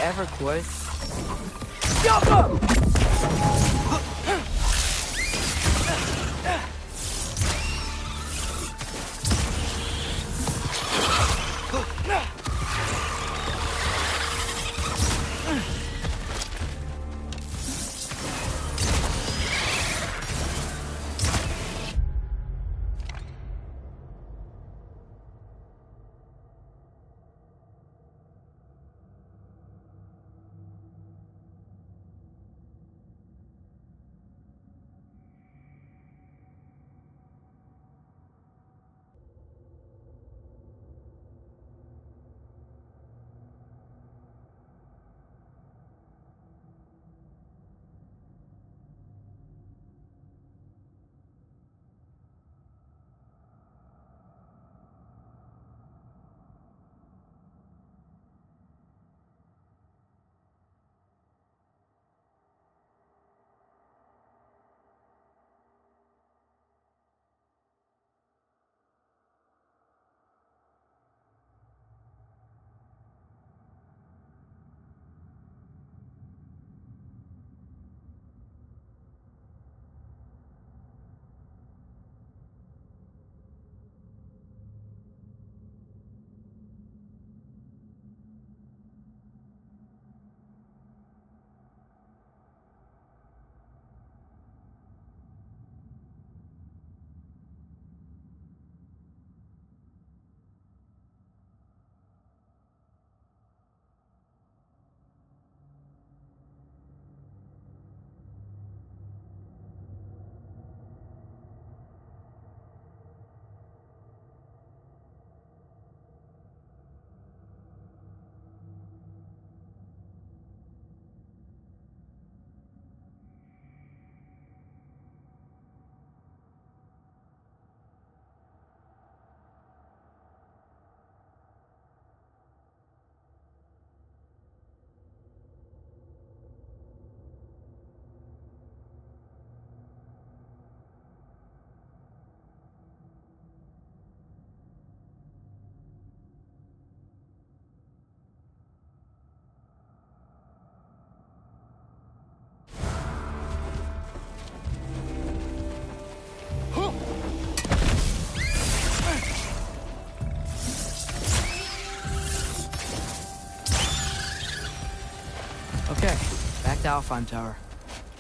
ever quit? Okay, back to Alfheim Tower.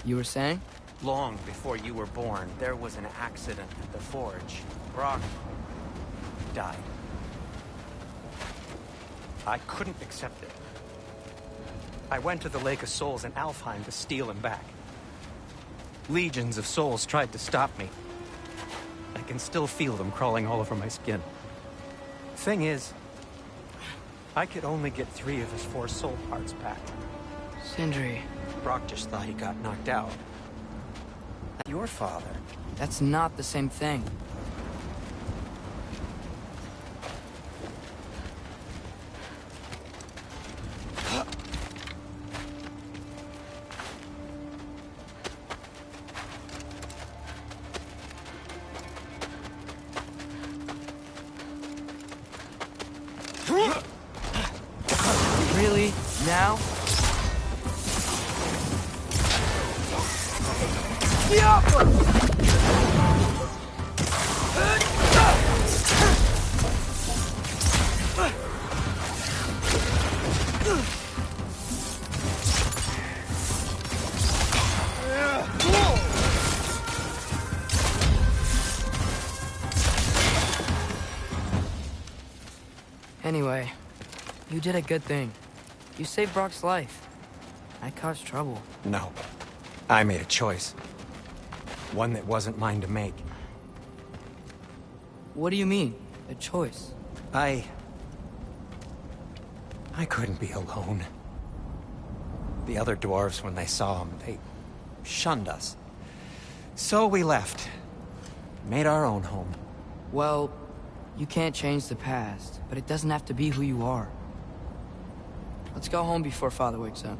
You were saying? Long before you were born, there was an accident at the forge. Brock died. I couldn't accept it. I went to the Lake of Souls in Alfheim to steal him back. Legions of souls tried to stop me. I can still feel them crawling all over my skin. Thing is, I could only get 3 of his 4 soul parts back. Sindri. Brock just thought he got knocked out. Your father. That's not the same thing. Really? Now? Anyway, you did a good thing. You saved Brock's life. I caused trouble. No. I made a choice. One that wasn't mine to make. What do you mean? A choice? I couldn't be alone. The other dwarves, when they saw him, they shunned us. So we left. Made our own home. Well, you can't change the past, but it doesn't have to be who you are. Let's go home before Father wakes up.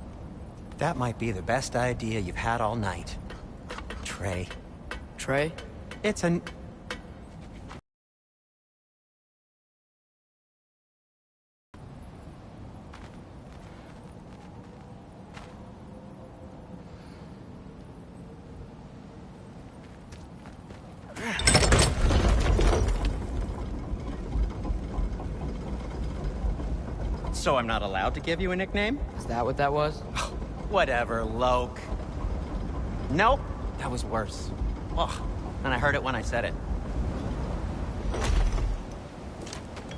That might be the best idea you've had all night. Trey. Trey? It's an... So I'm not allowed to give you a nickname? Is that what that was? Whatever, Loke. Nope, that was worse. Ugh, and I heard it when I said it.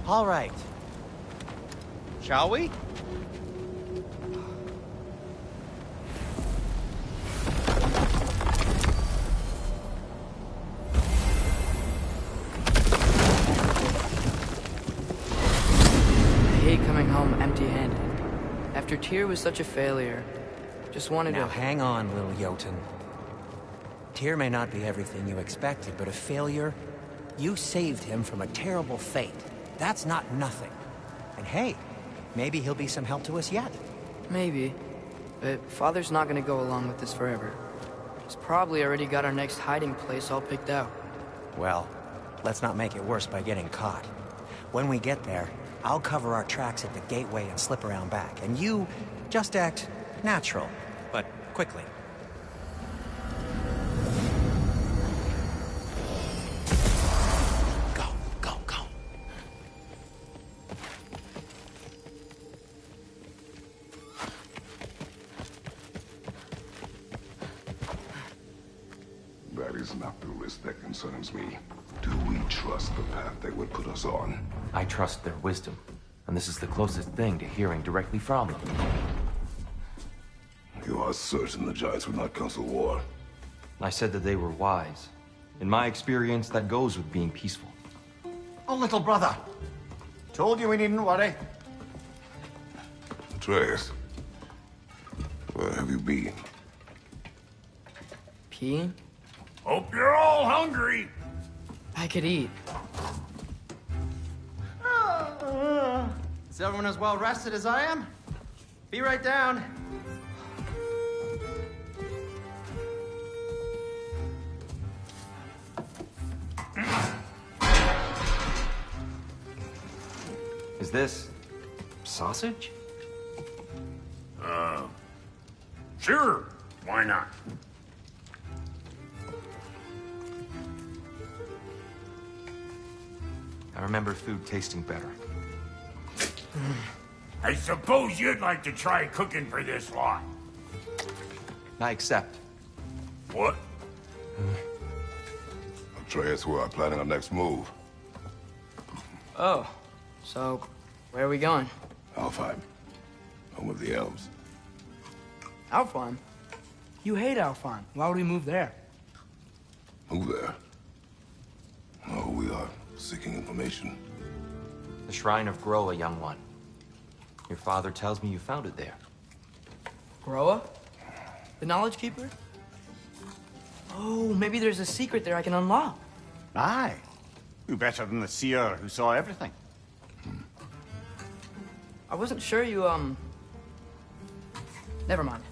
All right. Shall we? I hate coming home empty-handed. After Tyr was such a failure, just wanted Now to... hang on, little Jotun. Tyr may not be everything you expected, but a failure? You saved him from a terrible fate. That's not nothing. And hey, maybe he'll be some help to us yet. Maybe. But Father's not gonna go along with this forever. He's probably already got our next hiding place all picked out. Well, let's not make it worse by getting caught. When we get there, I'll cover our tracks at the gateway and slip around back. And you just act natural, but quickly. Go, go, go. That is not the risk that concerns me. Do we trust the path they would put us on? I trust their wisdom, and this is the closest thing to hearing directly from them. You are certain the Giants would not counsel war? I said that they were wise. In my experience, that goes with being peaceful. Oh, little brother. Told you we needn't worry. Atreus, where have you been? Peeing? Hope you're all hungry. I could eat. Is everyone as well rested as I am? Be right down. Is this sausage? Sure. Why not? I remember food tasting better. I suppose you'd like to try cooking for this lot. I accept. What? Atreus, we are planning our next move. Oh, so where are we going? Alfheim, home of the elves. Alfheim? You hate Alfheim. Why would we move there? Move there. Oh, we are seeking information. The Shrine of Groa, young one. Your father tells me you found it there. Groa? The Knowledge Keeper? Oh, maybe there's a secret there I can unlock. Aye. Who better than the seer who saw everything? I wasn't sure you, Never mind.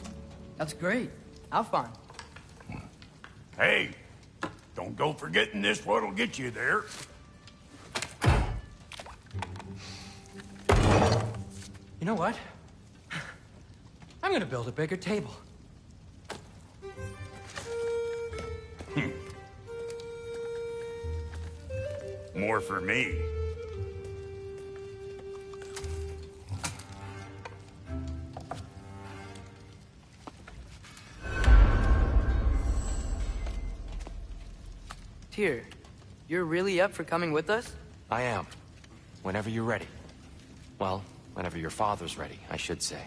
That's great. Alfheim. Hey, don't go forgetting this what'll get you there. You know what? I'm gonna build a bigger table. More for me. Tyr, you're really up for coming with us? I am. Whenever you're ready. Well, whenever your father's ready, I should say.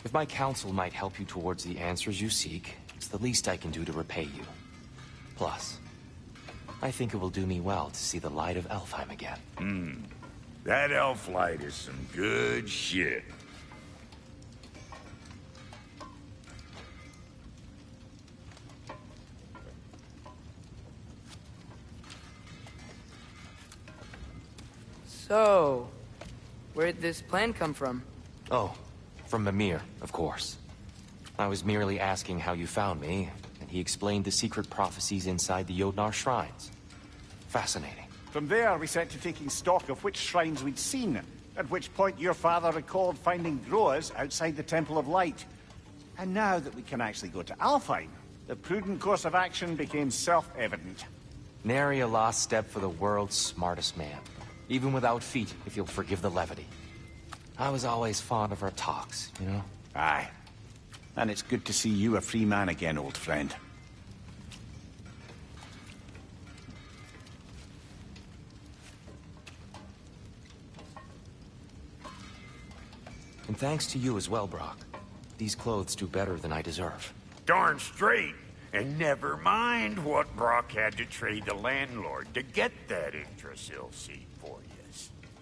If my counsel might help you towards the answers you seek, it's the least I can do to repay you. Plus, I think it will do me well to see the light of Alfheim again. That elf light is some good shit. So, where'd this plan come from? Oh, from Mimir, of course. I was merely asking how you found me, and he explained the secret prophecies inside the Jotnar shrines. Fascinating. From there, we set to taking stock of which shrines we'd seen, at which point your father recalled finding Groas outside the Temple of Light. And now that we can actually go to Alfheim, the prudent course of action became self-evident. Nary a lost step for the world's smartest man. Even without feet, if you'll forgive the levity. I was always fond of our talks, you know? Aye. And it's good to see you a free man again, old friend. And thanks to you as well, Brock. These clothes do better than I deserve. Darn straight. And never mind what Brock had to trade the landlord to get that Yggdrasil seed for you.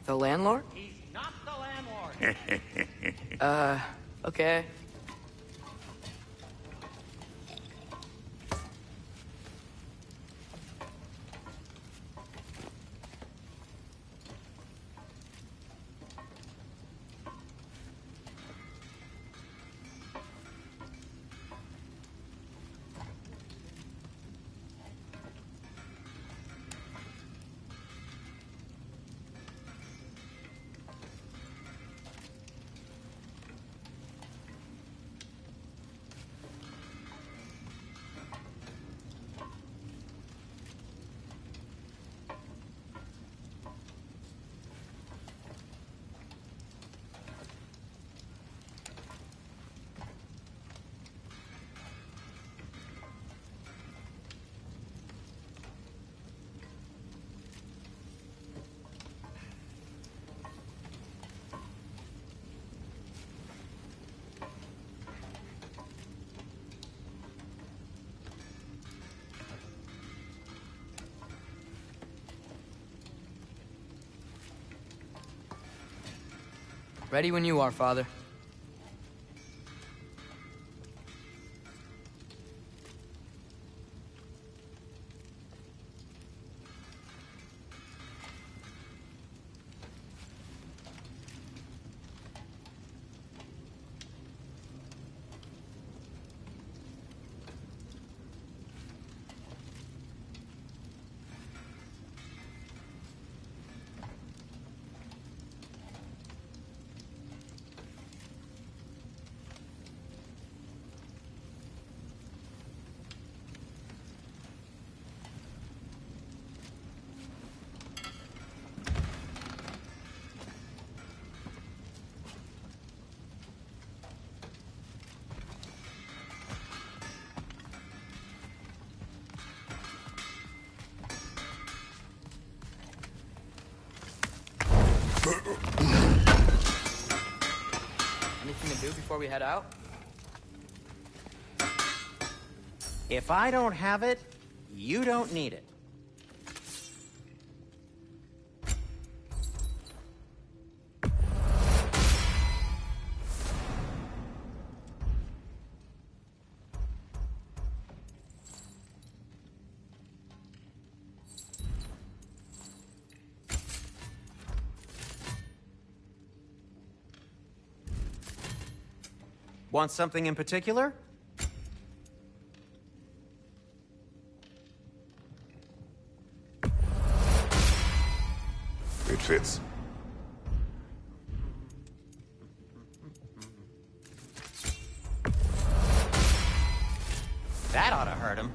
The landlord? He's not the landlord. Okay. Ready when you are, Father. Anything to do before we head out? If I don't have it, you don't need it. Want something in particular? It fits. That ought to hurt him.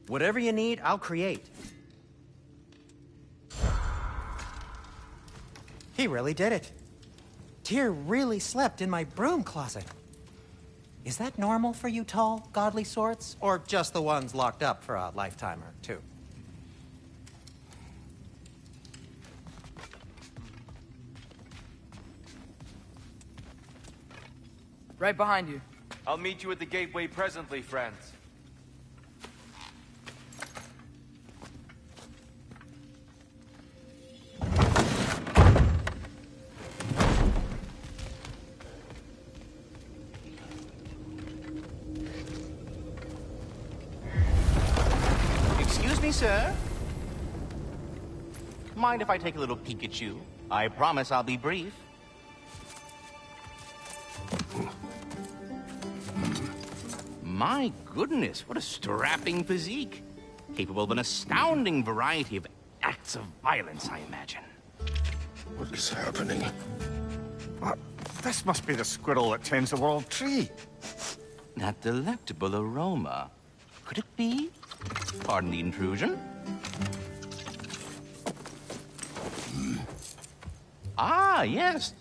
Whatever you need, I'll create. He really did it. Tyr really slept in my broom closet. Is that normal for you tall, godly sorts? Or just the ones locked up for a lifetime or two? Right behind you. I'll meet you at the gateway presently, friends. Excuse me, sir. Mind if I take a little peek at you? I promise I'll be brief. My goodness, what a strapping physique. Capable of an astounding variety of acts of violence, I imagine. What is happening? This must be the squirrel that tends the world tree. That delectable aroma. Could it be? Pardon the intrusion. Ah, yes.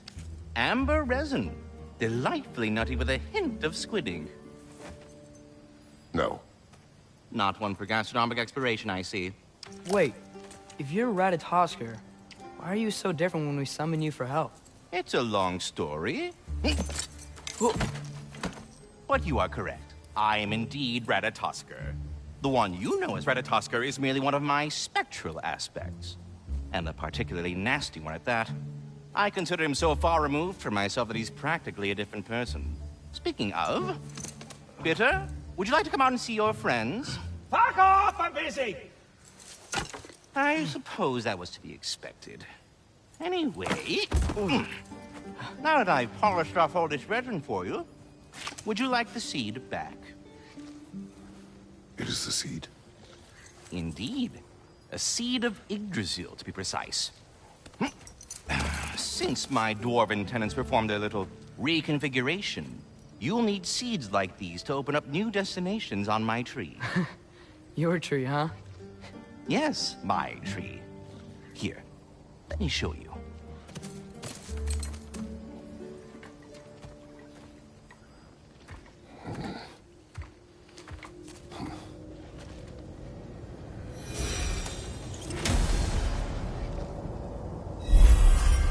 Amber resin. Delightfully nutty with a hint of squid ink. No. Not one for gastronomic exploration, I see. Wait, if you're Ratatoskr, why are you so different when we summon you for help? It's a long story. But you are correct. I am indeed Ratatoskr. The one you know as Ratatoskr is merely one of my spectral aspects. And a particularly nasty one at that. I consider him so far removed from myself that he's practically a different person. Speaking of... Bitter, would you like to come out and see your friends? Fuck off! I'm busy! I suppose that was to be expected. Anyway... Now that I've polished off all this resin for you, would you like the seed back? It is the seed. Indeed. A seed of Yggdrasil, to be precise. Since my dwarven tenants performed a little reconfiguration, you'll need seeds like these to open up new destinations on my tree. Your tree, huh? Yes, my tree. Here, let me show you.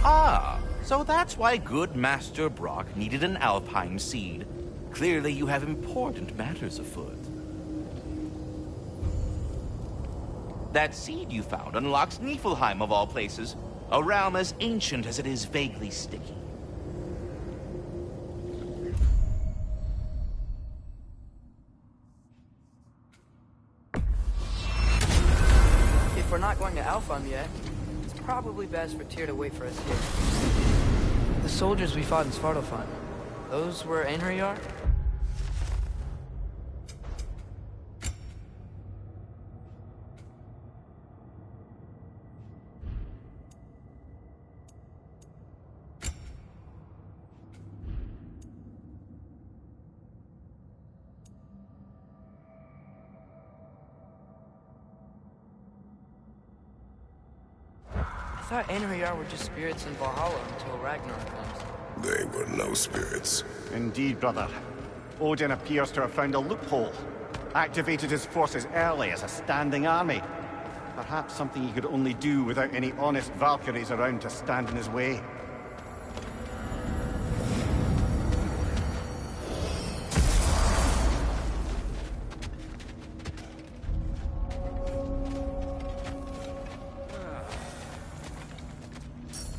Ah, so that's why good Master Brock needed an Alpine seed. Clearly you have important matters afoot. That seed you found unlocks Niflheim of all places, a realm as ancient as it is vaguely sticky. If we're not going to Alfheim yet, it's probably best for Tyr to wait for us here. The soldiers we fought in Svartalfheim, those were Einherjar? I thought Einherjar were just spirits in Valhalla until Ragnarok comes. They were no spirits. Indeed, brother. Odin appears to have found a loophole. Activated his forces early as a standing army. Perhaps something he could only do without any honest Valkyries around to stand in his way.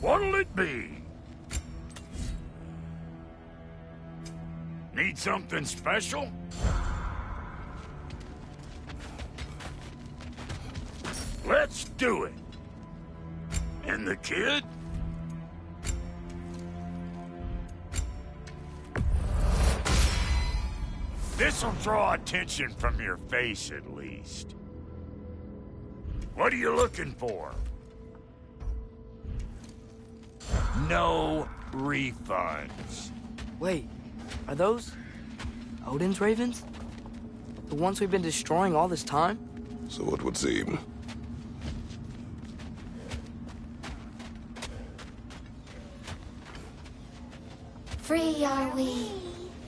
What'll it be? Need something special? Let's do it. And the kid? This'll draw attention from your face, at least. What are you looking for? No refunds. Wait, are those Odin's ravens? The ones we've been destroying all this time? So it would seem. Free are we,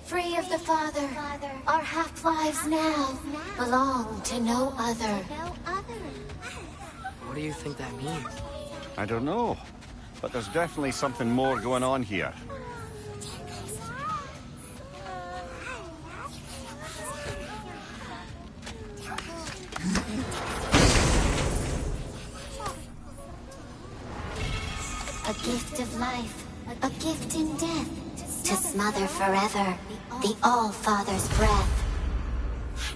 free of the Father. Our half-lives now belong to no other. What do you think that means? I don't know, but there's definitely something more going on here. A gift of life, a gift in death, to smother forever the All-Father's breath.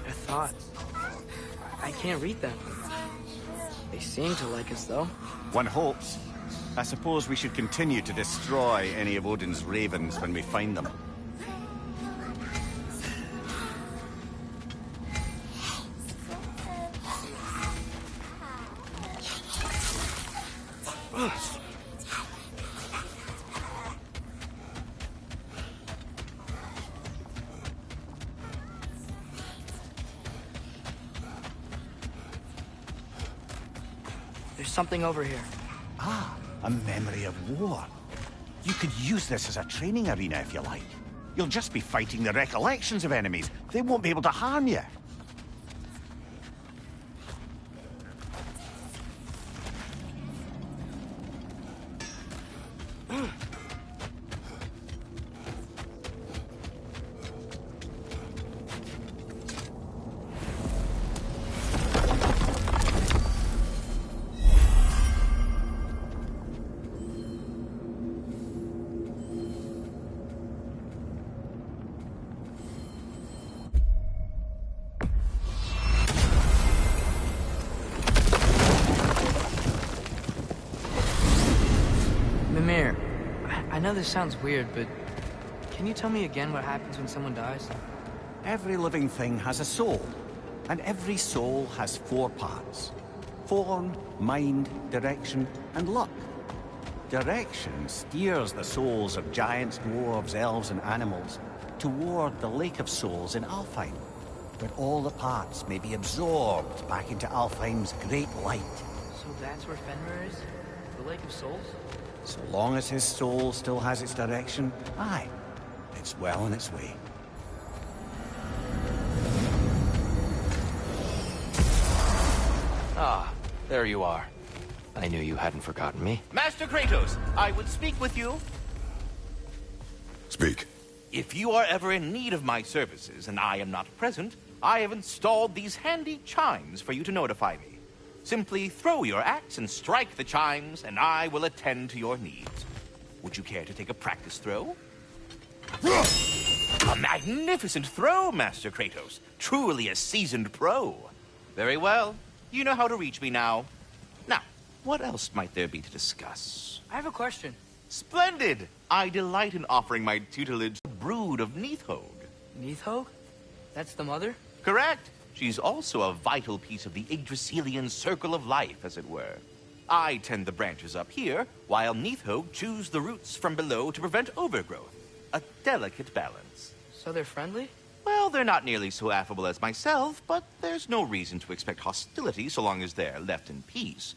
Their thoughts. I can't read them. They seem to like us, though. One hopes. I suppose we should continue to destroy any of Odin's ravens when we find them. There's something over here. Ah, a memory of war. You could use this as a training arena if you like. You'll just be fighting the recollections of enemies. They won't be able to harm you. Mimir, I know this sounds weird, but can you tell me again what happens when someone dies? Every living thing has a soul, and every soul has 4 parts. Form, mind, direction, and luck. Direction steers the souls of giants, dwarves, elves, and animals toward the Lake of Souls in Alfheim, where all the parts may be absorbed back into Alfheim's great light. So that's where Fenrir is? The Lake of Souls? So long as his soul still has its direction, aye, it's well on its way. Ah, there you are. I knew you hadn't forgotten me. Master Kratos, I would speak with you. Speak. If you are ever in need of my services and I am not present, I have installed these handy chimes for you to notify me. Simply throw your axe and strike the chimes, and I will attend to your needs. Would you care to take a practice throw? A magnificent throw, Master Kratos. Truly a seasoned pro. Very well. You know how to reach me now. Now, what else might there be to discuss? I have a question. Splendid! I delight in offering my tutelage to the brood of Neithhog. Neithhog? That's the mother? Correct. She's also a vital piece of the Yggdrasilian circle of life, as it were. I tend the branches up here, while Neithhog chews the roots from below to prevent overgrowth. A delicate balance. So they're friendly? Well, they're not nearly so affable as myself, but there's no reason to expect hostility so long as they're left in peace.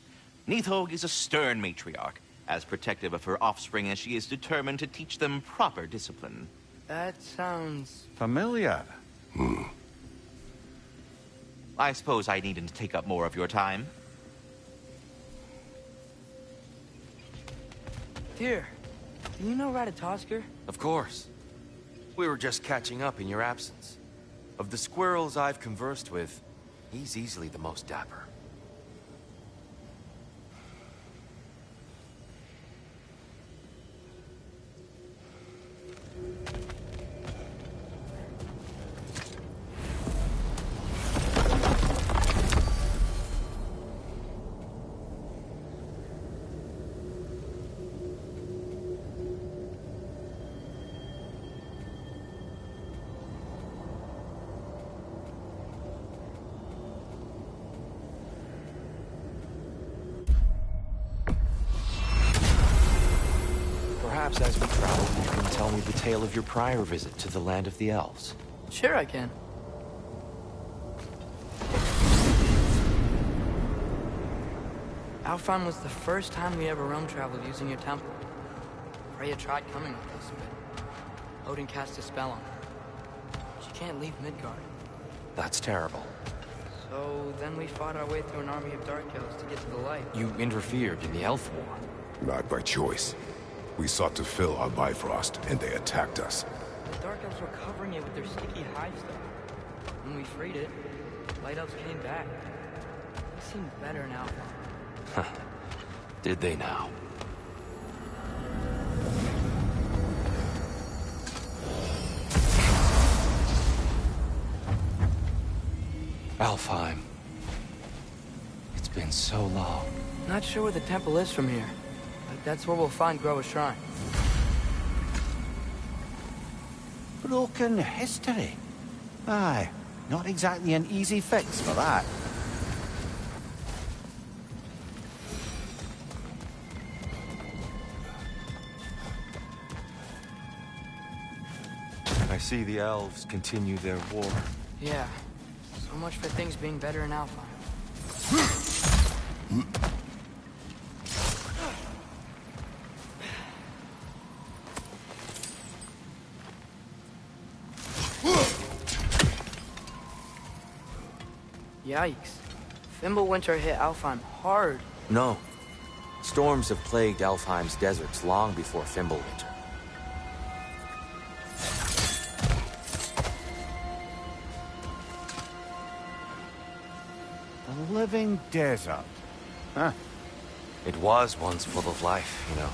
Neithhog is a stern matriarch, as protective of her offspring as she is determined to teach them proper discipline. That sounds... Familiar. I suppose I needn't take up more of your time. Here, do you know Ratatoskr? Of course. We were just catching up in your absence. Of the squirrels I've conversed with, he's easily the most dapper. Perhaps as we travel, you can tell me the tale of your prior visit to the land of the elves. Sure I can. Alfheim was the first time we ever realm traveled using your temple. Freya tried coming with us, but Odin cast a spell on her. She can't leave Midgard. That's terrible. So then we fought our way through an army of Dark Elves to get to the light. You interfered in the Elf War. Not by choice. We sought to fill our Bifrost, and they attacked us. The Dark Elves were covering it with their sticky hive stuff. When we freed it, Light Elves came back. They seemed better now. Did they now? Alfheim. It's been so long. Not sure where the temple is from here, but that's where we'll find Groa's shrine. Broken history. Aye, not exactly an easy fix for that. I see the elves continue their war. Yeah, so much for things being better in Alfheim. Yikes. Fimbulwinter hit Alfheim hard. No. Storms have plagued Alfheim's deserts long before Fimbulwinter. A living desert. Huh. It was once full of life, you know.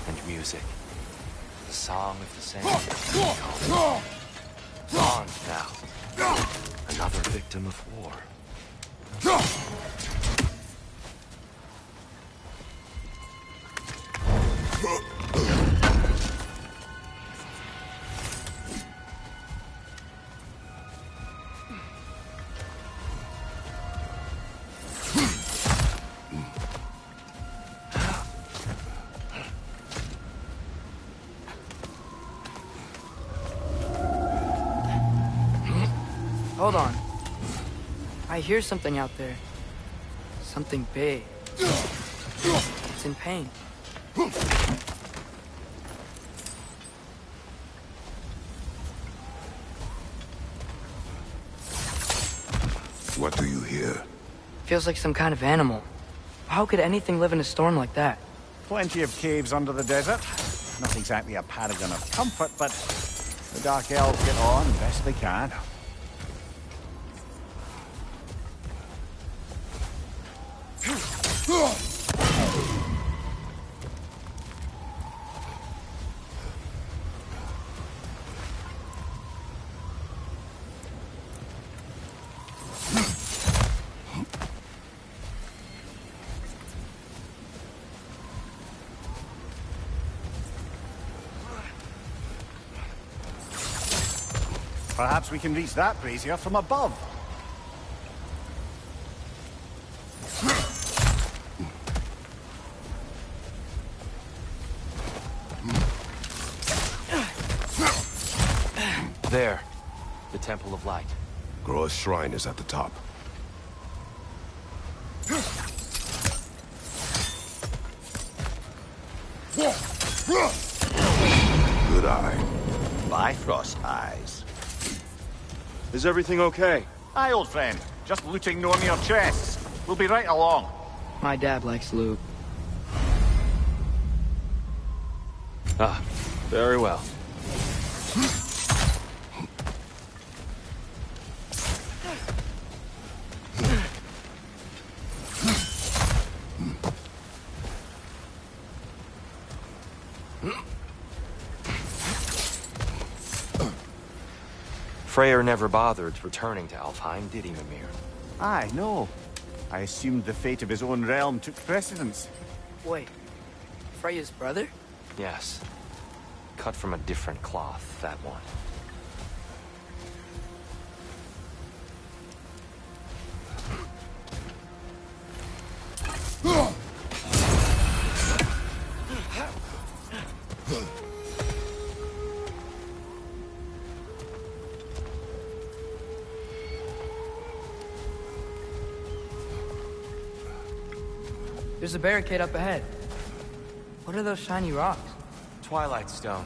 And music. The song of the sand. Gone now. Another victim of war. Hold on. I hear something out there. Something big. It's in pain. What do you hear? Feels like some kind of animal. How could anything live in a storm like that? Plenty of caves under the desert. Not exactly a paragon of comfort, but the Dark Elves get on best they can. Perhaps we can reach that brazier from above. There. The Temple of Light. Groa's shrine is at the top. Good eye. Bifrost eyes. Is everything okay? Aye, old friend. Just looting no near chests. We'll be right along. My dad likes loot. Ah, very well. Freyr never bothered returning to Alfheim, did he, Mimir? Aye, no. I assumed the fate of his own realm took precedence. Wait, Freya's brother? Yes. Cut from a different cloth, that one. There's a barricade up ahead. What are those shiny rocks? Twilight Stone.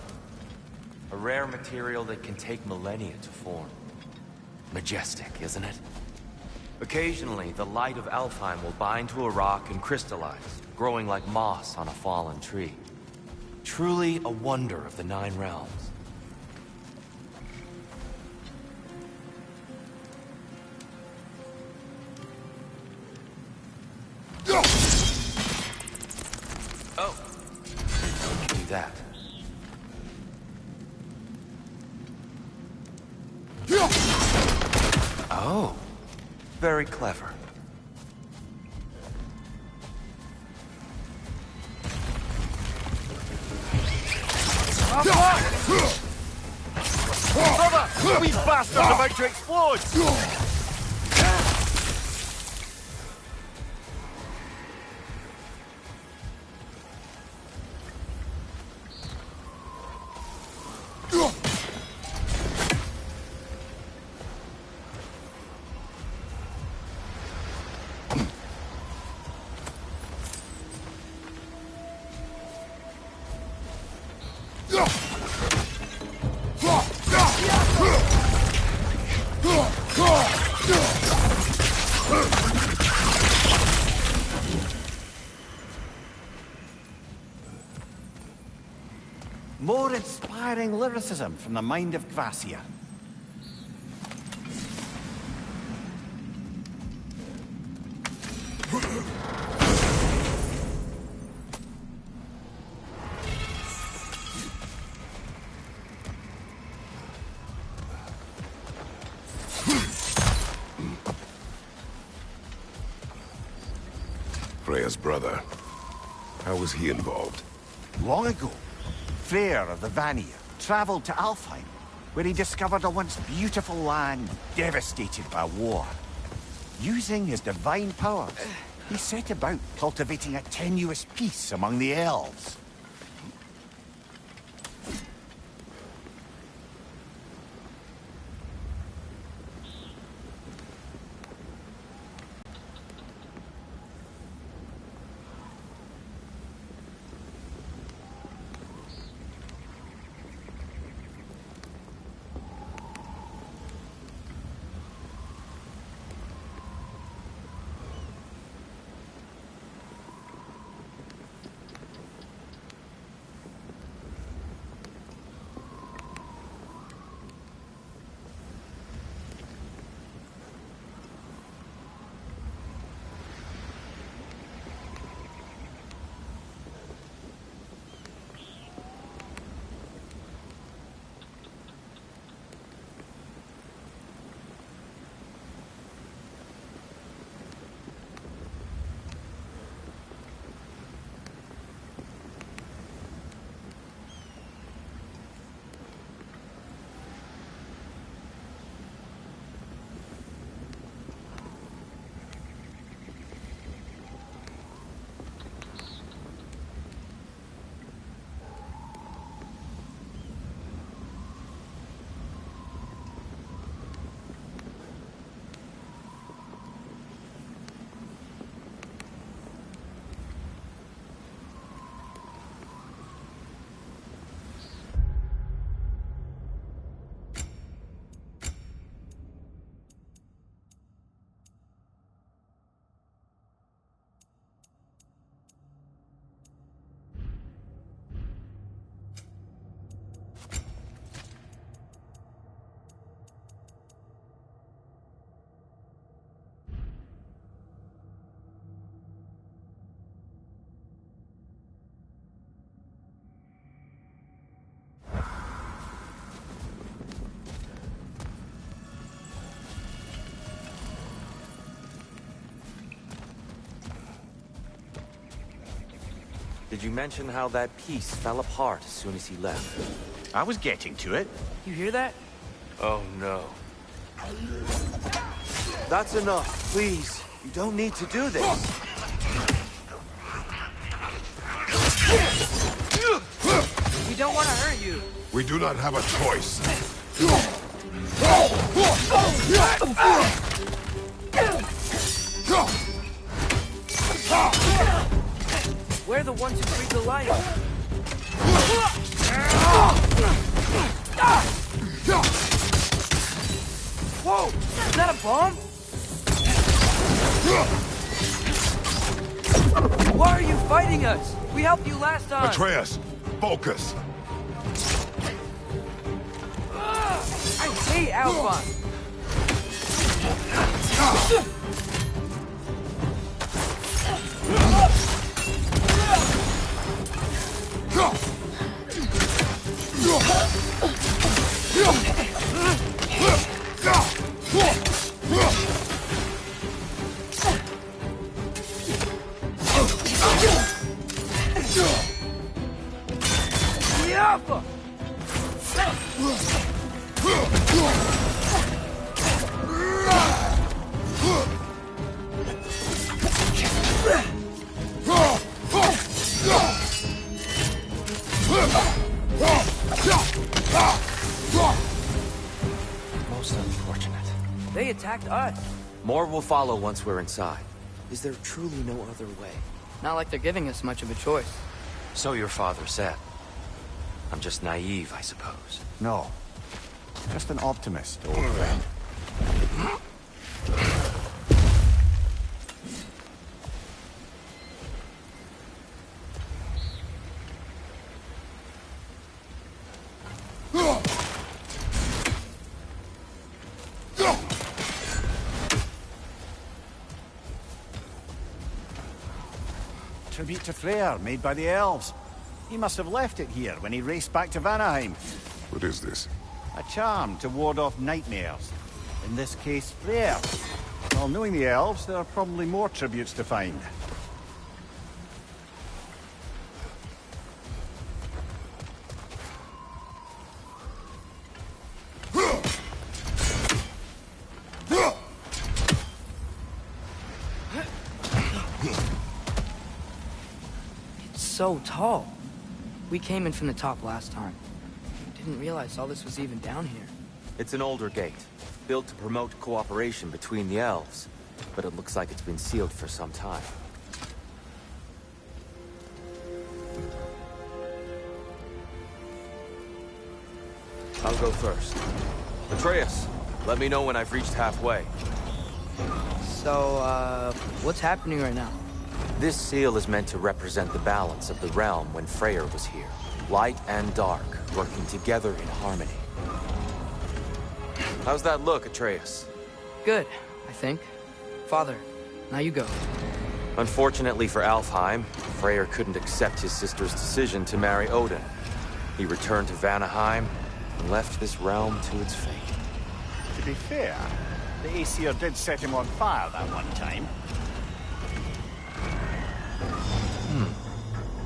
A rare material that can take millennia to form. Majestic, isn't it? Occasionally, the light of Alfheim will bind to a rock and crystallize, growing like moss on a fallen tree. Truly a wonder of the Nine Realms. Oh! Don't do that. Oh, very clever. Brother! These bastards are about to explode! More inspiring lyricism from the mind of Gracia. Freya's brother. How was he involved? Long ago, Freyr of the Vanir traveled to Alfheim, where he discovered a once beautiful land devastated by war. Using his divine powers, he set about cultivating a tenuous peace among the elves. Did you mention how that piece fell apart as soon as he left? I was getting to it. You hear that? Oh, no. That's enough, please. You don't need to do this. We don't want to hurt you. We do not have a choice. We're the ones who breathe the life. Whoa! Is that a bomb? Why are you fighting us? We helped you last time. Atreus, focus. I hate Alphon. Most unfortunate. They attacked us. More will follow once we're inside. Is there truly no other way? Not like they're giving us much of a choice. So your father said. I'm just naive, I suppose. No. Just an optimist, old friend. Tribute to Freyr, made by the elves. He must have left it here when he raced back to Vanaheim. What is this? A charm to ward off nightmares. In this case, Freyr. Well, knowing the elves, there are probably more tributes to find. So tall. We came in from the top last time. Didn't realize all this was even down here. It's an older gate, built to promote cooperation between the elves, but it looks like it's been sealed for some time. I'll go first. Atreus, let me know when I've reached halfway. So, what's happening right now? This seal is meant to represent the balance of the realm when Freyr was here. Light and dark, working together in harmony. How's that look, Atreus? Good, I think. Father, now you go. Unfortunately for Alfheim, Freyr couldn't accept his sister's decision to marry Odin. He returned to Vanaheim and left this realm to its fate. To be fair, the Aesir did set him on fire that one time.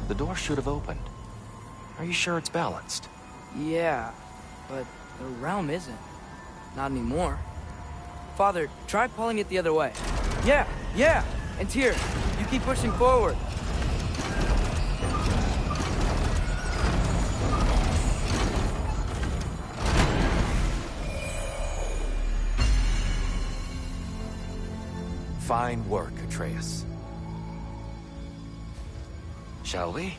The door should have opened. Are you sure it's balanced? Yeah, but the realm isn't. Not anymore. Father, try pulling it the other way. Yeah! And Tyr, you keep pushing forward. Fine work, Atreus. Shall we?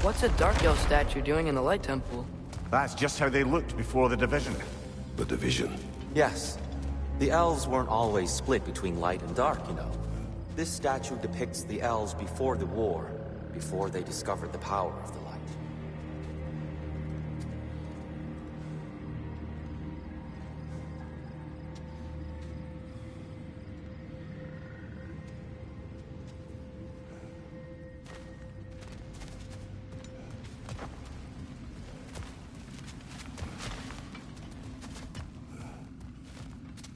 What's a Dark Elf statue doing in the Light Temple? That's just how they looked before the division. The division. Yes. The elves weren't always split between light and dark, you know. This statue depicts the elves before the war, before they discovered the power of the light.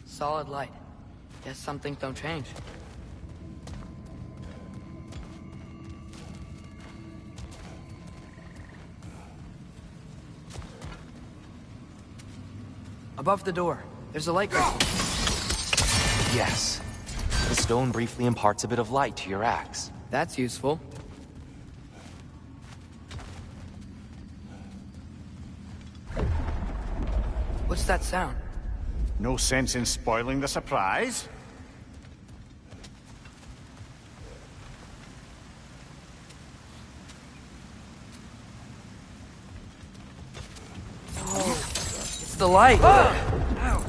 Solid light. Guess some things don't change. Above the door, there's a light crystal. Yes. The stone briefly imparts a bit of light to your axe. That's useful. What's that sound? No sense in spoiling the surprise. It's the light! Ow.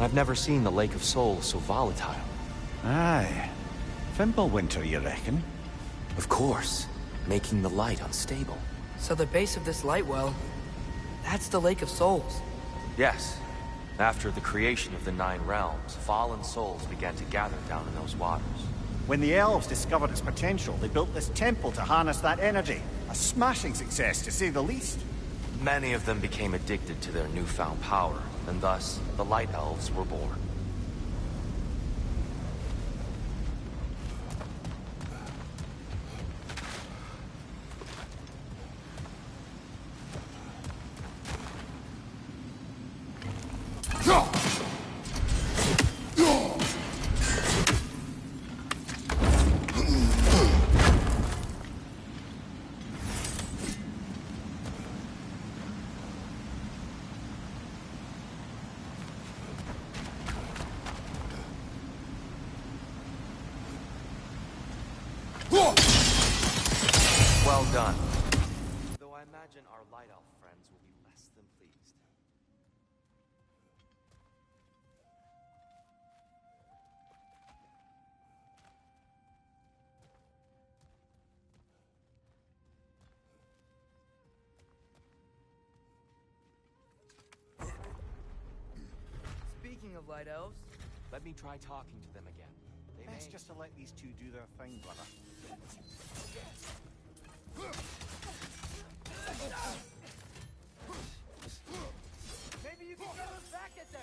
I've never seen the Lake of Souls so volatile. Aye. Fimbulwinter, you reckon? Of course. Making the light unstable. So the base of this light well, that's the Lake of Souls. Yes. After the creation of the Nine Realms, fallen souls began to gather down in those waters. When the elves discovered its potential, they built this temple to harness that energy. A smashing success, to say the least. Many of them became addicted to their newfound power, and thus, the Light Elves were born. Well done. Though I imagine our Light Elf friends will be less than pleased. Speaking of Light Elves, let me try talking to them again. Best just to let these two do their thing, brother. maybe you can get us back at them!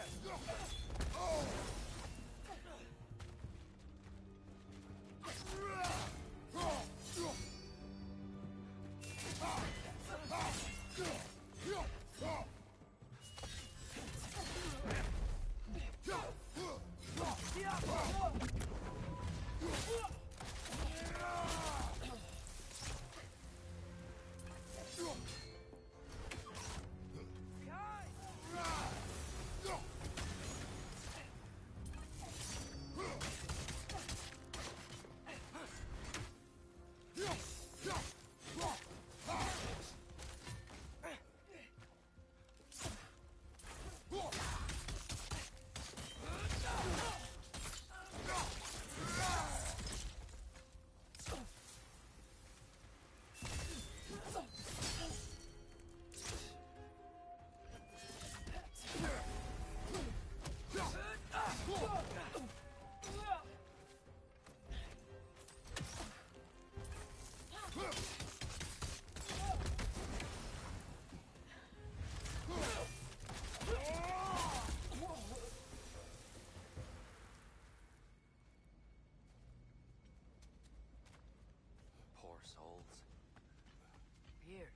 Here,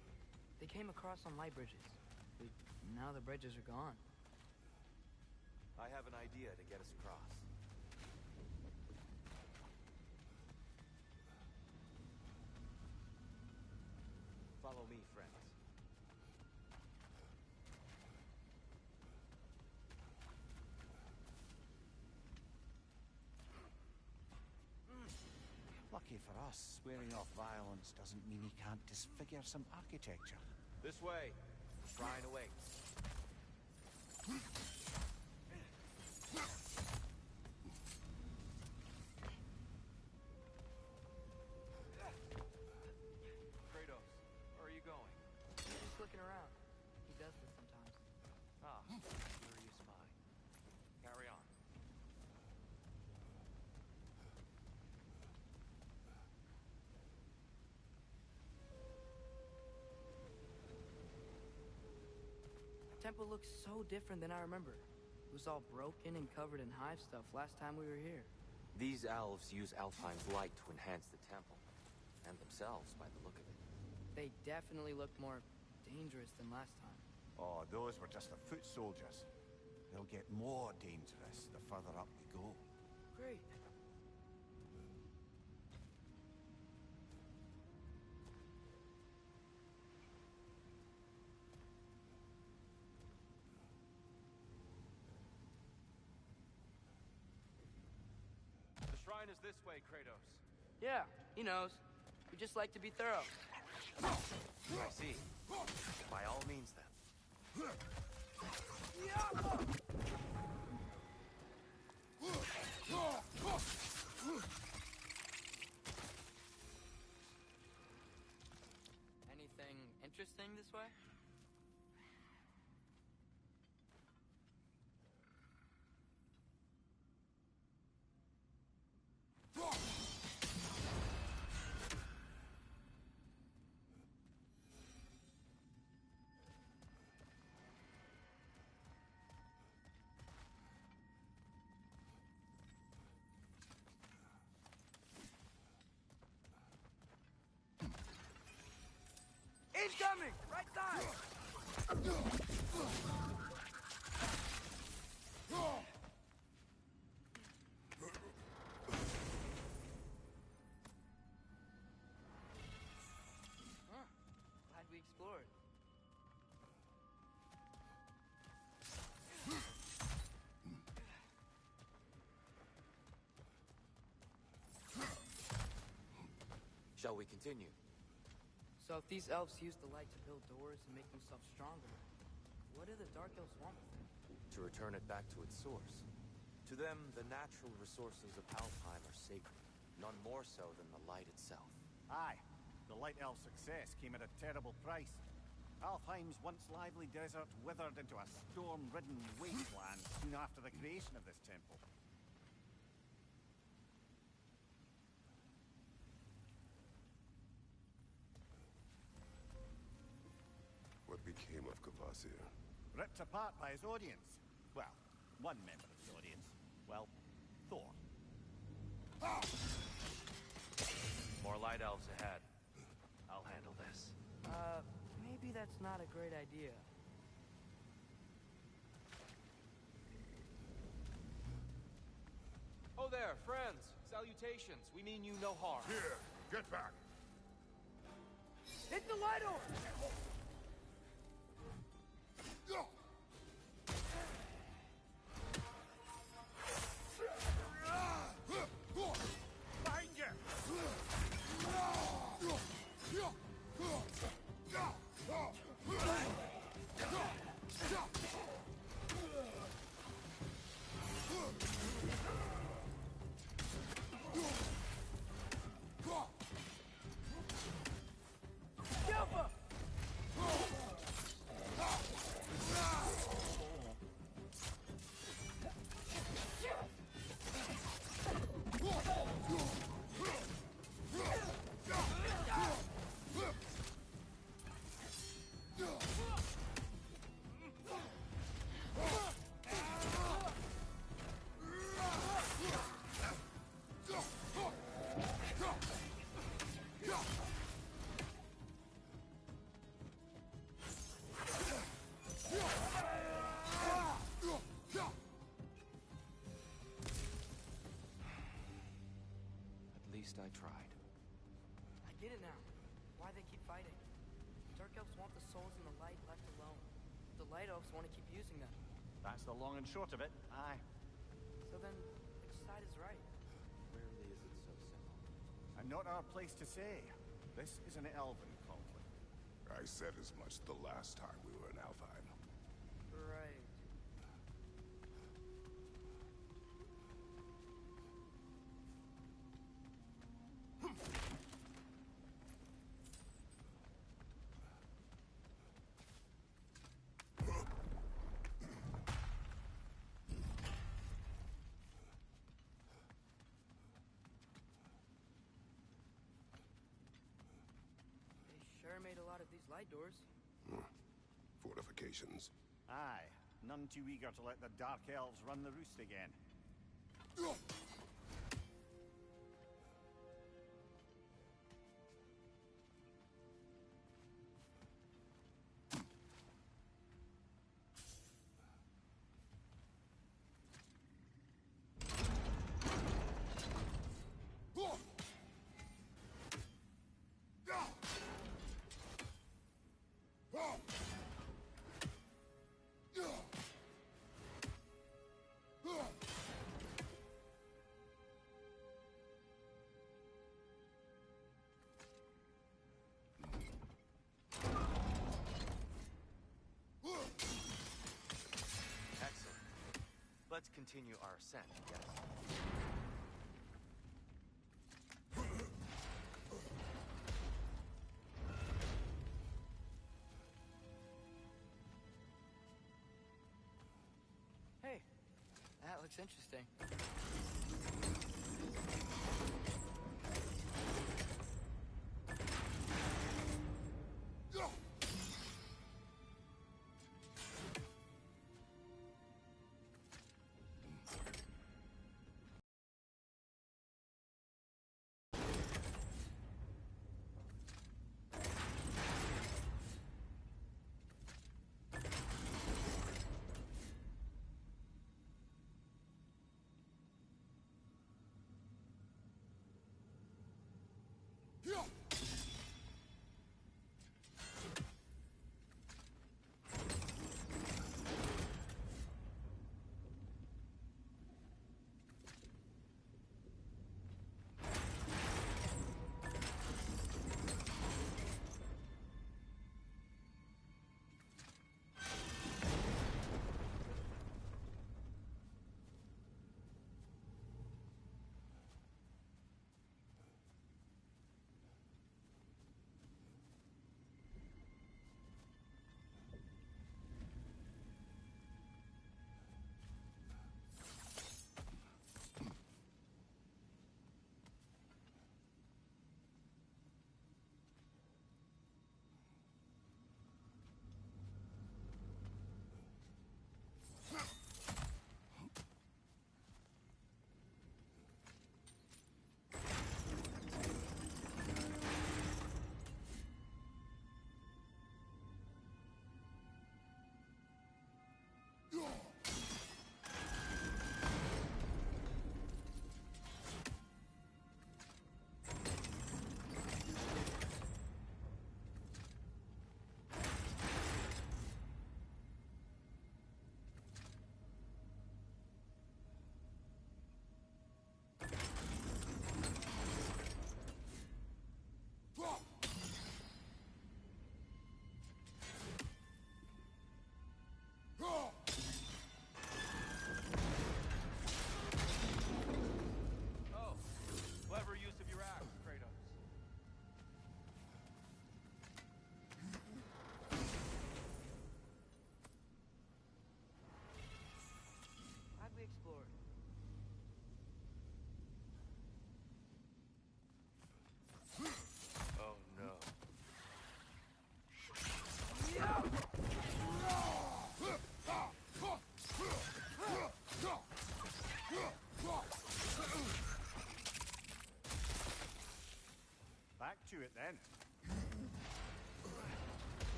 they came across on light bridges. But now the bridges are gone. I have an idea to get us across. Follow me, friends. lucky for us, swearing off violence doesn't mean he can't disfigure some architecture. This way. The shrine awaits. Kratos, where are you going? Just looking around. He does this sometimes. Ah, curious mind. Carry on. The temple looks so different than I remember. It was all broken and covered in hive stuff last time we were here. These elves use Alfheim's light to enhance the temple. And themselves, by the look of it. They definitely look more dangerous than last time. Oh, those were just the foot soldiers. They'll get more dangerous the further up we go. Great. The shrine is this way, Kratos. Yeah, he knows. We just like to be thorough. I see. By all means, then. Anything interesting this way? Incoming! Right side! Huh. Glad we explored. Shall we continue? So if these elves use the light to build doors and make themselves stronger, what do the Dark Elves want with it? To return it back to its source. To them, the natural resources of Alfheim are sacred, none more so than the light itself. Aye, the Light Elf success came at a terrible price. Alfheim's once lively desert withered into a storm-ridden wasteland soon after the creation of this temple. What became of Kvasir? Ripped apart by his audience. Well, one member of the audience. Well, Thor. More light elves ahead. I'll handle this. Maybe that's not a great idea. Oh there, friends. Salutations. We mean you no harm. Here, get back. Hit the light over! Behind you! Silver! At least I tried. I get it now. Why they keep fighting. The Dark Elves want the souls in the light left alone. The Light Elves want to keep using them. That's the long and short of it, aye. So then, which side is right? Rarely is it so simple. And not our place to say. This is an elven conflict. I said as much the last time we were in Alfheim. Right. Sure made a lot of these light doors. Fortifications. Aye, none too eager to let the Dark Elves run the roost again. Excellent. Let's continue our ascent, yes? Hey, that looks interesting.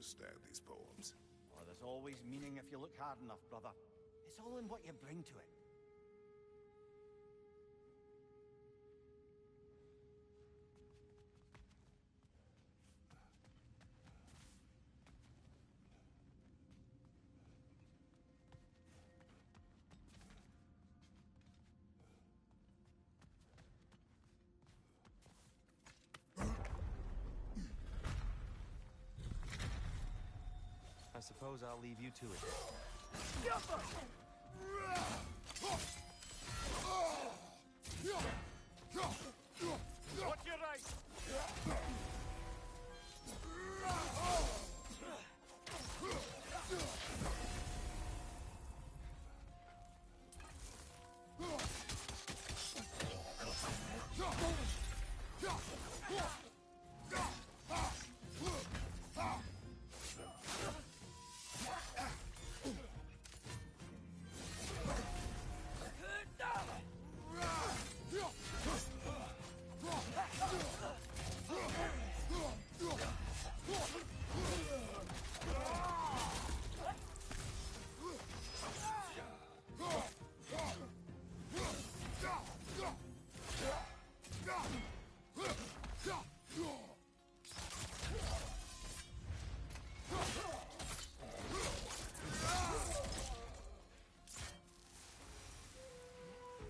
understand these poems. Oh, there's always meaning if you look hard enough, brother. It's all in what you bring to it. I suppose I'll leave you to it. What's your right?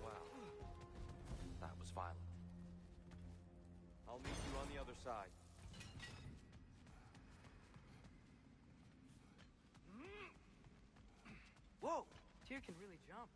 Wow. That was violent. I'll meet you on the other side. Whoa! Tyr can really jump.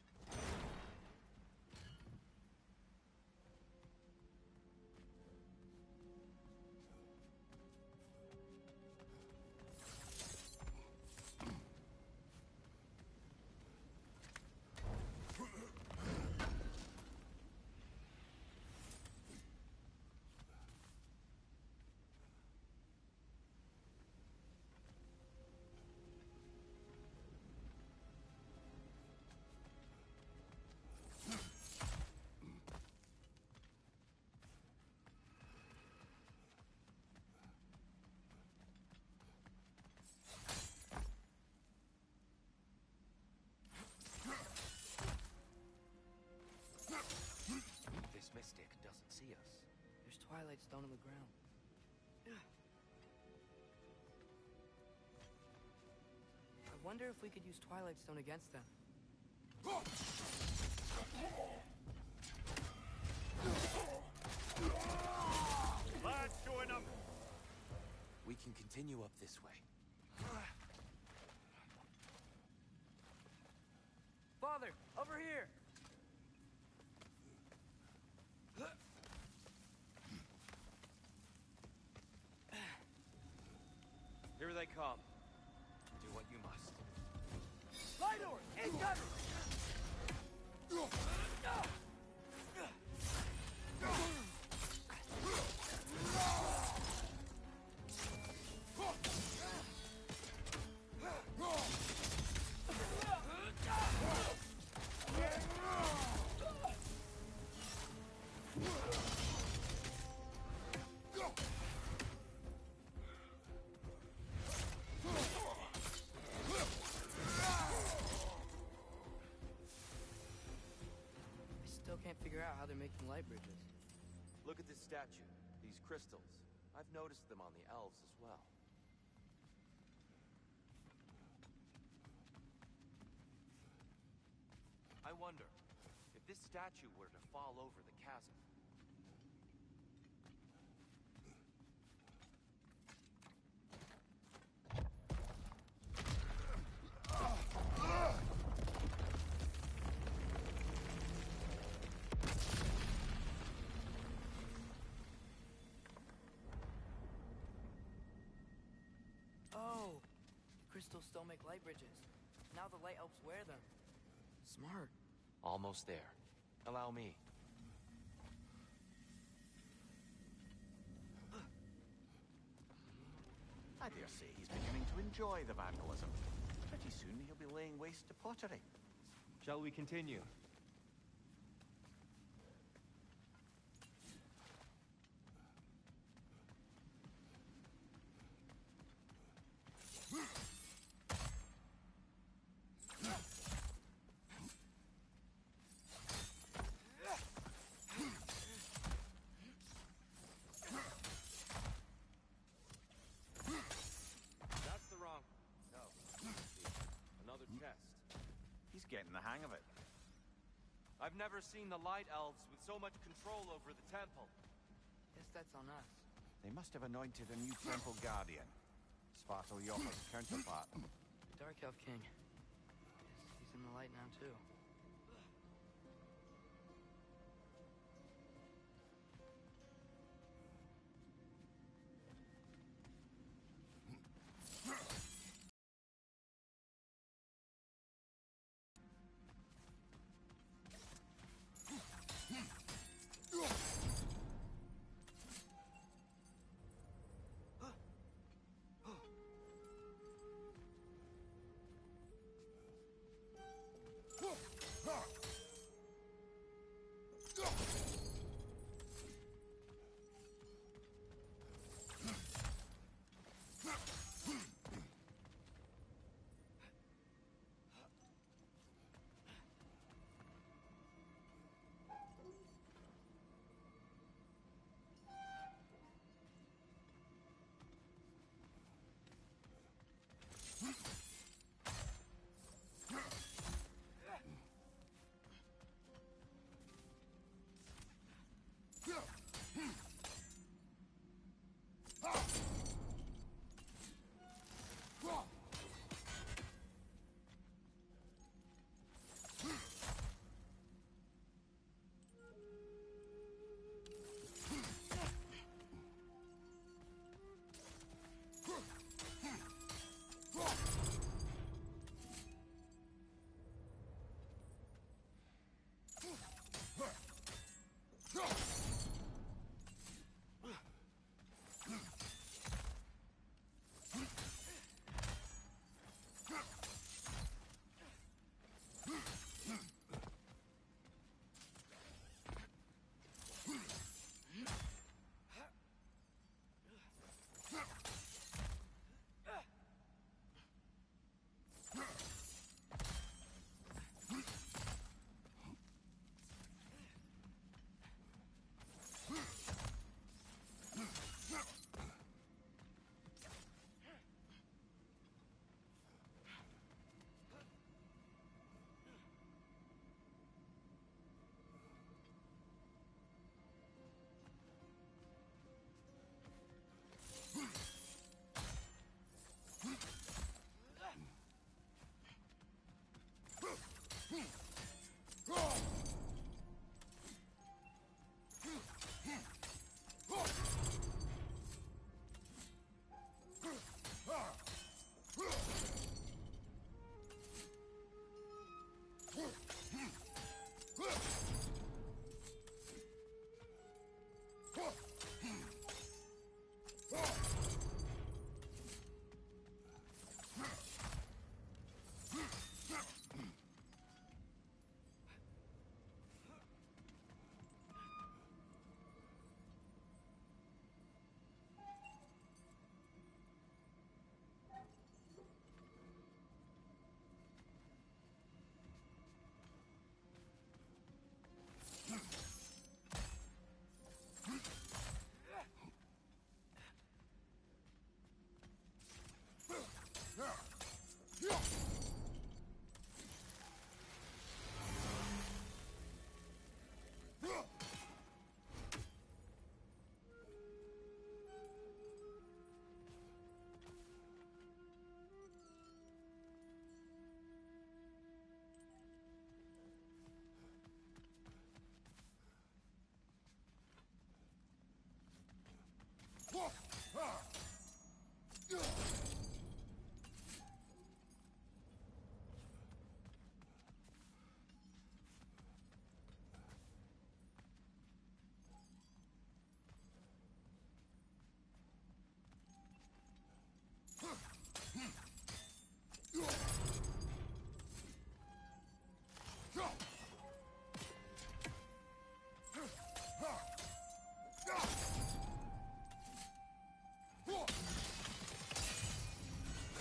This mystic doesn't see us. There's Twilight Stone on the ground. I wonder if we could use Twilight Stone against them. Lads, join up! We can continue up this way. Father, over here! Here they come. Do what you must. Light doors! Incoming! I still can't figure out how they're making light bridges. Look at this statue. These crystals. I've noticed them on the elves as well. I wonder, if this statue were to fall over the chasm, Oh! The crystals still make light bridges. Now the light elves wear them. Smart. almost there. Allow me. I dare say he's beginning to enjoy the vandalism. Pretty soon he'll be laying waste to pottery. Shall we continue? He's getting the hang of it. I've never seen the Light Elves with so much control over the temple. Guess that's on us. They must have anointed a new temple guardian. Svartalfjord's counterpart. The Dark Elf King. Guess he's in the light now, too.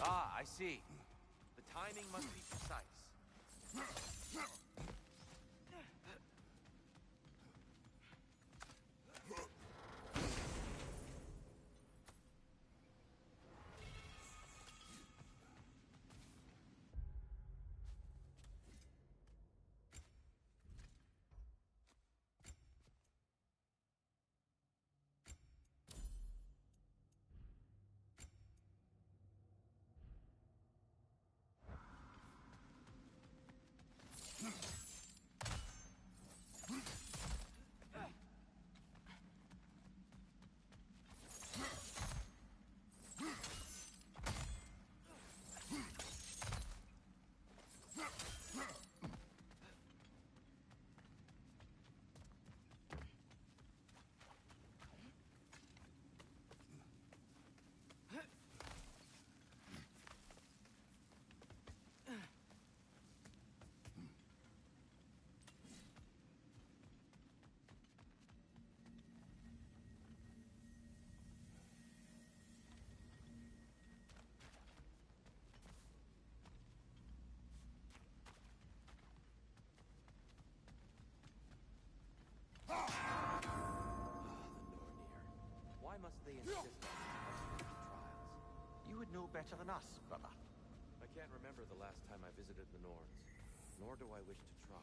Ah, I see. The timing must be precise. know better than us, brother? I can't remember the last time I visited the Norns, nor do I wish to try.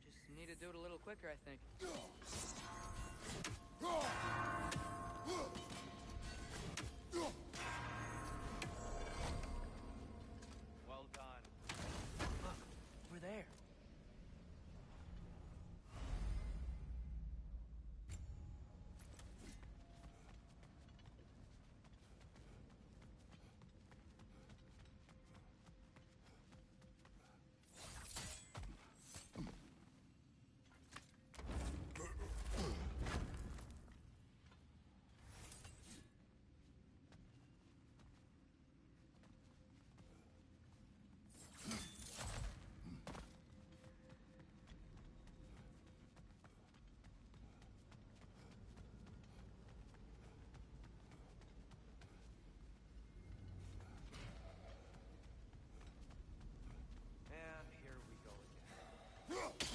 Just need to do it a little quicker, I think. Well done. Look, we're there. And here we go again.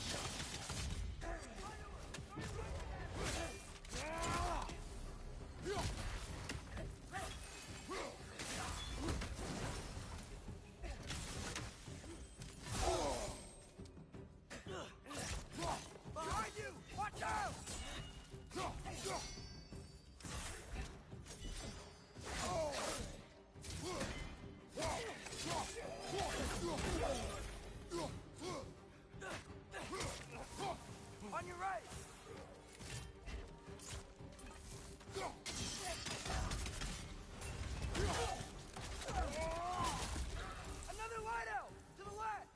Behind you! Watch out! On your right! Another light out! To the left!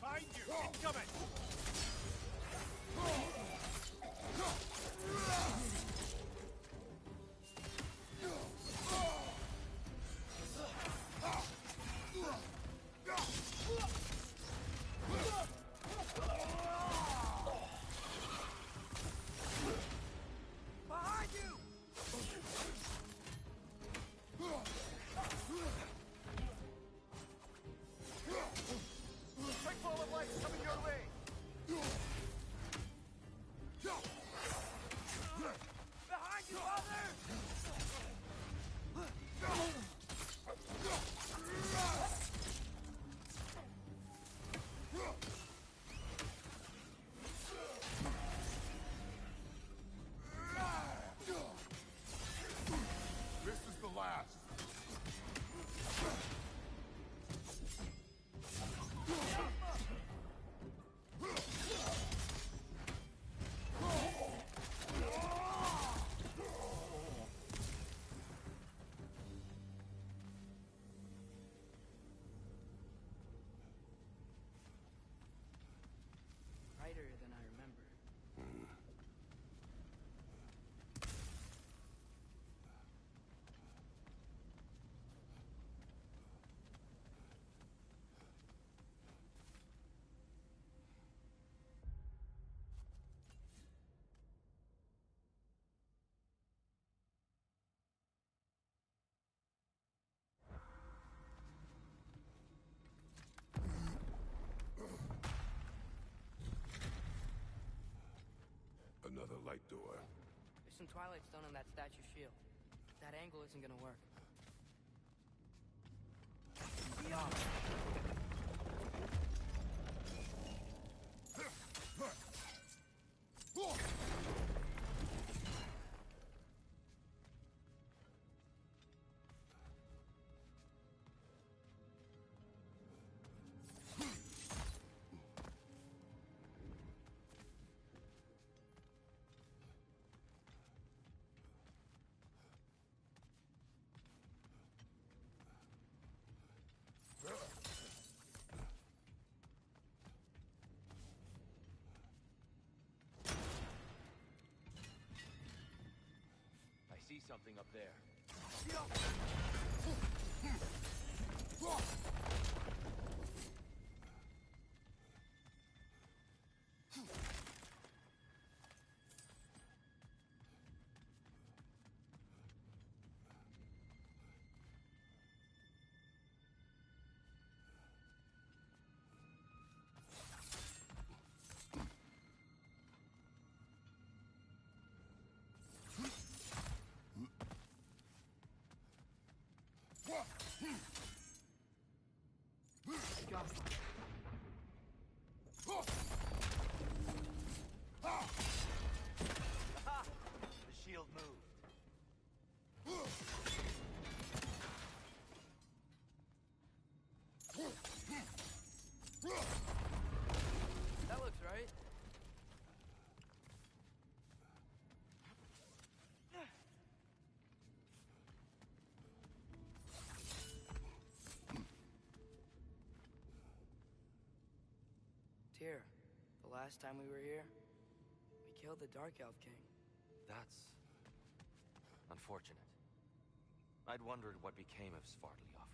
Behind you! Incoming! Behind you! Quick ball of light coming your way! Behind you, father! This is the last. Brighter than I remember. Another light door. There's some Twilight Stone on that statue shield. That angle isn't gonna work. something up there. The shield moved. That looks right. Tyr, the last time we were here, we killed the Dark Elf King. That's... unfortunate. I'd wondered what became of Svartalfheim.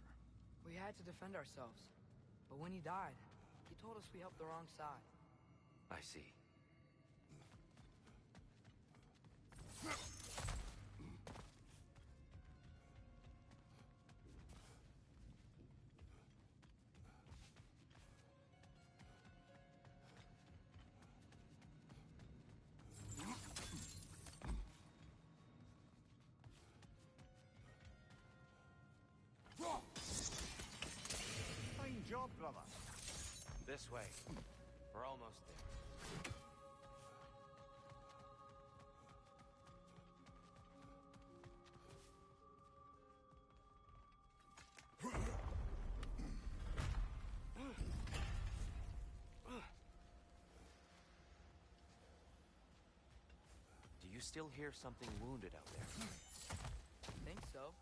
We had to defend ourselves. But when he died, he told us we helped the wrong side. I see. Fine job, brother. This way. We're almost there. Do you still hear something wounded out there? I think so.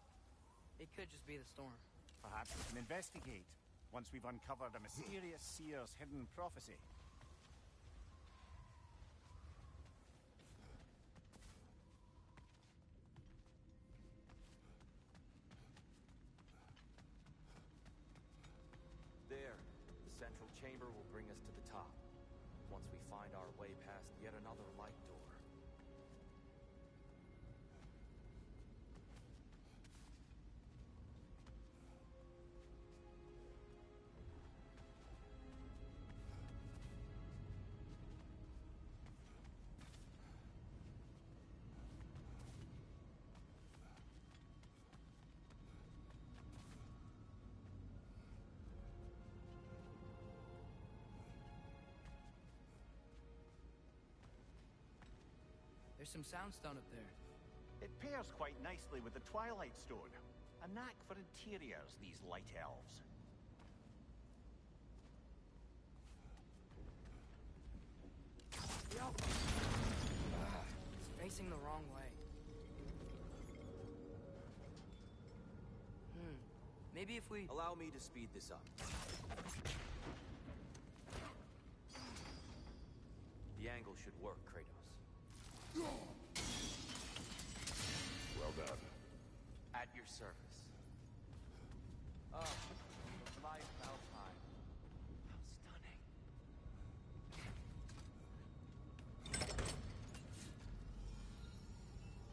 It could just be the storm. Perhaps we can investigate, once we've uncovered a mysterious seer's hidden prophecy. There. The central chamber will bring us to the top. Once we find our way past yet another light door. There's some soundstone up there. It pairs quite nicely with the Twilight Stone. A knack for interiors, these light elves. Yo! It's facing the wrong way. Maybe if we... Allow me to speed this up. The angle should work, Kratos. Well done. At your service. Oh, the light of Alfheim. How stunning.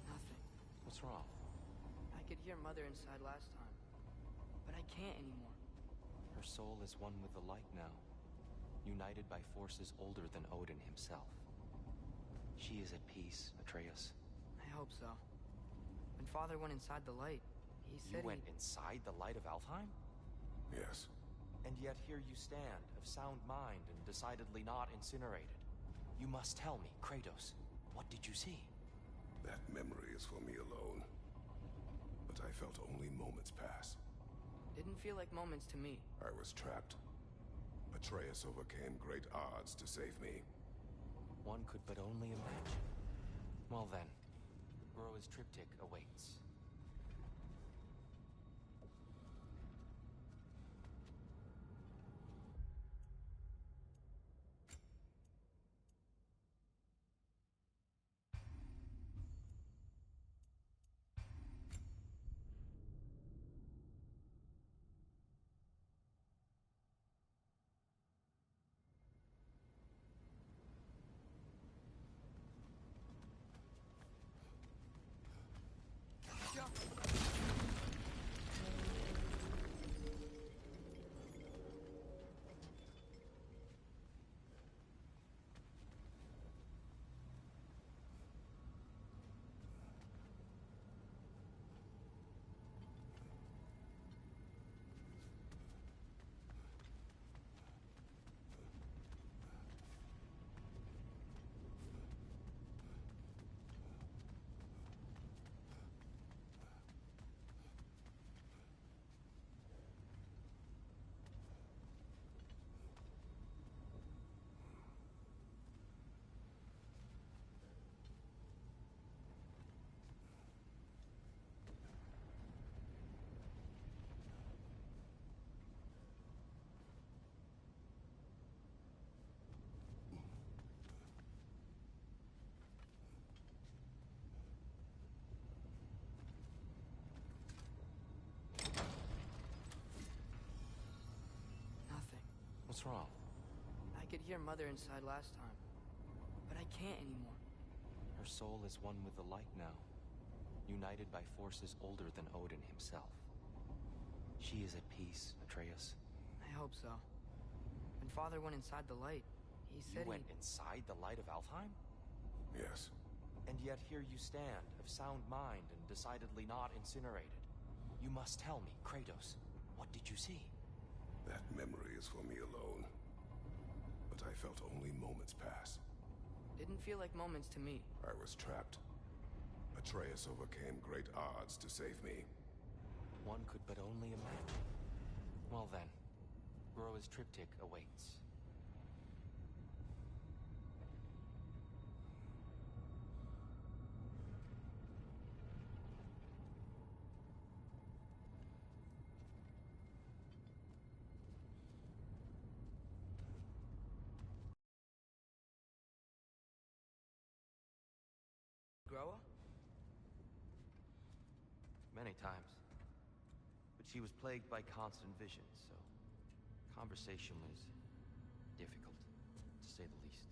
Nothing. What's wrong? I could hear Mother inside last time. But I can't anymore. Her soul is one with the light now. United by forces older than Odin himself. She is at peace, Atreus. I hope so. When Father went inside the light, he said You went inside the light of Alfheim? Yes. And yet here you stand, of sound mind and decidedly not incinerated. You must tell me, Kratos, what did you see? That memory is for me alone. But I felt only moments pass. Didn't feel like moments to me. I was trapped. Atreus overcame great odds to save me. One could but only imagine. Well then, Groa's triptych awaits. What's wrong? I could hear Mother inside last time, but I can't anymore. Her soul is one with the light now, united by forces older than Odin himself. She is at peace, Atreus. I hope so. When Father went inside the light, he said You went inside the light of Alfheim? Yes. And yet here you stand, of sound mind and decidedly not incinerated. You must tell me, Kratos, what did you see? That memory is for me alone. But I felt only moments pass. Didn't feel like moments to me. I was trapped. Atreus overcame great odds to save me. One could but only imagine. Well then, Groa's triptych awaits. Groa? Many times. But she was plagued by constant visions, so conversation was difficult, to say the least.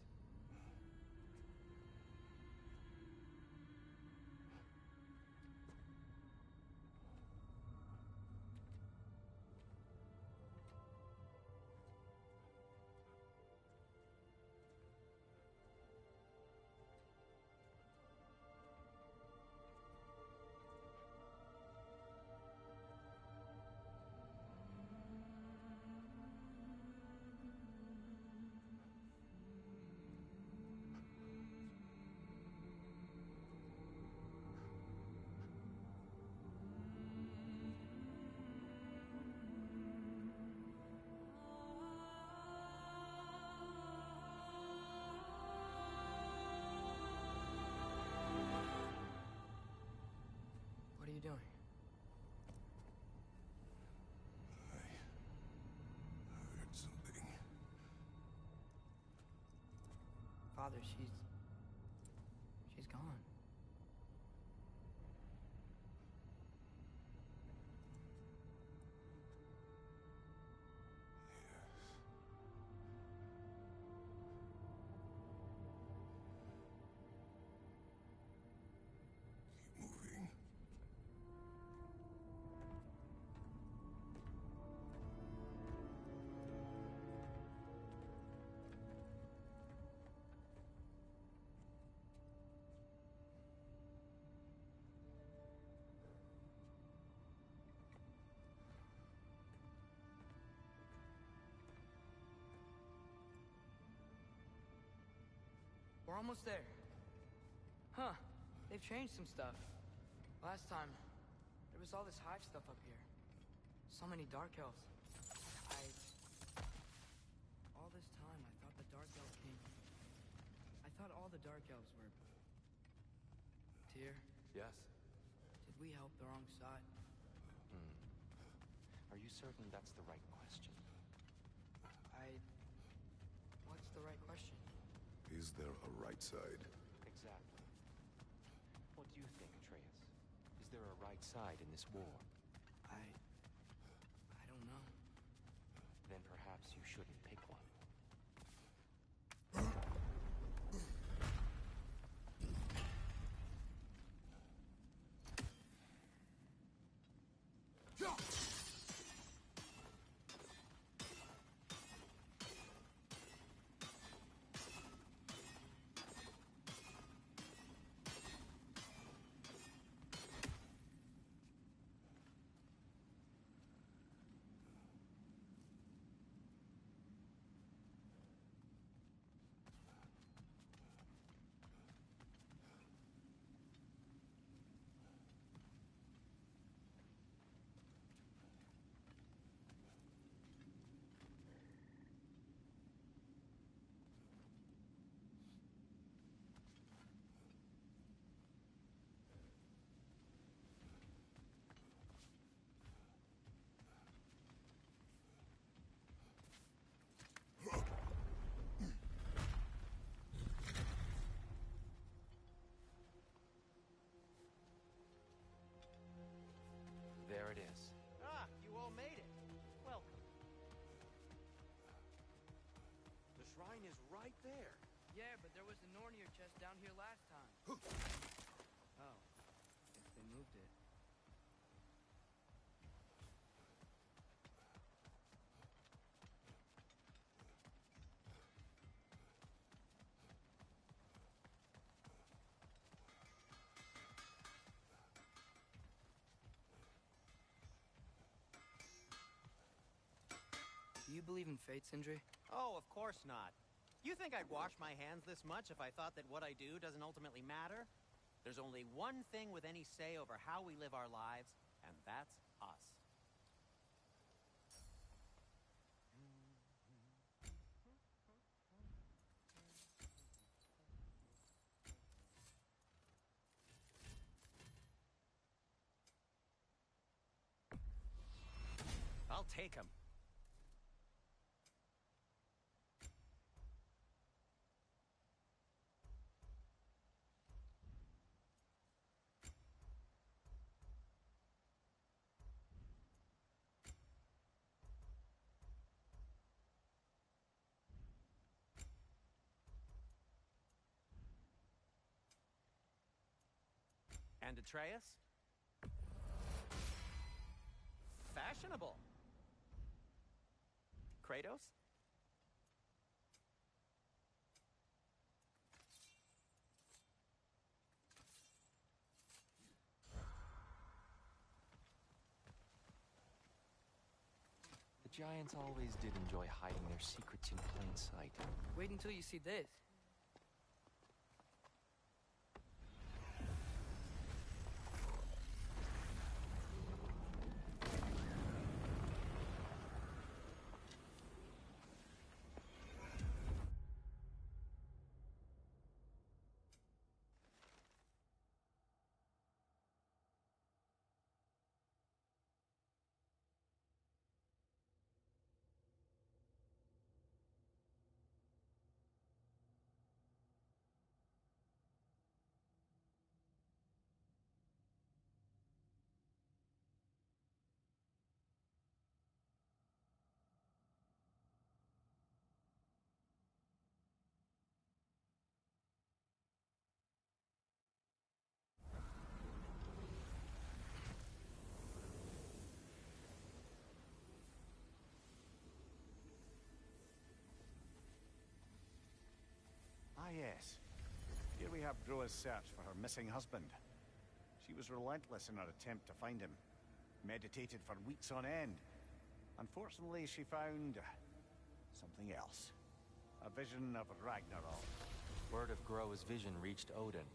What are you doing? I heard something. Father, she's gone. Keep moving. We're almost there. Huh. They've changed some stuff. Last time, there was all this hive stuff up here. So many Dark Elves. All this time, I thought the Dark Elves came... I thought all the Dark Elves were... Tyr, Yes? did we help the wrong side? Are you certain that's the right question? What's the right question? Is there a right side? Exactly. What do you think, Atreus? Is there a right side in this war? I don't know. Then perhaps you shouldn't pick one. There it is. Ah, you all made it. Welcome. shrine is right there. Yeah, but there was a Nornir chest down here last time. Oh, guess they moved it. Do you believe in fate, Sindri? Oh, of course not. You think I'd wash my hands this much if I thought that what I do doesn't ultimately matter? There's only one thing with any say over how we live our lives, and that's us. I'll take him. And Atreus? Fashionable. Kratos? The Giants always did enjoy hiding their secrets in plain sight. Wait until you see this. Ah, yes. Here we have Groa's search for her missing husband. She was relentless in her attempt to find him. Meditated for weeks on end. Unfortunately, she found something else. A vision of Ragnarok. Word of Groa's vision reached Odin.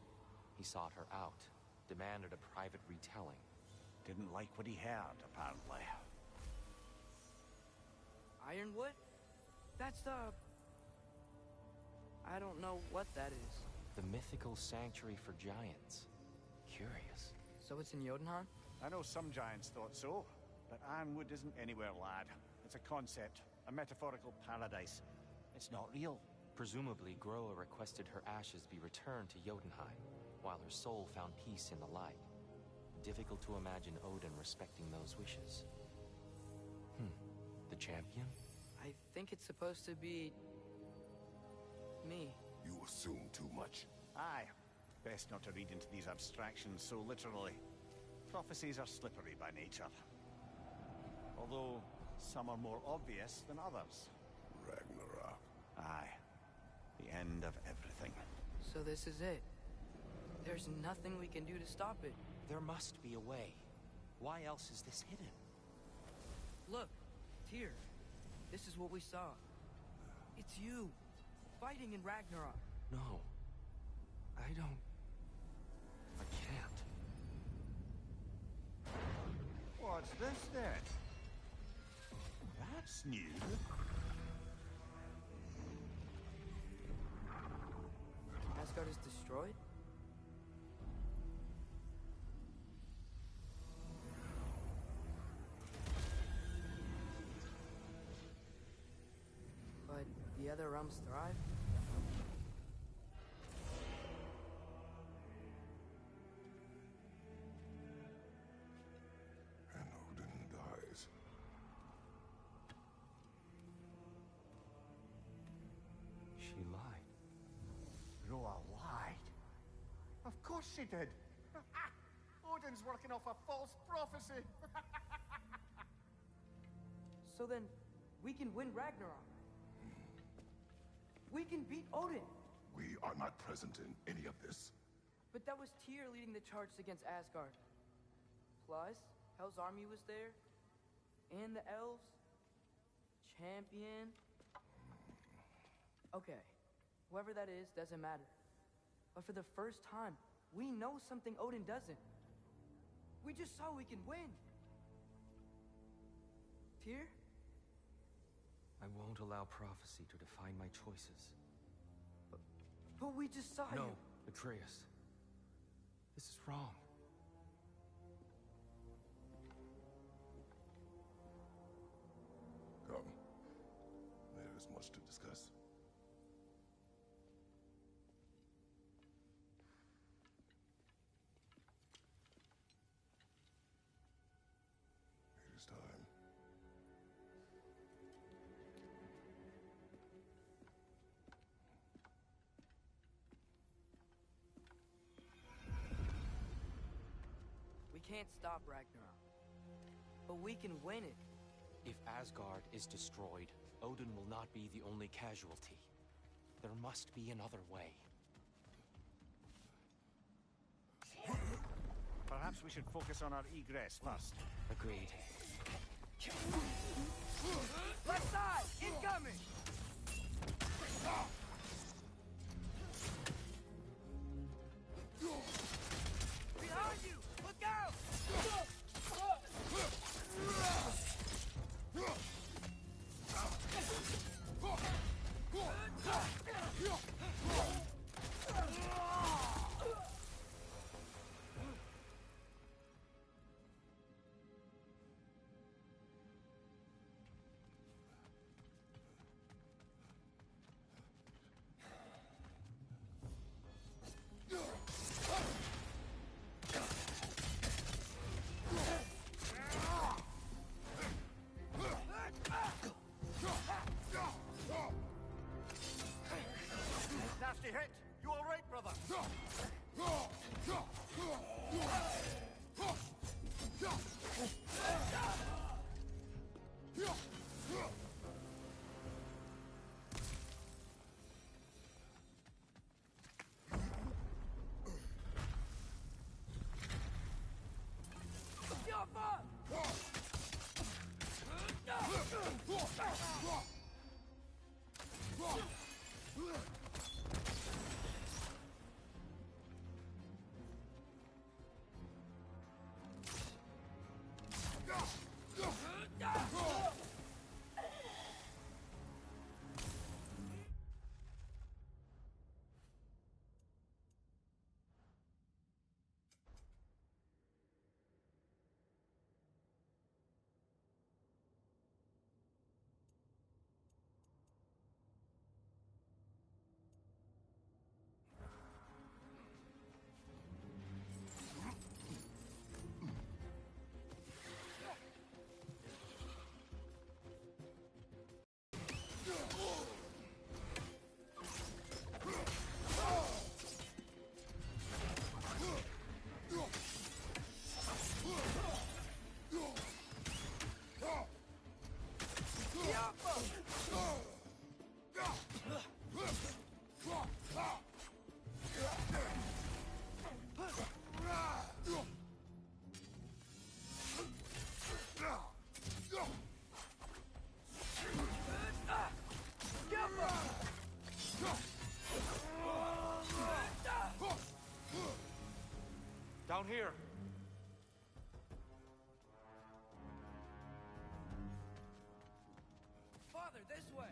He sought her out, demanded a private retelling. Didn't like what he heard, apparently. Ironwood? That's the... I don't know what that is. The mythical sanctuary for giants. Curious. So it's in Jotunheim? I know some giants thought so, but Ironwood isn't anywhere, lad. It's a concept, a metaphorical paradise. It's not real. Presumably, Groa requested her ashes be returned to Jotunheim, while her soul found peace in the light. Difficult to imagine Odin respecting those wishes. The champion? I think it's supposed to be... me. You assume too much. Aye. Best not to read into these abstractions so literally. Prophecies are slippery by nature. Although, some are more obvious than others. Ragnarok. Aye. The end of everything. So this is it. There's nothing we can do to stop it. There must be a way. Why else is this hidden? Look, Tyr. This is what we saw. It's you, fighting in Ragnarok. No. I don't... I can't. What's this then? That's new. Asgard is destroyed? But the other realms thrive? And Odin dies. course she did. Odin's working off a false prophecy. So then, we can win Ragnarok. We can beat Odin. We are not present in any of this. But that was Tyr leading the charge against Asgard. Plus, Hell's army was there. And the elves. Champion. Okay, whoever that is doesn't matter. But for the first time, we know something Odin doesn't. We just saw we can win. Tyr? I won't allow prophecy to define my choices. But we just saw you. No, Atreus. This is wrong. Come. There is much to discuss. It is time. We can't stop Ragnarok. But we can win it. If Asgard is destroyed, Odin will not be the only casualty. There must be another way. Perhaps we should focus on our egress first. Agreed. Left side! Incoming! Behind you! Look out! Nasty hit! You all right, brother? Jump up! Down here! Father, this way!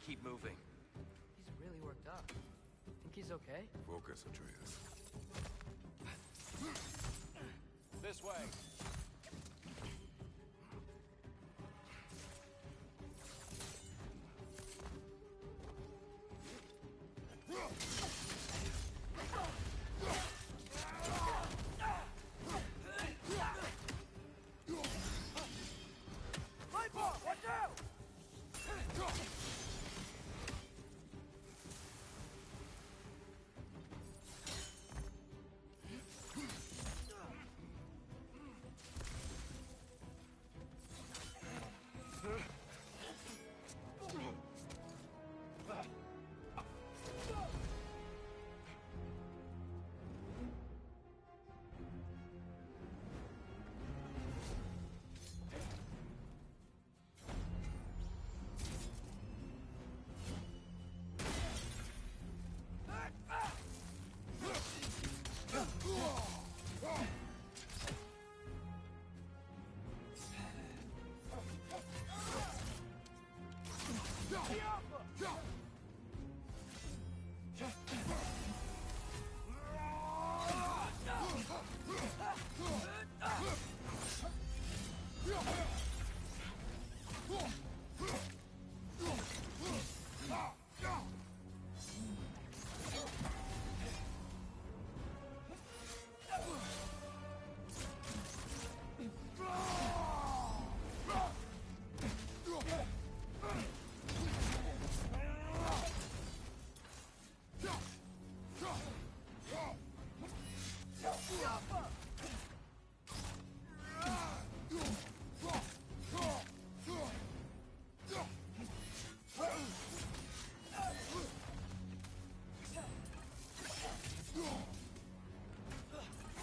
keep moving. He's really worked up. Think he's okay? Focus, Atreus. This way. Watch out!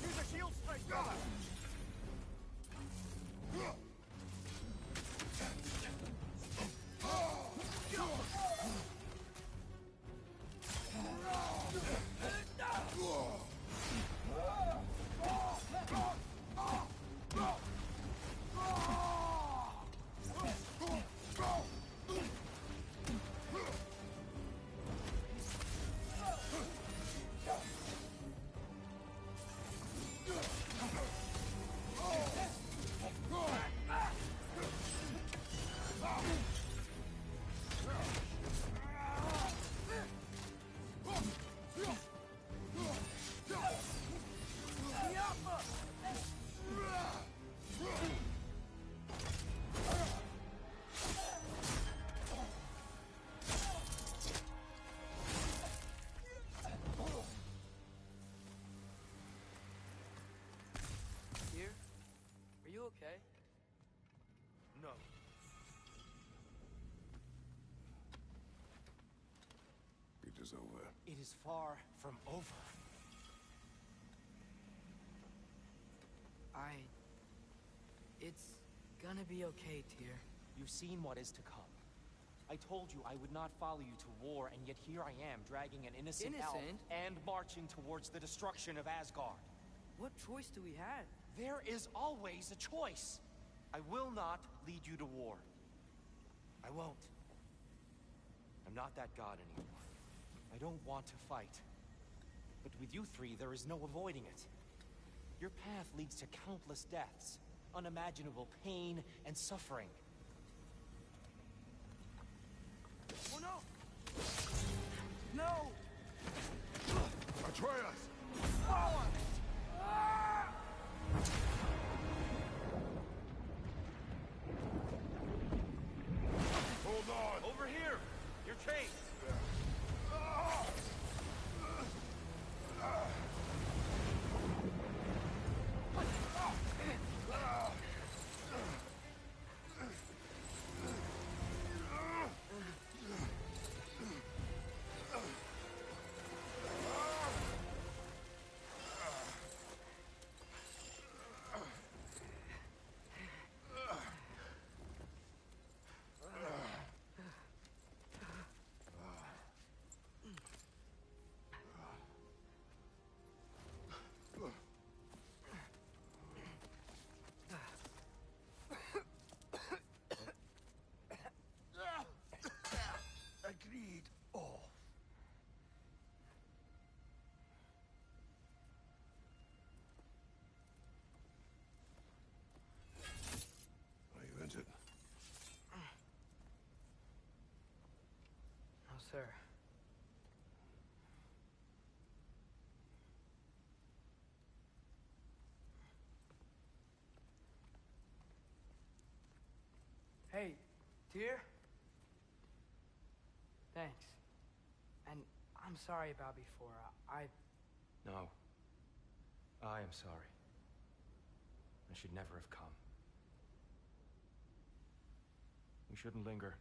Here's a shield strike, brother! Here? Are you okay? No. It is over. It is far from over. It's gonna be okay, Tyr. You've seen what is to come. I told you I would not follow you to war, and yet here I am, dragging an innocent elf and marching towards the destruction of Asgard. What choice do we have? There is always a choice. I will not lead you to war. I won't. I'm not that god anymore. I don't want to fight. But with you three, there is no avoiding it. Your path leads to countless deaths, unimaginable pain and suffering. Oh no! No! Atreus! Power! Hold on! Over here! Your chains! sir. Hey, dear. Thanks. And I'm sorry about before. No. I am sorry. I should never have come. We shouldn't linger.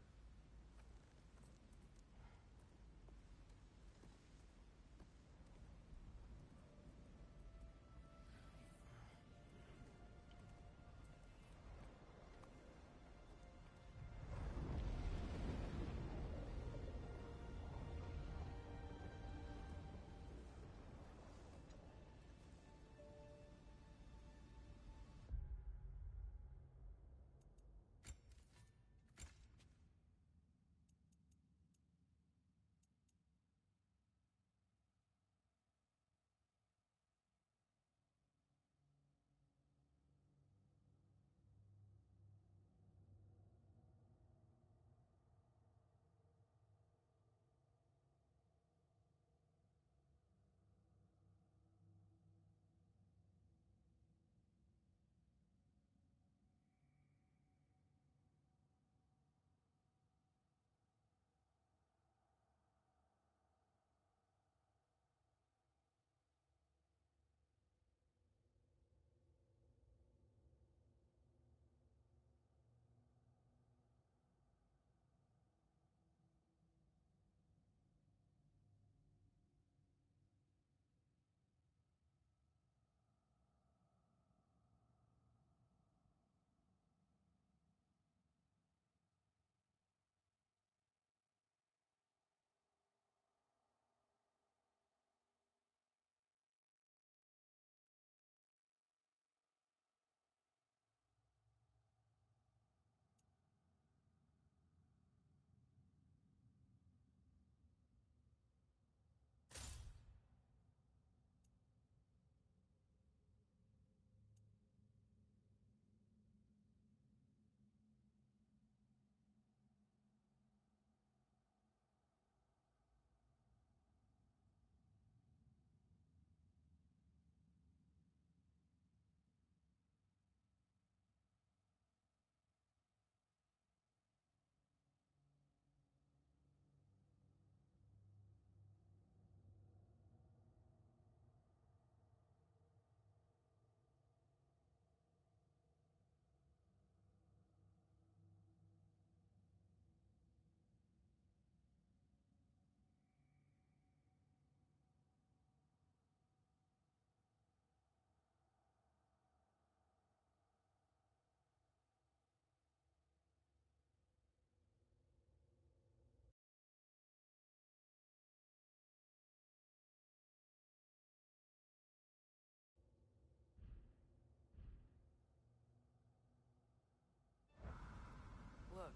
Look,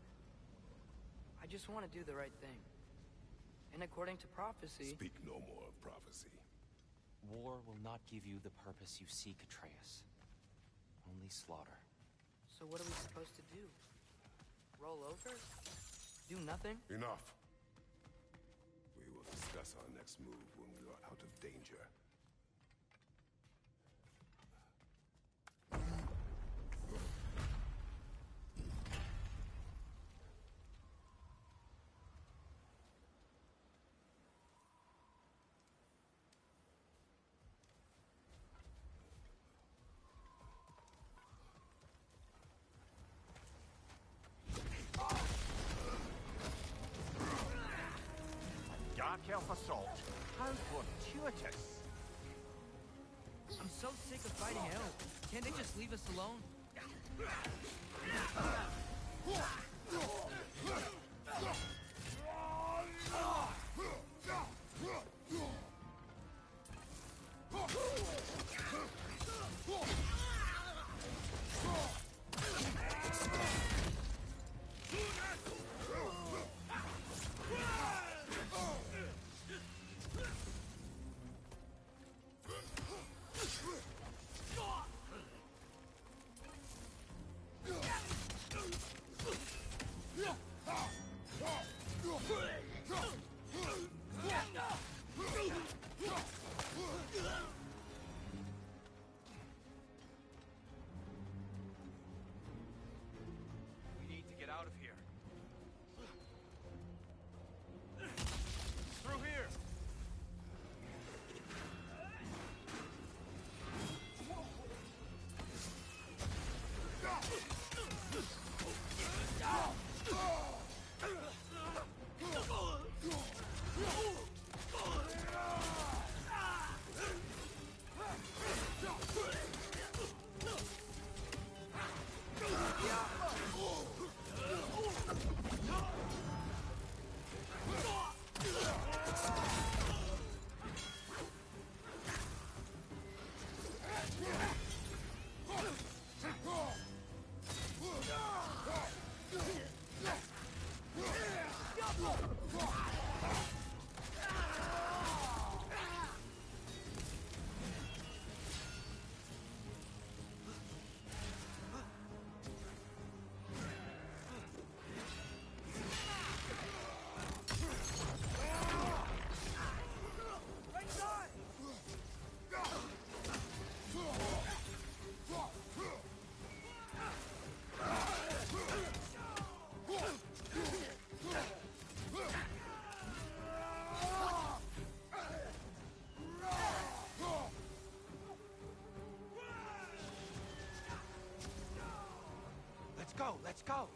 I just want to do the right thing. And according to prophecy... Speak no more of prophecy. War will not give you the purpose you seek, Atreus. Only slaughter. So what are we supposed to do? Roll over? Do nothing? Enough. We will discuss our next move when we are out of danger. Dark Elf assault. How fortuitous. I'm so sick of fighting elves. Can't they just leave us alone? go, let's go.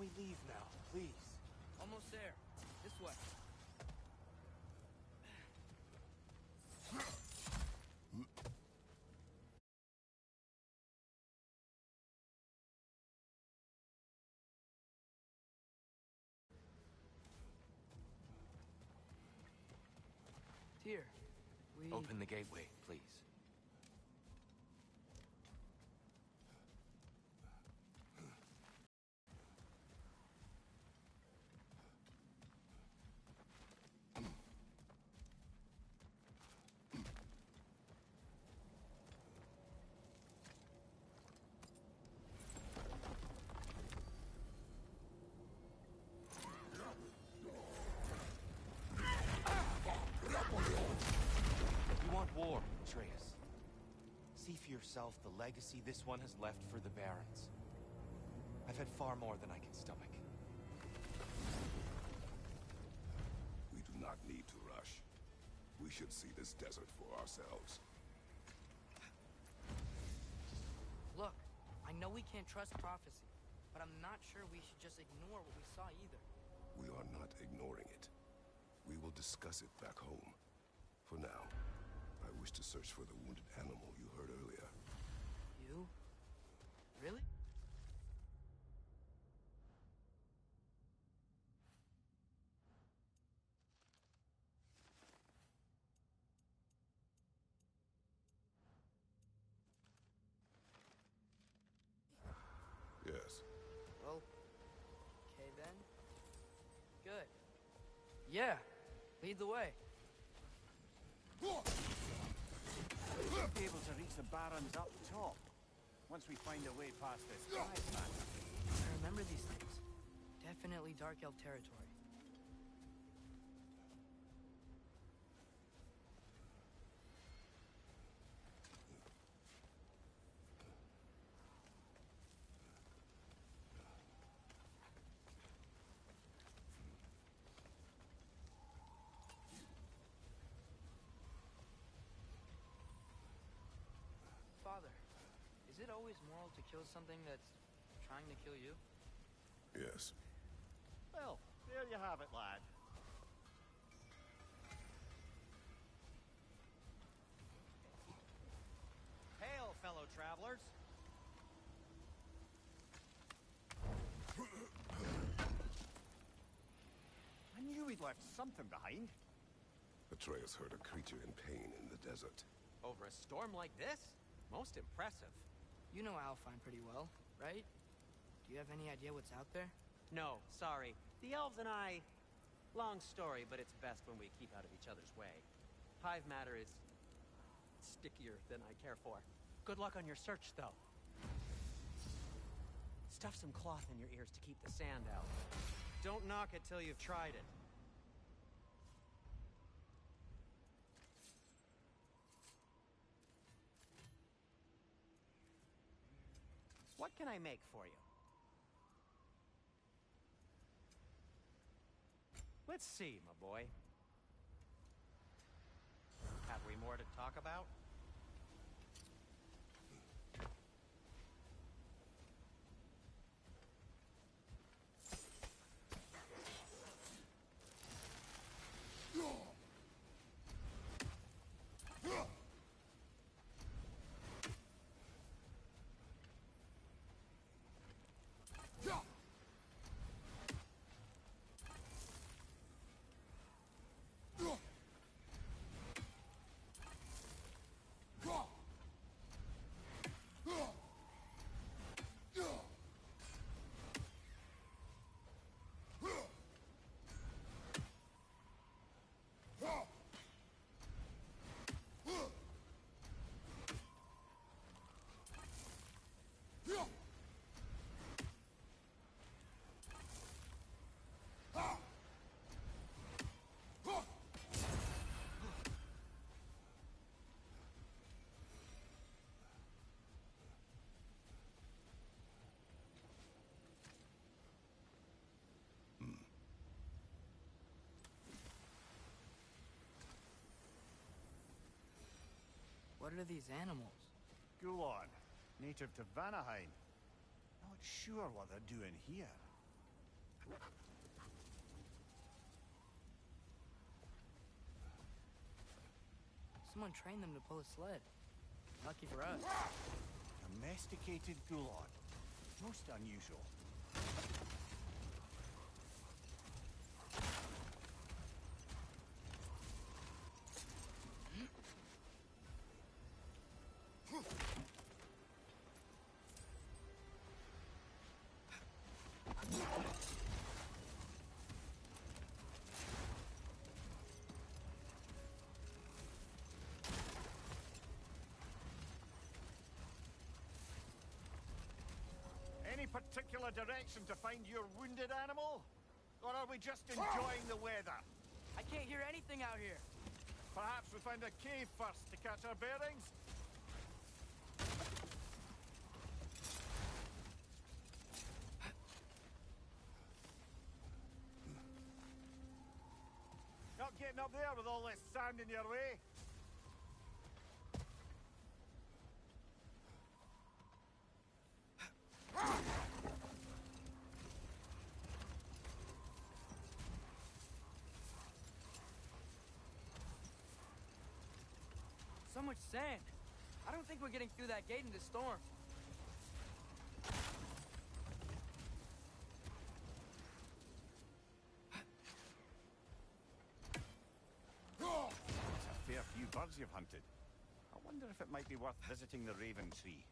we leave now, please? Almost there. This way. Here, we... Open the gateway, please. You want war, Atreus. See for yourself the legacy this one has left for the Barons. I've had far more than I can stomach. We do not need to rush. We should see this desert for ourselves. Look, I know we can't trust prophecy, but I'm not sure we should just ignore what we saw either. We are not ignoring it. We will discuss it back home. For now, I wish to search for the wounded animal you heard earlier. You? Really? Yes. Well, okay then. Good. Yeah, lead the way. We'll be able to reach the Barons up top, once we find a way past this hive man. I remember these things. Definitely Dark Elf territory. Father, is it always moral to kill something that's trying to kill you? Yes. Well, there you have it, lad. Hail, fellow travelers. I knew we'd left something behind. Atreus heard a creature in pain in the desert. Over a storm like this? Most impressive. You know Alfheim pretty well, right? Do you have any idea what's out there? No, sorry. The elves and I... Long story, but it's best when we keep out of each other's way. Hive matter is... stickier than I care for. Good luck on your search, though. Stuff some cloth in your ears to keep the sand out. Don't knock it till you've tried it. What can I make for you? Let's see, my boy. Have we more to talk about? What are these animals? Gulon, native to Vanaheim. Not sure what they're doing here. Someone trained them to pull a sled. Lucky for us. Domesticated gulag. Most unusual. Any particular direction to find your wounded animal? Or are we just enjoying the weather? I can't hear anything out here. Perhaps we find a cave first to catch our bearings? Not getting up there with all this sand in your way. So much sand. I don't think we're getting through that gate in this storm. That's a fair few birds you've hunted. I wonder if it might be worth visiting the Raven Tree.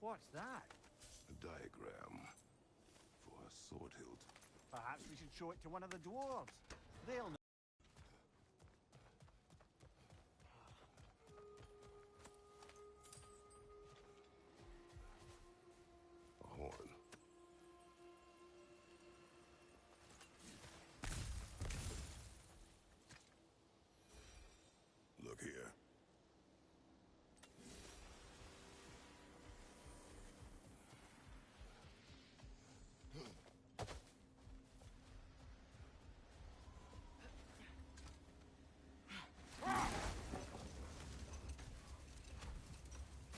What's that? A diagram for a sword hilt. Perhaps we should show it to one of the dwarves. They'll know. A horn. Look here.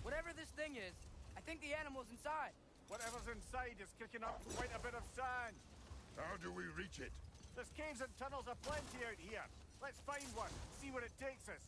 Whatever this thing is, I think the animal's inside. Whatever's inside is kicking up quite a bit of sand. How do we reach it? There's caves and tunnels aplenty out here. Let's find one, see where it takes us.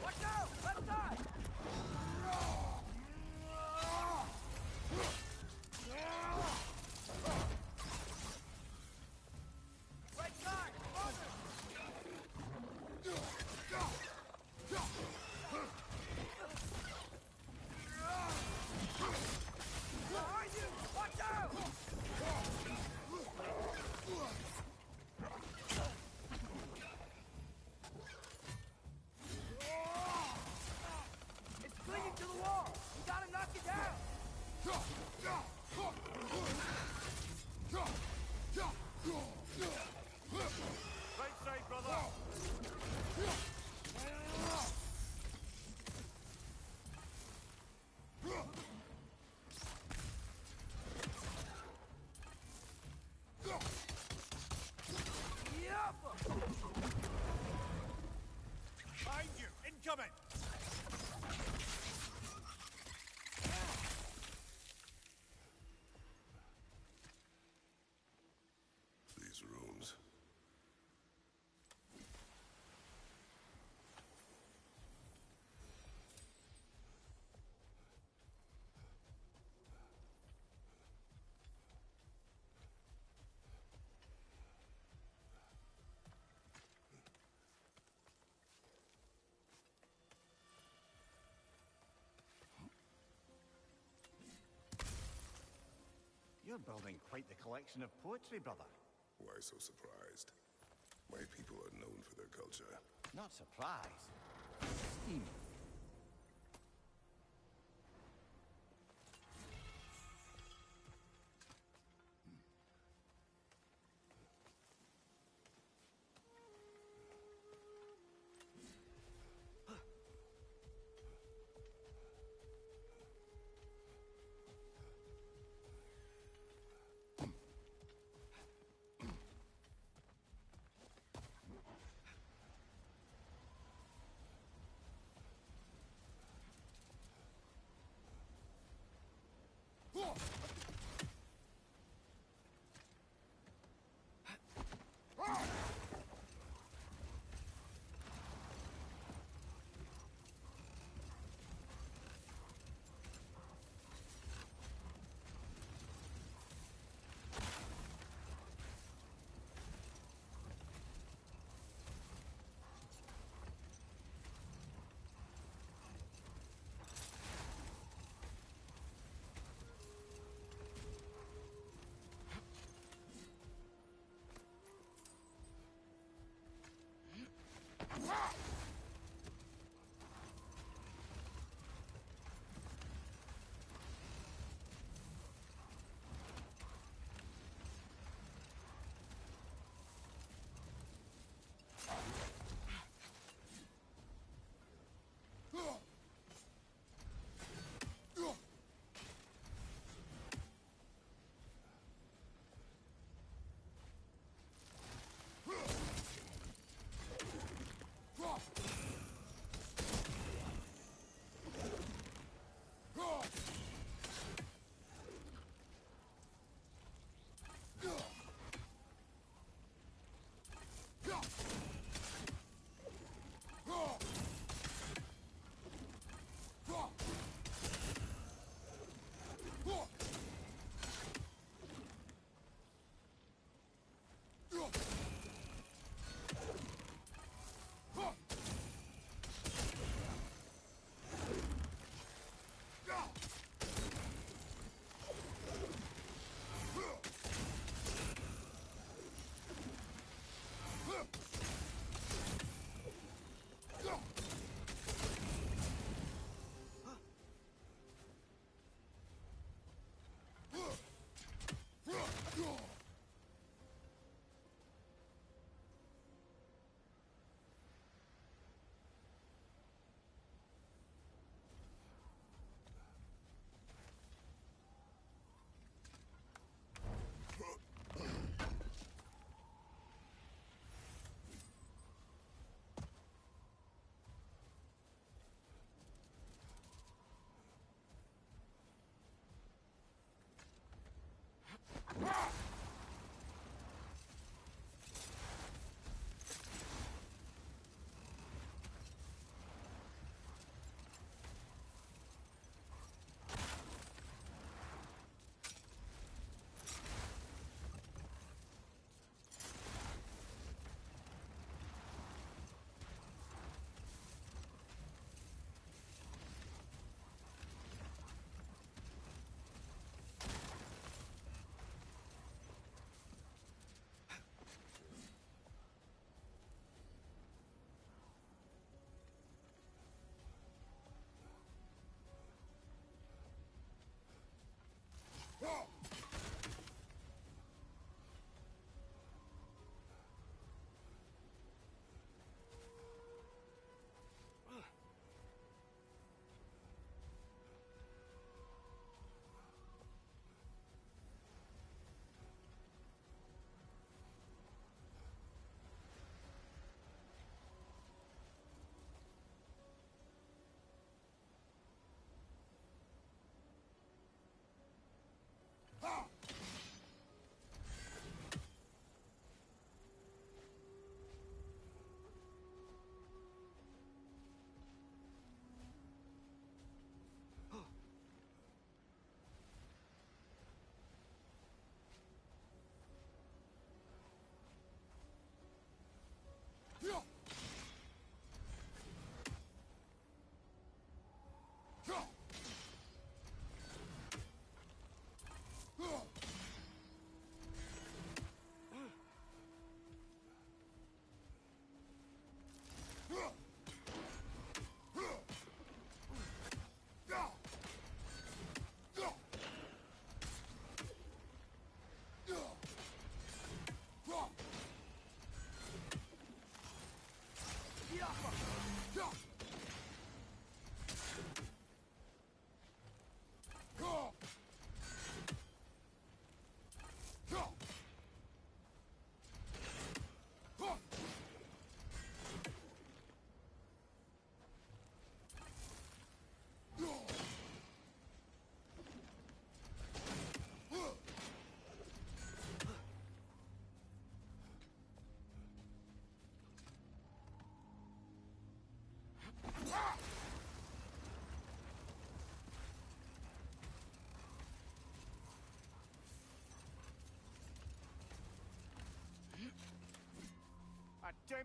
Watch out! Left side! Right side! Farther! Behind you! Watch out! It's clinging to the wall! You gotta knock it down! Right side, brother! Behind you! Incoming! These rooms. You're building quite the collection of poetry, brother. Why so surprised? My people are known for their culture. Not surprised. Steam.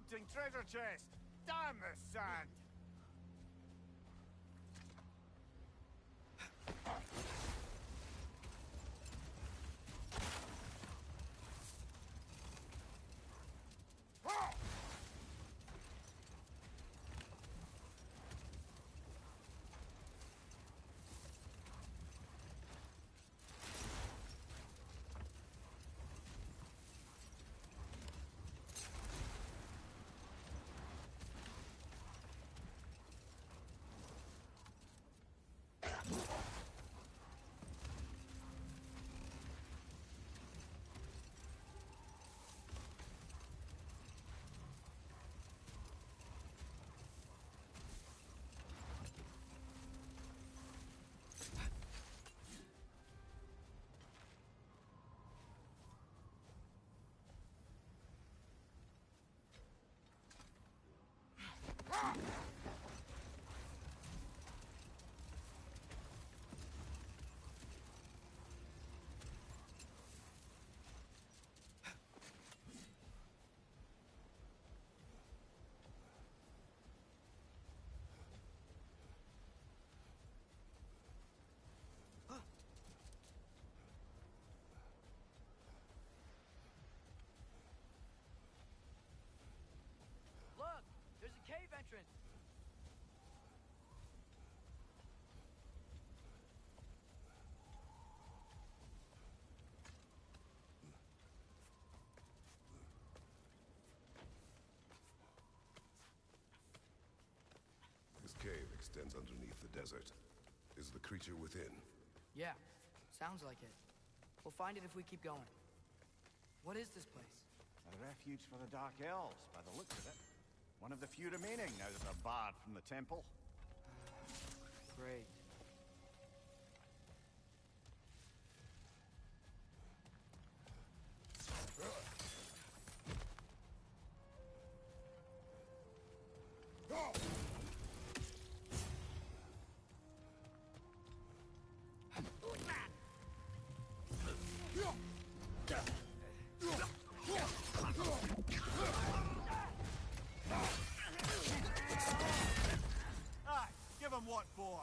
tempting treasure chest! Damn the sand! Look! There's a cave entrance! This cave extends underneath the desert. Is the creature within? Yeah, sounds like it. We'll find it if we keep going. What is this place? A refuge for the Dark Elves, by the looks of it. One of the few remaining now that they're barred from the temple. Great. Aye, give him what for.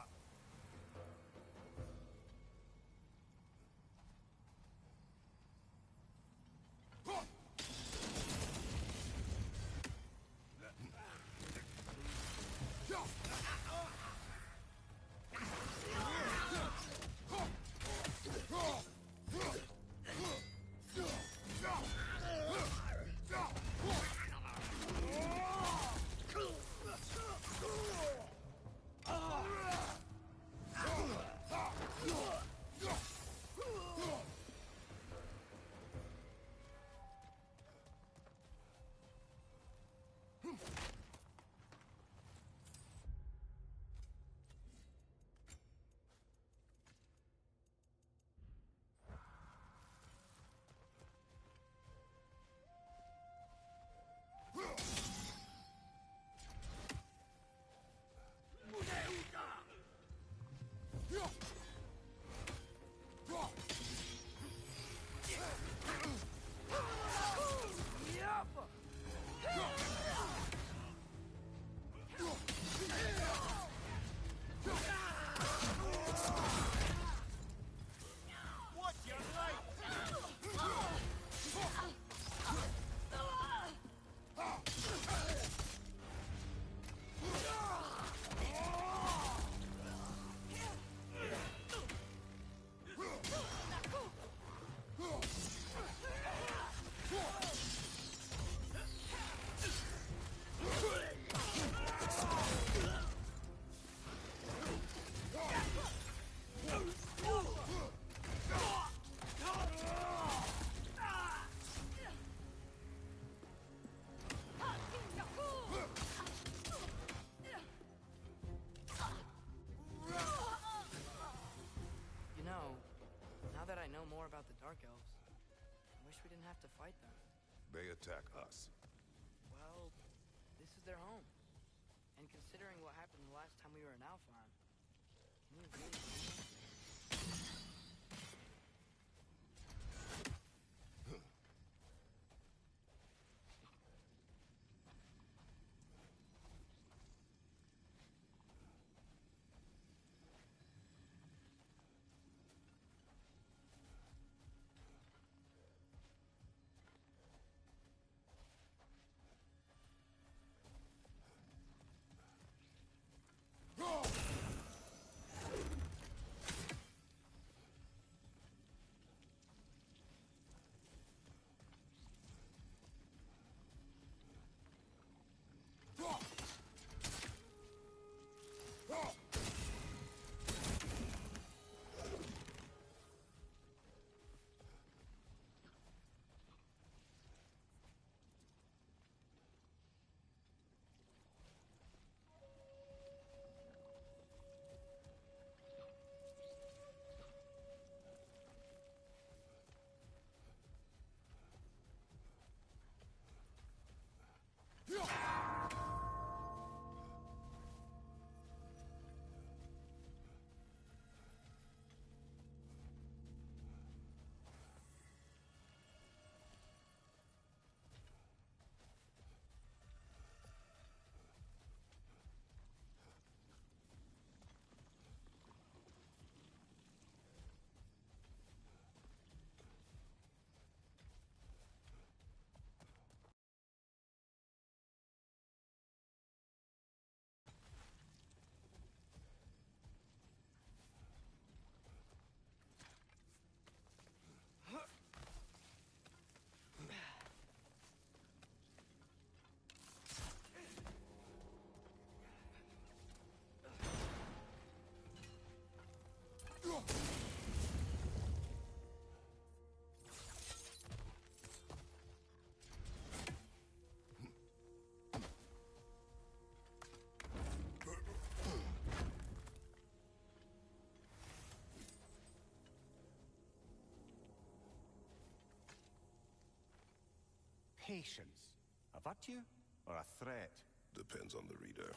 What's your You know, now that I know more about the Dark Elves, I wish we didn't have to fight them. They attack us. Well, this is their home. And considering what happened the last time we were in Alfheim, can you really blame them? patience a virtue or a threat? Depends on the reader.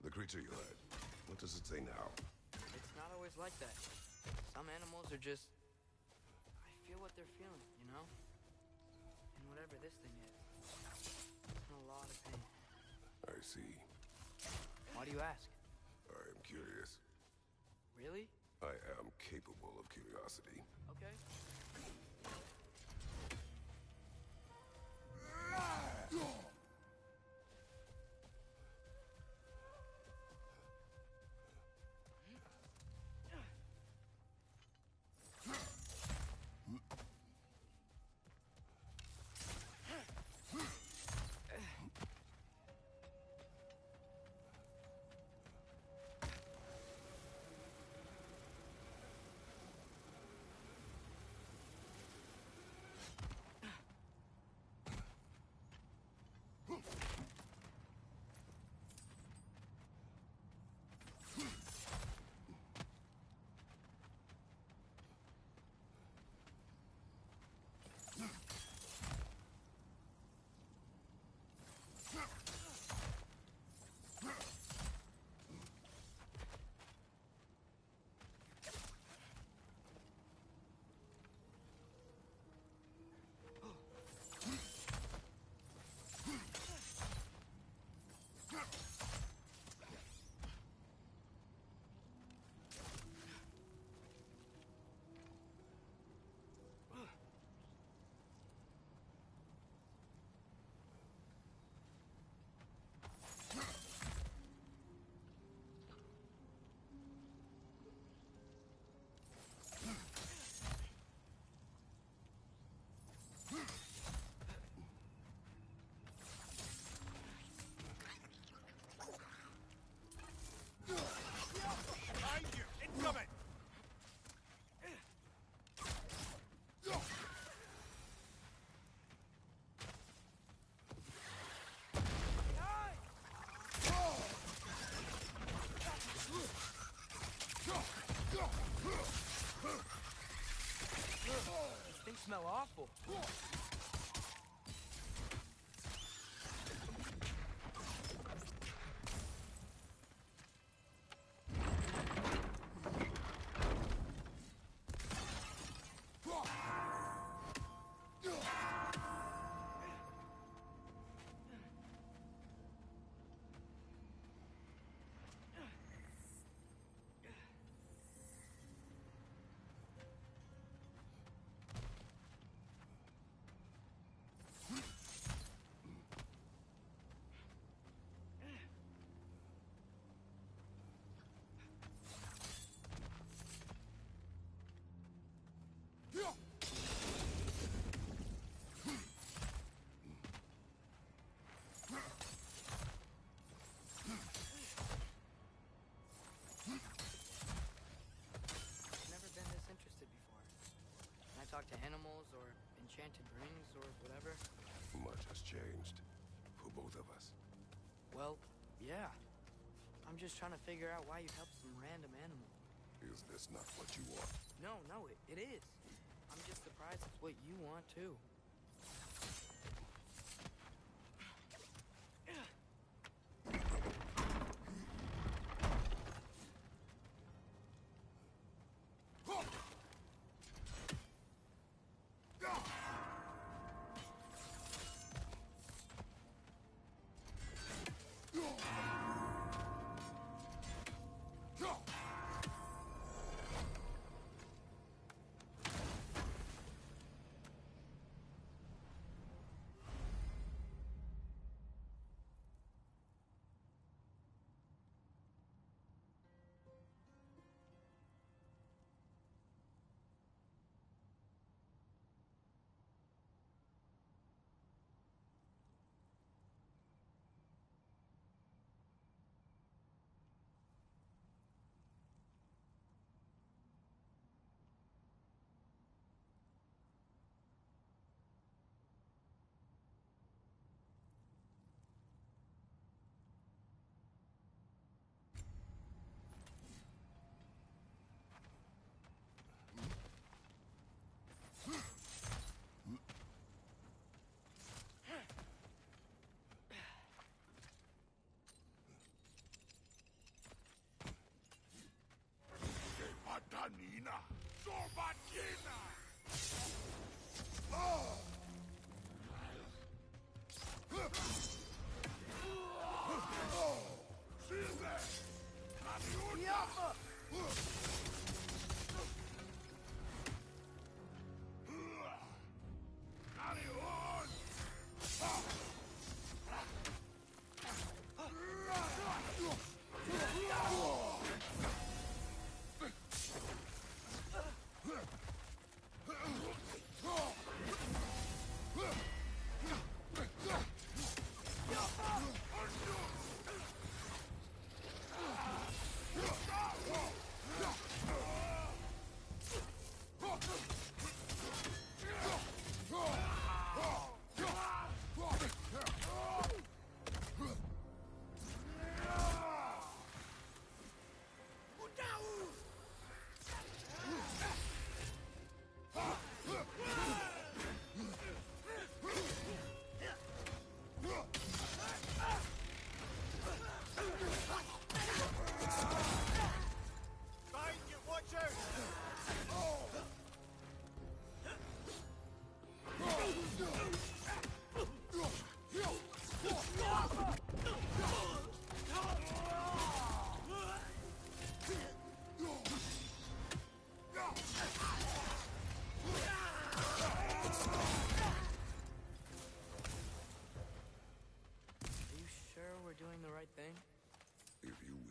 The creature you had, what does it say now? It's not always like that. Some animals are just... I feel what they're feeling, you know? And whatever this thing is, it's in a lot of pain. I see. Why do you ask? I am curious. Really? I am capable of curiosity. Okay. Behind you! Incoming! These things smell awful. Interested before. When I talk to animals or enchanted rings or whatever. Much has changed. For both of us. Well, yeah. I'm just trying to figure out why you helped some random animal. Is this not what you want? No, it is. I'm just surprised it's what you want, too.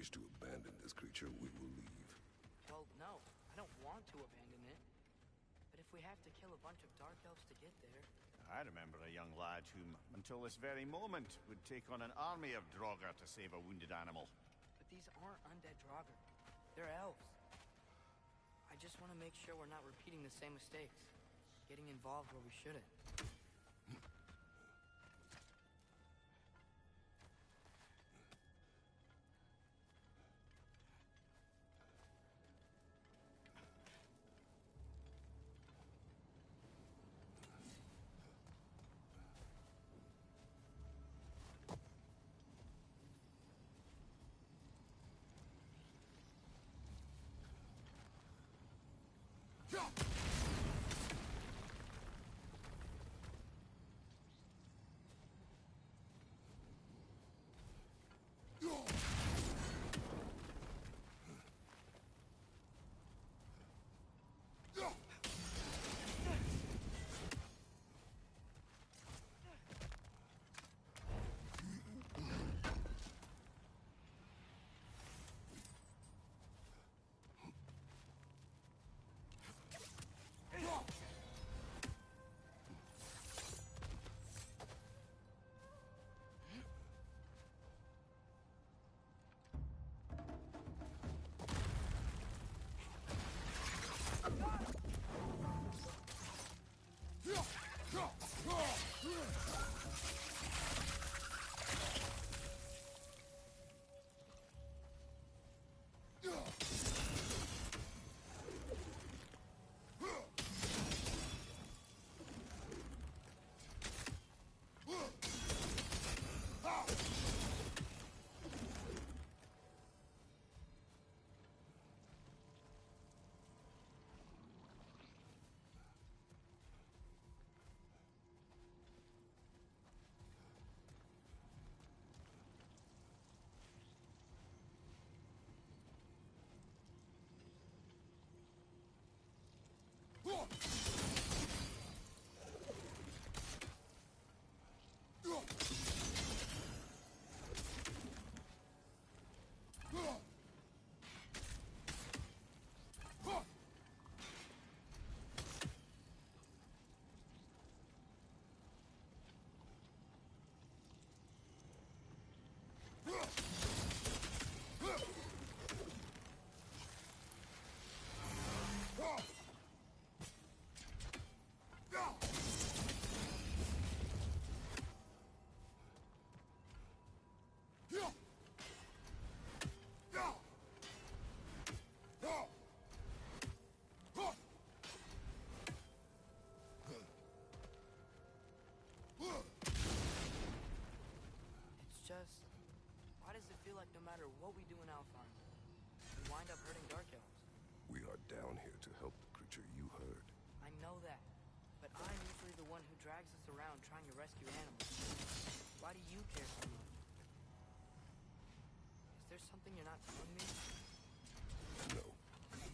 wish to abandon this creature, we will leave. Well, no. I don't want to abandon it. But if we have to kill a bunch of Dark Elves to get there... I remember a young lad whom, until this very moment, would take on an army of Draugr to save a wounded animal. But these aren't undead Draugr. They're elves. I just want to make sure we're not repeating the same mistakes. Getting involved where we shouldn't. Just, why does it feel like no matter what we do in Alfheim, we wind up hurting Dark Elves? We are down here to help the creature you heard. I know that, but I'm usually the one who drags us around trying to rescue animals. Why do you care so much? Is there something you're not telling me? No. Okay.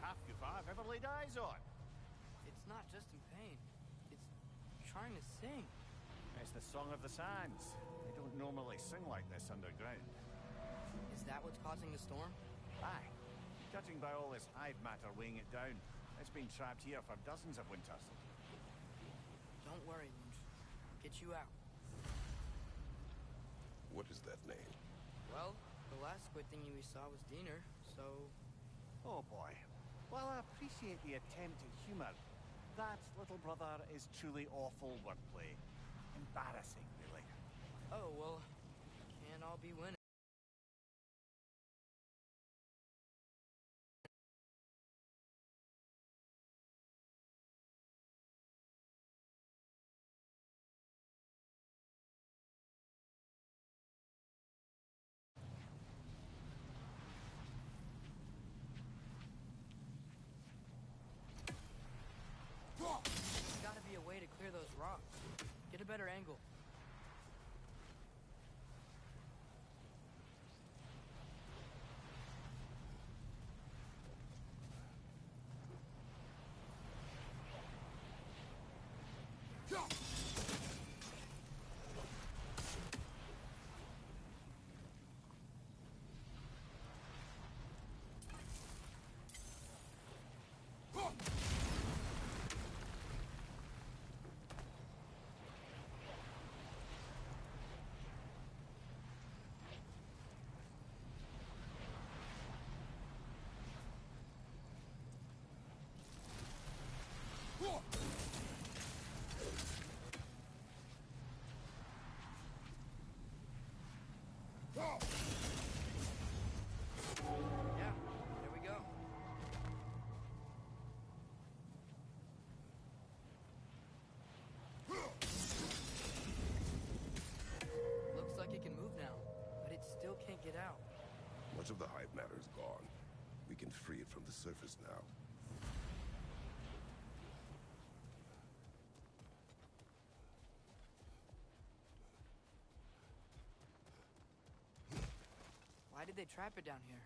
half-goof I've ever laid eyes on. It's not just in pain. It's trying to sing. It's the Song of the Sands. They don't normally sing like this underground. Is that what's causing the storm? Aye. Judging by all this hive matter weighing it down, it's been trapped here for dozens of winters. Don't worry, Lunge. I'll get you out. What is that name? Well, the last squid thingy we saw was Diener, so... Oh boy. While I appreciate the attempt at humor, that, little brother, is truly awful wordplay. Embarrassing, really. Oh, well, can't all be winning. There's gotta be a way to clear those rocks. Get a better angle. Yeah, there we go. Looks like it can move now, but it still can't get out. Much of the hive matter is gone. We can free it from the surface now. Why did they trap it down here?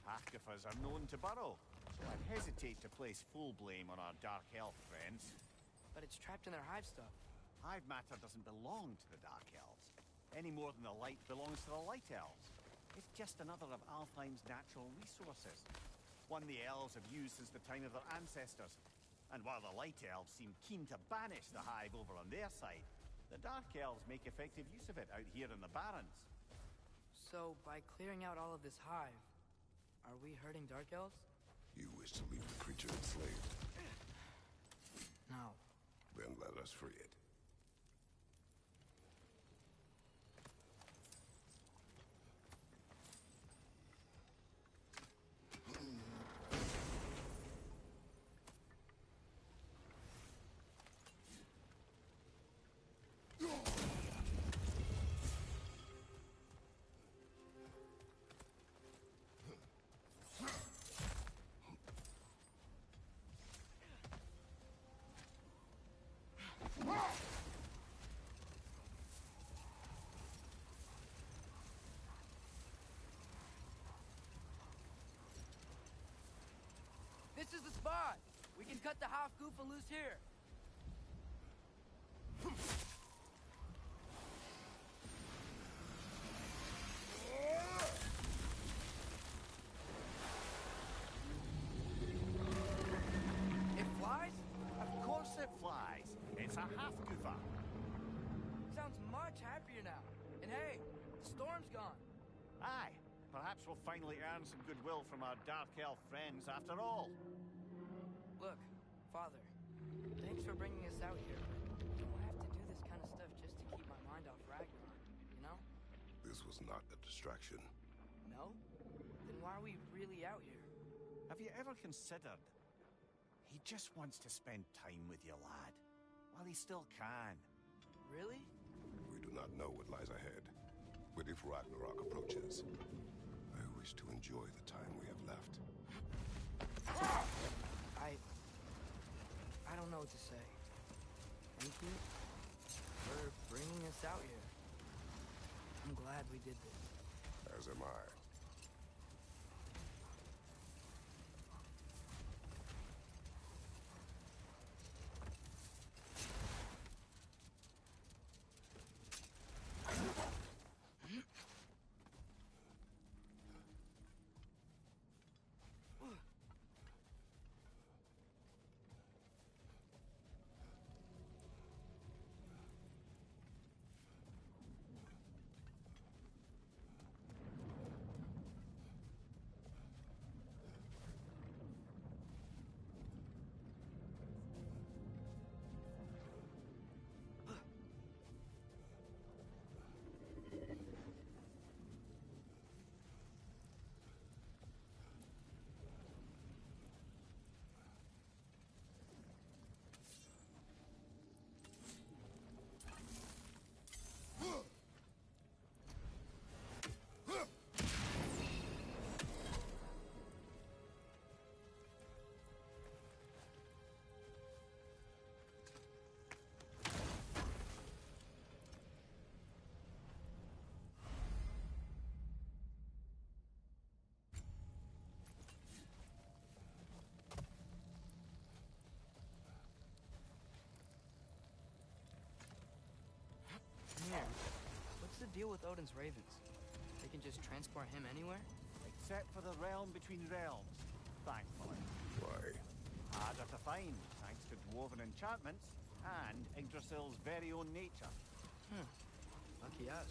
Half-goofers are known to burrow, so I'd hesitate to place full blame on our Dark Elf friends. But it's trapped in their hive stuff. Hive matter doesn't belong to the Dark Elves, any more than the light belongs to the Light Elves. It's just another of Alfheim's natural resources. One the elves have used since the time of their ancestors. And while the Light Elves seem keen to banish the hive over on their side, the Dark Elves make effective use of it out here in the Barrens. So, by clearing out all of this hive, are we hurting Dark Elves? You wish to leave the creature enslaved? No. Then let us free it. This is the spot! We can cut the half goof and loose here. It flies? Of course it flies. It's a half-goofer. Sounds much happier now. And hey, the storm's gone. Aye. Perhaps we'll finally earn some goodwill from our Dark Elf friends after all. Look, Father, thanks for bringing us out here. I don't have to do this kind of stuff just to keep my mind off Ragnarok, you know? This was not a distraction. No? Then why are we really out here? Have you ever considered? He just wants to spend time with you, lad. While he still can. Really? We do not know what lies ahead. But if Ragnarok approaches, I wish to enjoy the time we have left. I don't know what to say. Thank you for bringing us out here. I'm glad we did this. As am I. deal with Odin's ravens? They can just transport him anywhere? Except for the realm between realms, thankfully. Why? Harder to find, thanks to dwarven enchantments and Yggdrasil's very own nature. Lucky us.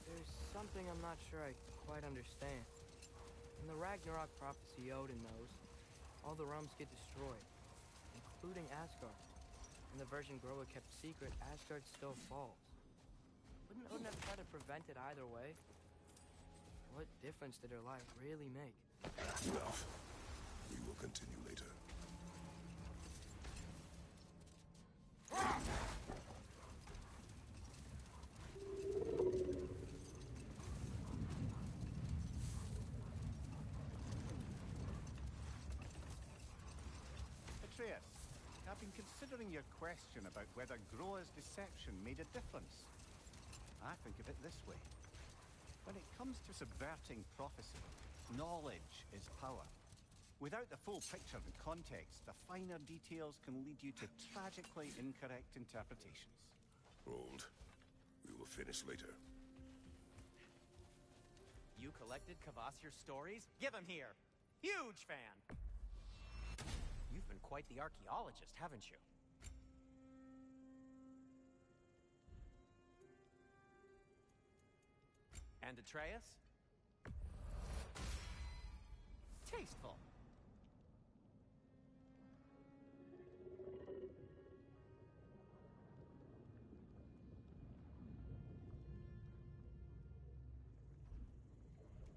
There's something I'm not sure I quite understand. In the Ragnarok prophecy Odin knows, all the realms get destroyed, including Asgard. In the version Groa kept secret, Asgard still falls. Wouldn't Odin have tried to prevent it either way? What difference did her life really make? Enough. We will continue later. Atreus, I've been considering your question about whether Groa's deception made a difference. I think of it this way. When it comes to subverting prophecy, knowledge is power. Without the full picture and context, the finer details can lead you to tragically incorrect interpretations. Hold. We will finish later. You collected Kvasir's stories? Give them here! Huge fan! You've been quite the archaeologist, haven't you? And Atreus? Tasteful.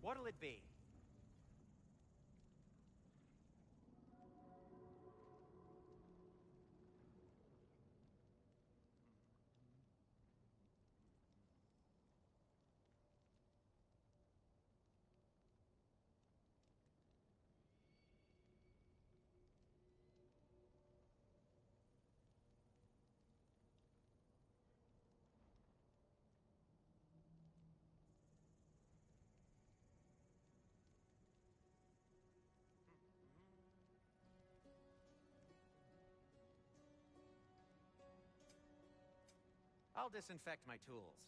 What'll it be? I'll disinfect my tools.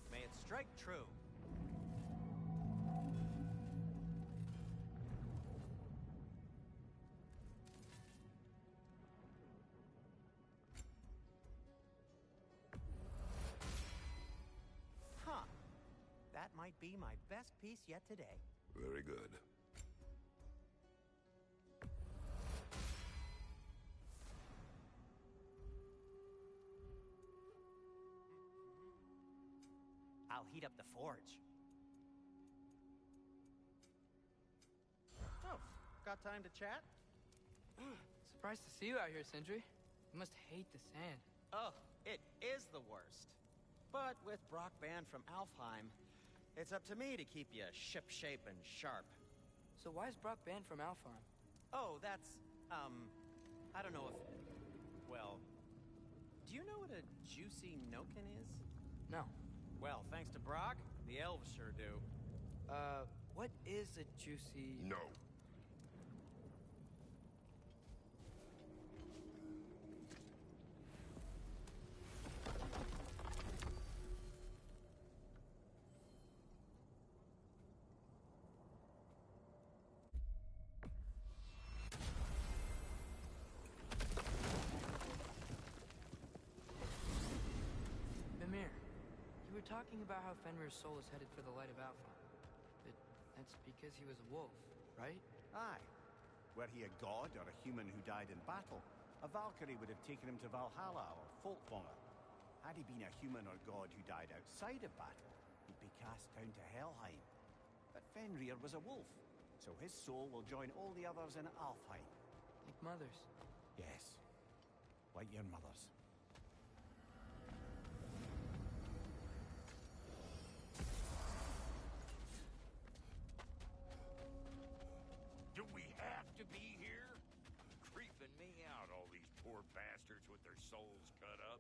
May it strike true. Huh. That might be my best piece yet today. Very good. I'll heat up the forge. Oh, got time to chat? Surprised to see you out here, Sindri. You must hate the sand. Oh, it is the worst. But with Brock banned from Alfheim, it's up to me to keep you ship-shape and sharp. So why is Brock banned from Alfheim? Oh, that's, I don't know if... Well, do you know what a juicy noken is? No. Well, thanks to Brock, the elves sure do. What is a juicy... No. talking about how Fenrir's soul is headed for the light of Alpha. That's because he was a wolf, right? Aye. Were he a god or a human who died in battle, a Valkyrie would have taken him to Valhalla or Folkvanger. Had he been a human or god who died outside of battle, he'd be cast down to Helheim. But Fenrir was a wolf, so his soul will join all the others in Alfheim. Like mothers. Yes. Like your mothers. Do we have to be here? Creeping me out, all these poor bastards with their souls cut up.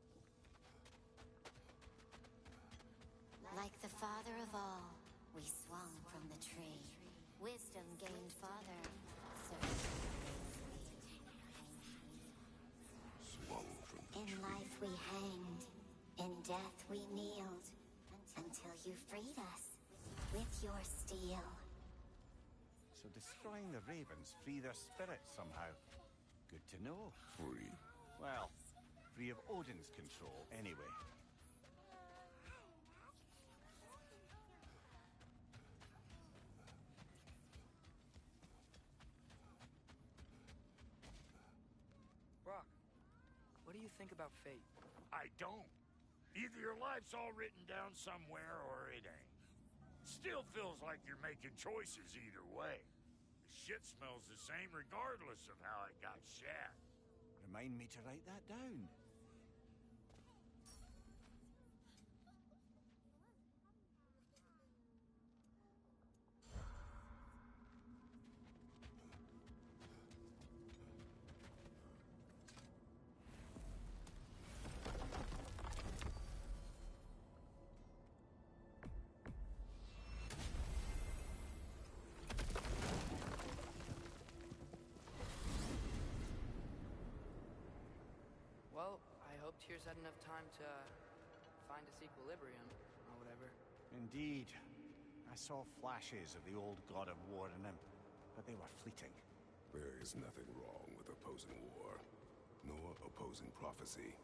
Like the father of all, we swung from the tree. Wisdom gained father. Swung from the In tree. life we hanged. In death we kneeled. Until you freed us with your steel. So destroying the ravens free their spirits somehow. Good to know. Free. Well, free of Odin's control, anyway. Brock, what do you think about fate? I don't. Either your life's all written down somewhere or it ain't. Still feels like you're making choices either way. The shit smells the same regardless of how it got shat. Remind me to write that down. Well, I hope Tyr's had enough time to find his equilibrium, or whatever. Indeed. I saw flashes of the old god of war in him, but they were fleeting. There is nothing wrong with opposing war, nor opposing prophecy.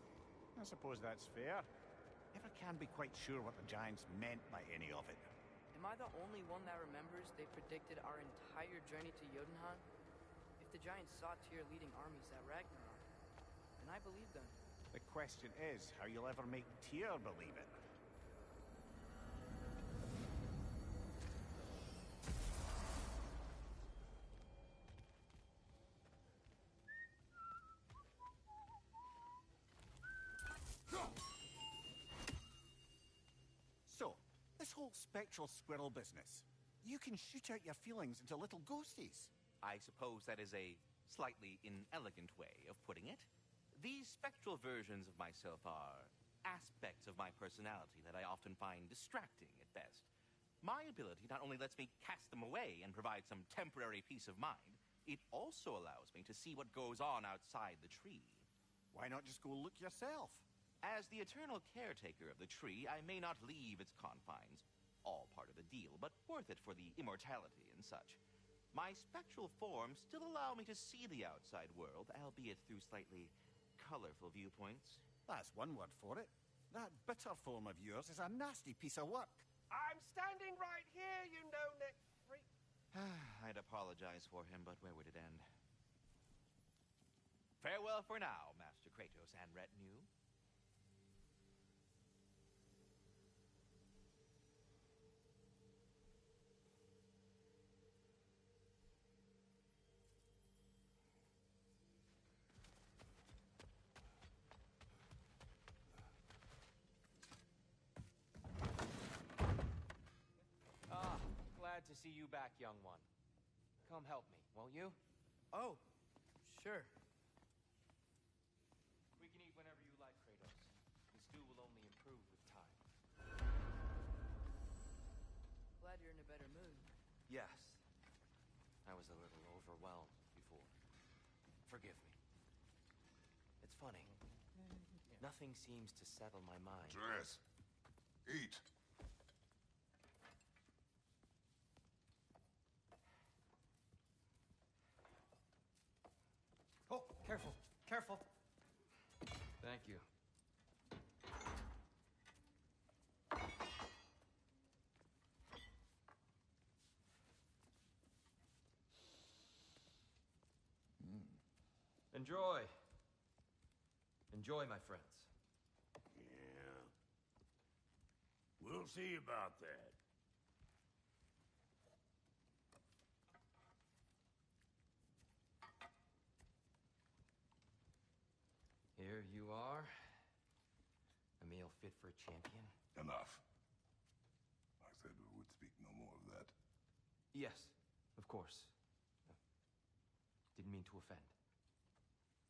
I suppose that's fair. Never can be quite sure what the Giants meant by any of it. Am I the only one that remembers they predicted our entire journey to Jotunheim? If the Giants saw Tyr leading armies at Ragnarok, then I believed them. The question is how you'll ever make Tyr believe it. So, this whole spectral squirrel business, you can shoot out your feelings into little ghosties. I suppose that is a slightly inelegant way of putting it. These spectral versions of myself are aspects of my personality that I often find distracting at best. My ability not only lets me cast them away and provide some temporary peace of mind, it also allows me to see what goes on outside the tree. Why not just go look yourself? As the eternal caretaker of the tree, I may not leave its confines. All part of the deal, but worth it for the immortality and such. My spectral forms still allow me to see the outside world, albeit through slightly colorful viewpoints. That's one word for it. That bitter form of yours is a nasty piece of work. I'm standing right here, you no-neck freak. I'd apologize for him, but where would it end? Farewell for now, Master Kratos and retinue. Glad to see you back, young one. Come help me, won't you? Oh, sure. We can eat whenever you like, Kratos. The stew will only improve with time. Glad you're in a better mood. Yes. I was a little overwhelmed before. Forgive me. It's funny. Nothing seems to settle my mind. Dress. Eat. Oh, careful, careful. Thank you. Enjoy. Enjoy, my friends. Yeah. We'll see about that. Here you are. A meal fit for a champion. Enough. I said we would speak no more of that. Yes, of course. Didn't mean to offend.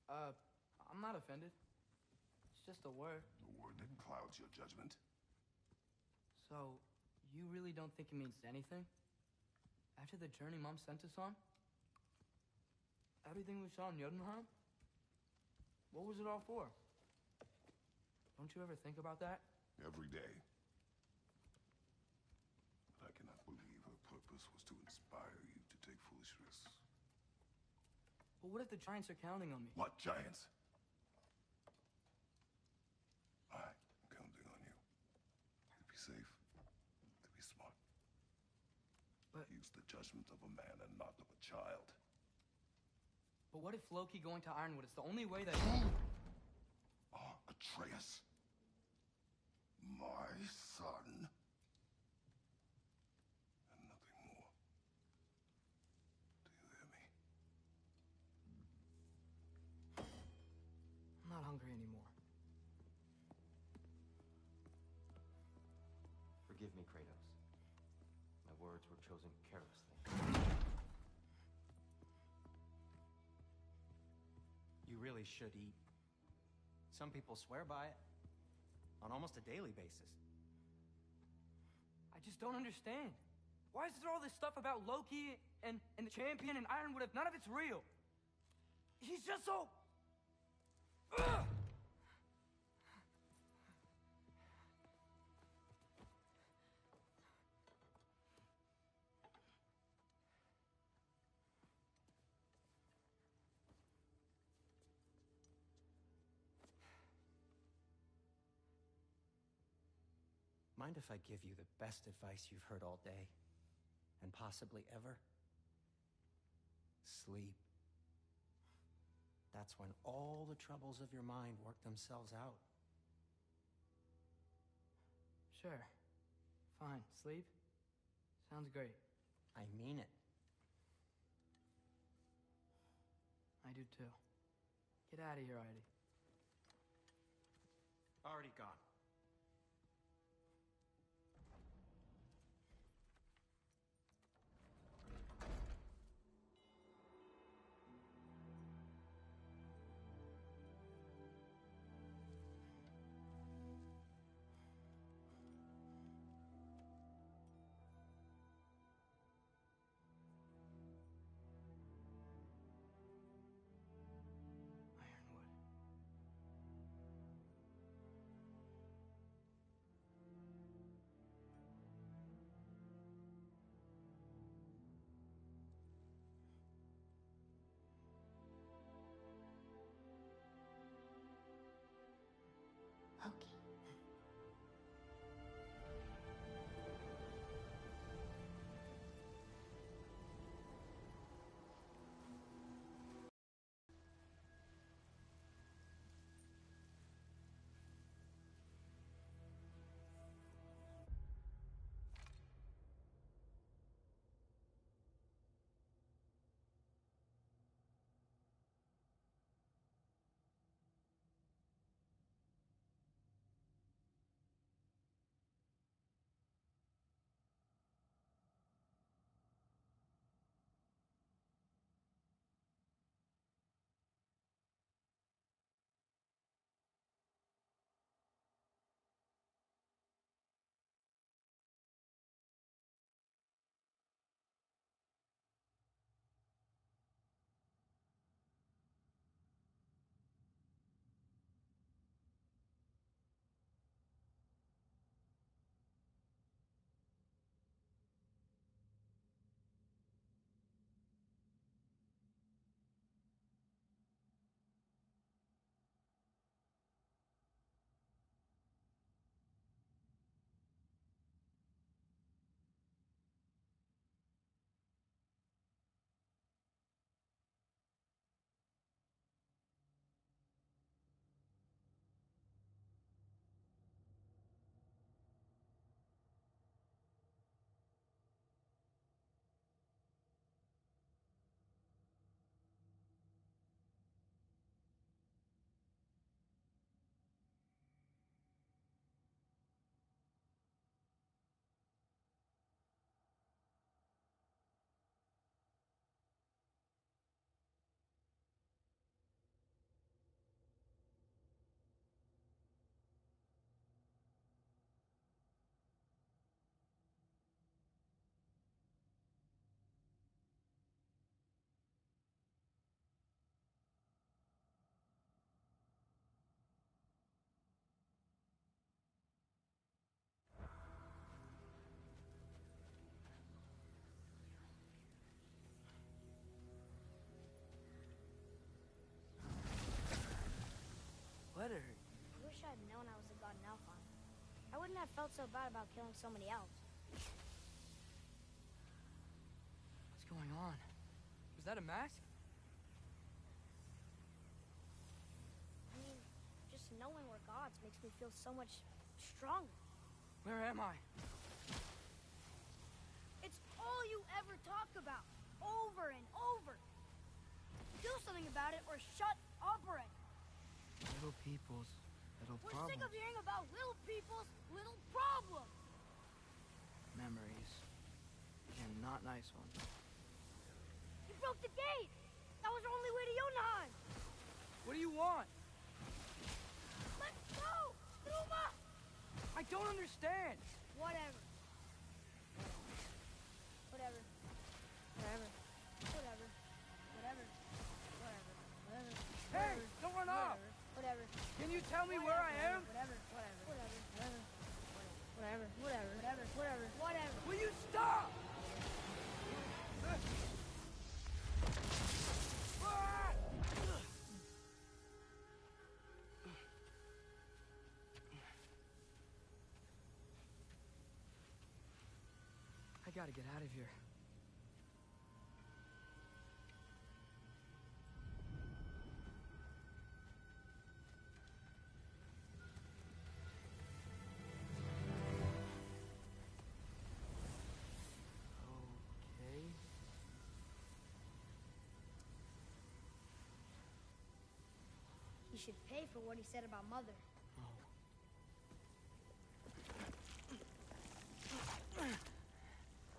I'm not offended. It's just a word. The word that clouds your judgment. So, you really don't think it means anything? After the journey Mom sent us on? Everything we saw in Jotunheim? What was it all for? Don't you ever think about that? Every day. But I cannot believe her purpose was to inspire you to take foolish risks. But what if the Giants are counting on me? What Giants? I'm counting on you. To be safe. To be smart. But... Use the judgment of a man and not of a child. But what if Loki going to Ironwood is the only way that... Atreus. My son. And nothing more. Do you hear me? I'm not hungry anymore. Forgive me, Kratos. My words were chosen carelessly. You really should eat. Some people swear by it. On almost a daily basis. I just don't understand. Why is there all this stuff about Loki and the champion and Ironwood if none of it's real? He's just so... Ugh! Mind if I give you the best advice you've heard all day? And possibly ever? Sleep. That's when all the troubles of your mind work themselves out. Sure. Fine. Sleep? Sounds great. I mean it. I do too. Get out of here already. Already gone. Ironwood. wish I had known I was a god in Alfheim. I wouldn't have felt so bad about killing so many elves. What's going on? Was that a mask? I mean, just knowing we're gods makes me feel so much stronger. Where am I? It's all you ever talk about, over and over. Do something about it or shut up already. Little people's little We're problems. sick of hearing about little people's little problems. Memories. And not nice ones. You broke the gate. That was our only way to Jotunheim. What do you want? Let's go, Numa. I don't understand. Whatever. Whatever. Whatever. Whatever. Whatever. Whatever. Whatever. Hey, don't run off. Whatever. Can you tell me where I am? Whatever. Whatever. Whatever. Whatever. Whatever. Whatever. Whatever. Whatever. Whatever. Will you stop? I gotta get out of here. Okay. He should pay for what he said about Mother.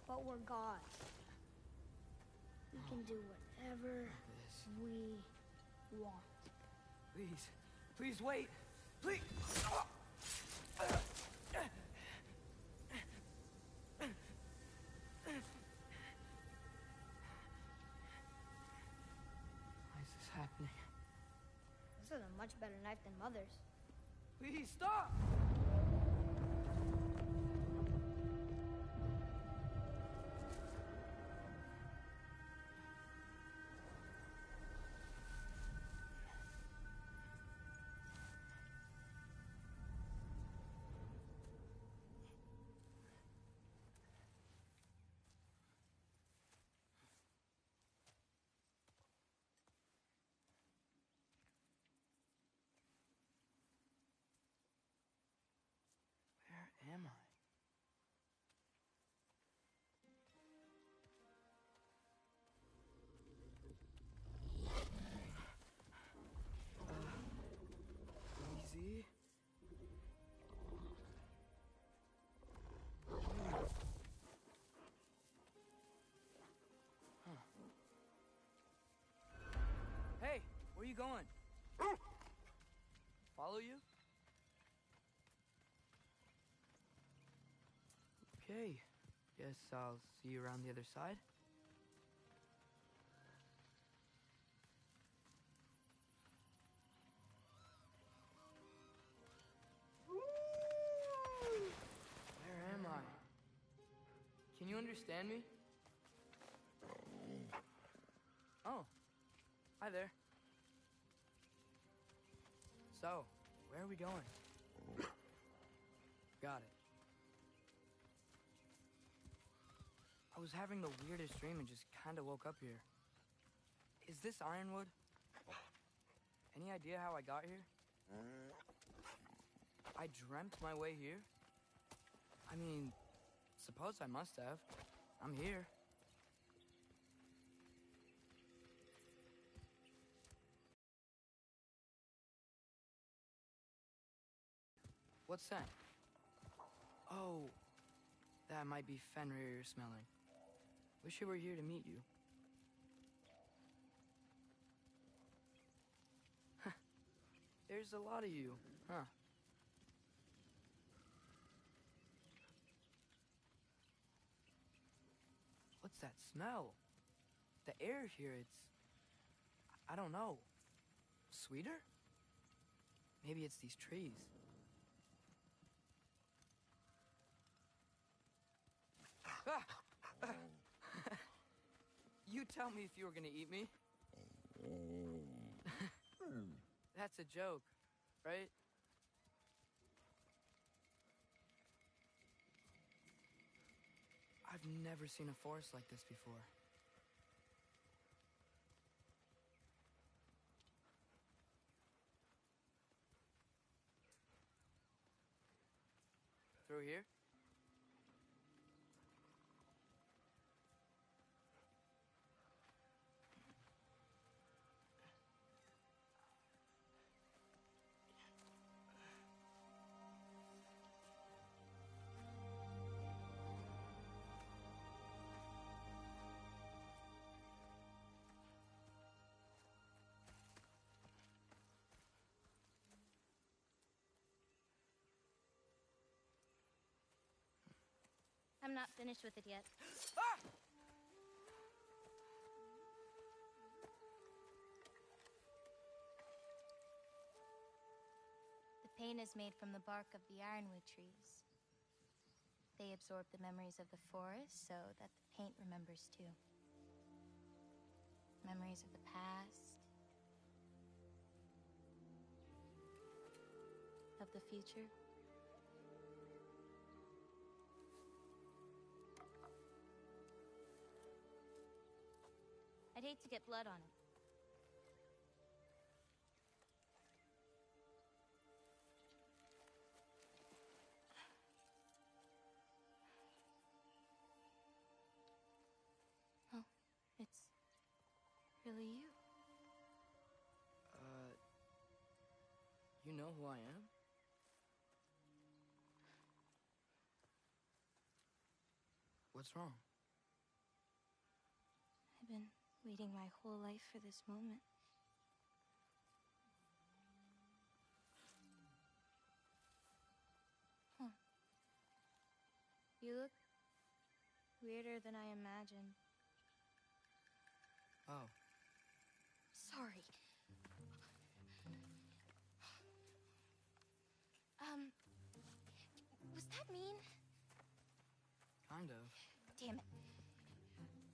But we're gods. We can do whatever we want. Please. Please wait. Please. Why is this happening? This is a much better knife than Mother's. Please stop! Where am I? Easy. Huh. Hey, where you going? Follow you? Okay, guess I'll see you around the other side. Where am I? Can you understand me? Oh, hi there. So, where are we going? Got it. I was having the weirdest dream and just kind of woke up here. Is this Ironwood? Any idea how I got here? I dreamt my way here? I mean, suppose I must have. I'm here. What's that? Oh, that might be Fenrir you're smelling. Wish I were here to meet you. There's a lot of you, huh? What's that smell? The air here, I don't know. Sweeter? Maybe it's these trees. You tell me if you were gonna eat me. That's a joke, right? I've never seen a forest like this before. Through here? I'm not finished with it yet. The paint is made from the bark of the ironwood trees. They absorb the memories of the forest so that the paint remembers too. Memories of the past, of the future. I'd hate to get blood on it. Oh, it's really you. You know who I am? What's wrong? I've been waiting my whole life for this moment. Huh. You look weirder than I imagined. Oh. Sorry. Was that mean? Kind of. Damn it.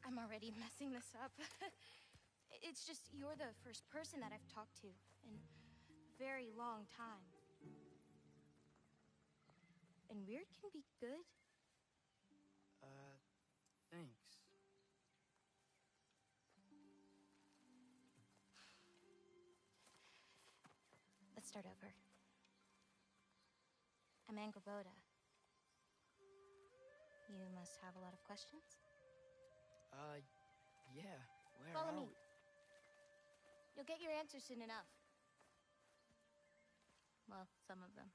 I'm already messing this up. It's just you're the first person that I've talked to in a very long time. And weird can be good. Thanks. Let's start over. I'm Angrboda. You must have a lot of questions? Yeah. Where Follow are me. we? You'll get your answers soon enough. Well, some of them.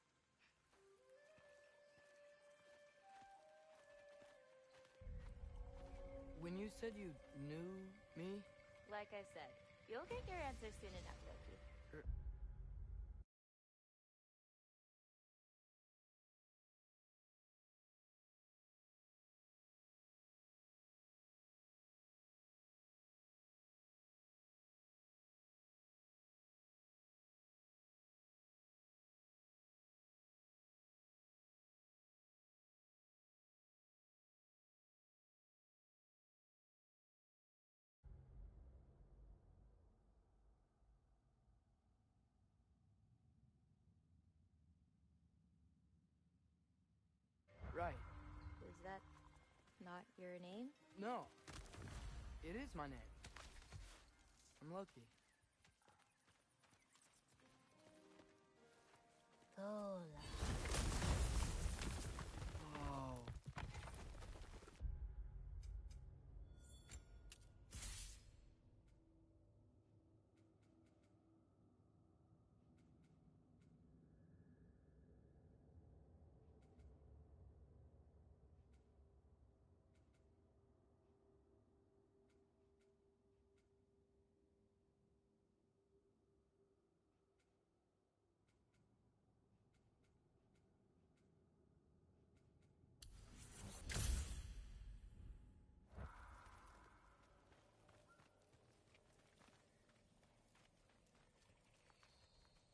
When you said you knew me? Like I said, you'll get your answers soon enough, Loki. Right. Is that not your name? No. It is my name. I'm Loki. Lola. Oh.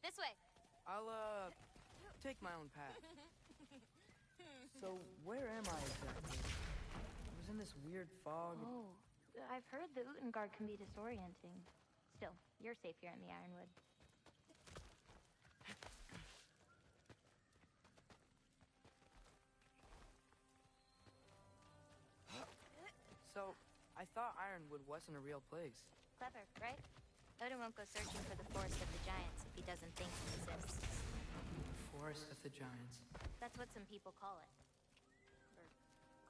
This way. I'll, take my own path. So, where am I exactly? I was in this weird fog. Oh, I've heard the Utengard can be disorienting. Still, you're safe here in the Ironwood. So, I thought Ironwood wasn't a real place. Clever, right? Odin won't go searching for the Forest of the Giants if he doesn't think it exists. Forest of the Giants. That's what some people call it. Or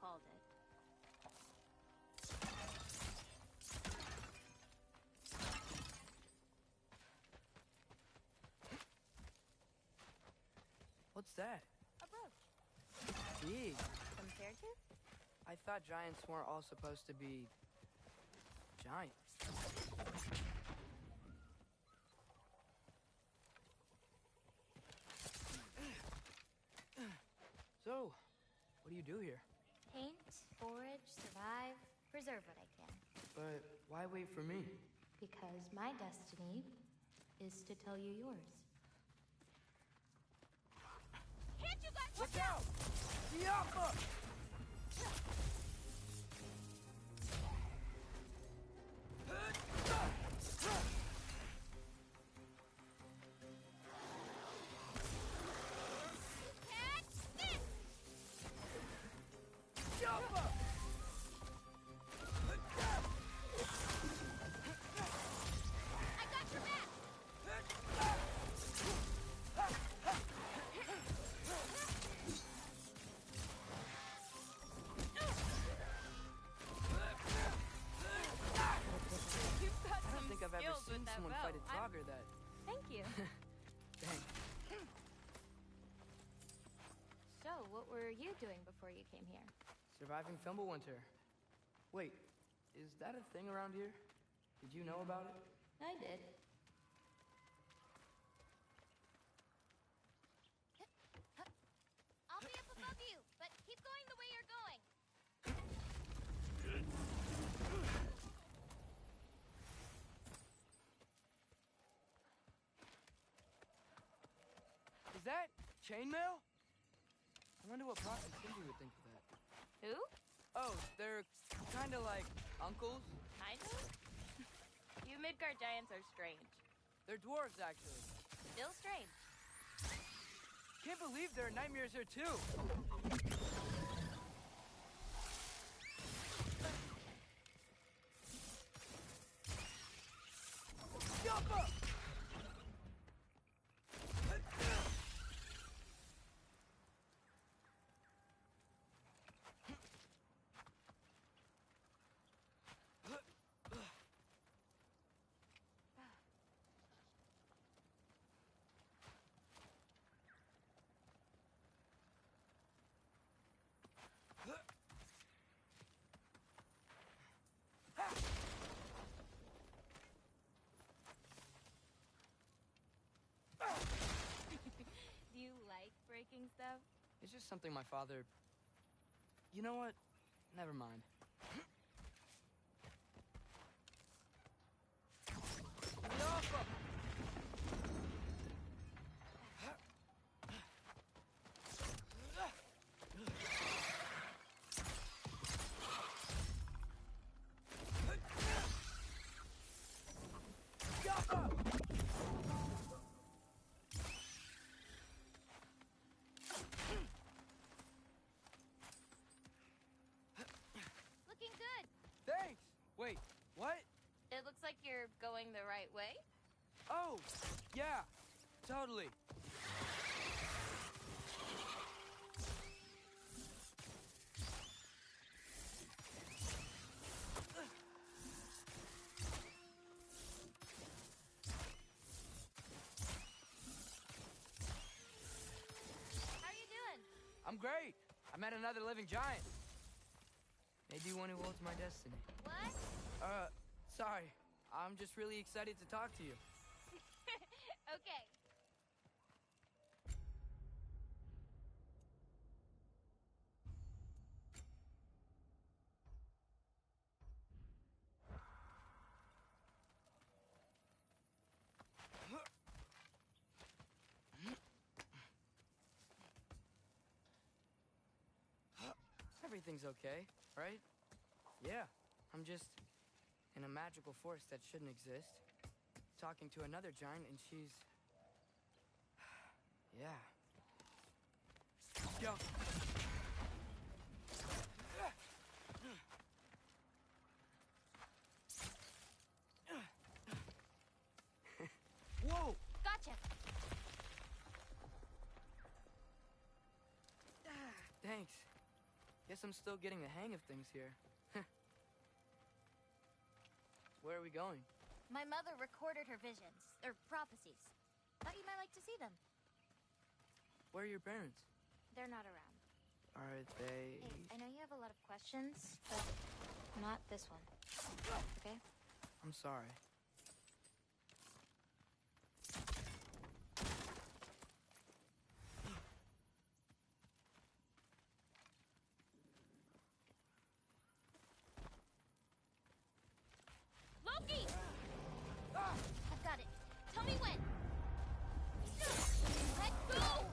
called it. What's that? A brooch. Big. Compared to? I thought giants weren't all supposed to be... giants. So, what do you do here? Paint, forage, survive, preserve what I can. But why wait for me? Because my destiny is to tell you yours. Can't you guys watch out? Yappa! I've ever seen someone fight a Draugr that... Thank you. Thanks. So, what were you doing before you came here? Surviving Fimbulwinter. Wait, is that a thing around here? Did you know about it? I did. I'll be up above you, but keep going the way you're going. Is that chainmail? I wonder what Prophet Cindy would think of that. Who? Oh, they're kind of like uncles. Kind of? You Midgard giants are strange. They're dwarves, actually. Still strange. Can't believe there are nightmares here, too. Yappa! Do you like breaking stuff? It's just something my father... You know what? Never mind. Yappa! Looking good. Thanks! Wait, what? It looks like you're going the right way. Oh, yeah, totally. How are you doing? I'm great. I met another living giant. Maybe one who holds my destiny. What? Sorry. I'm just really excited to talk to you. Okay. Everything's okay, right? Yeah, I'm just in a magical forest that shouldn't exist. Talking to another giant and she's... yeah. Go. Guess I'm still getting the hang of things here. Where are we going? My mother recorded her visions, or prophecies. Thought you might like to see them. Where are your parents? They're not around. Are they... Hey, I know you have a lot of questions, but not this one. Okay? I'm sorry. Loki! I've got it. Tell me when. Let go!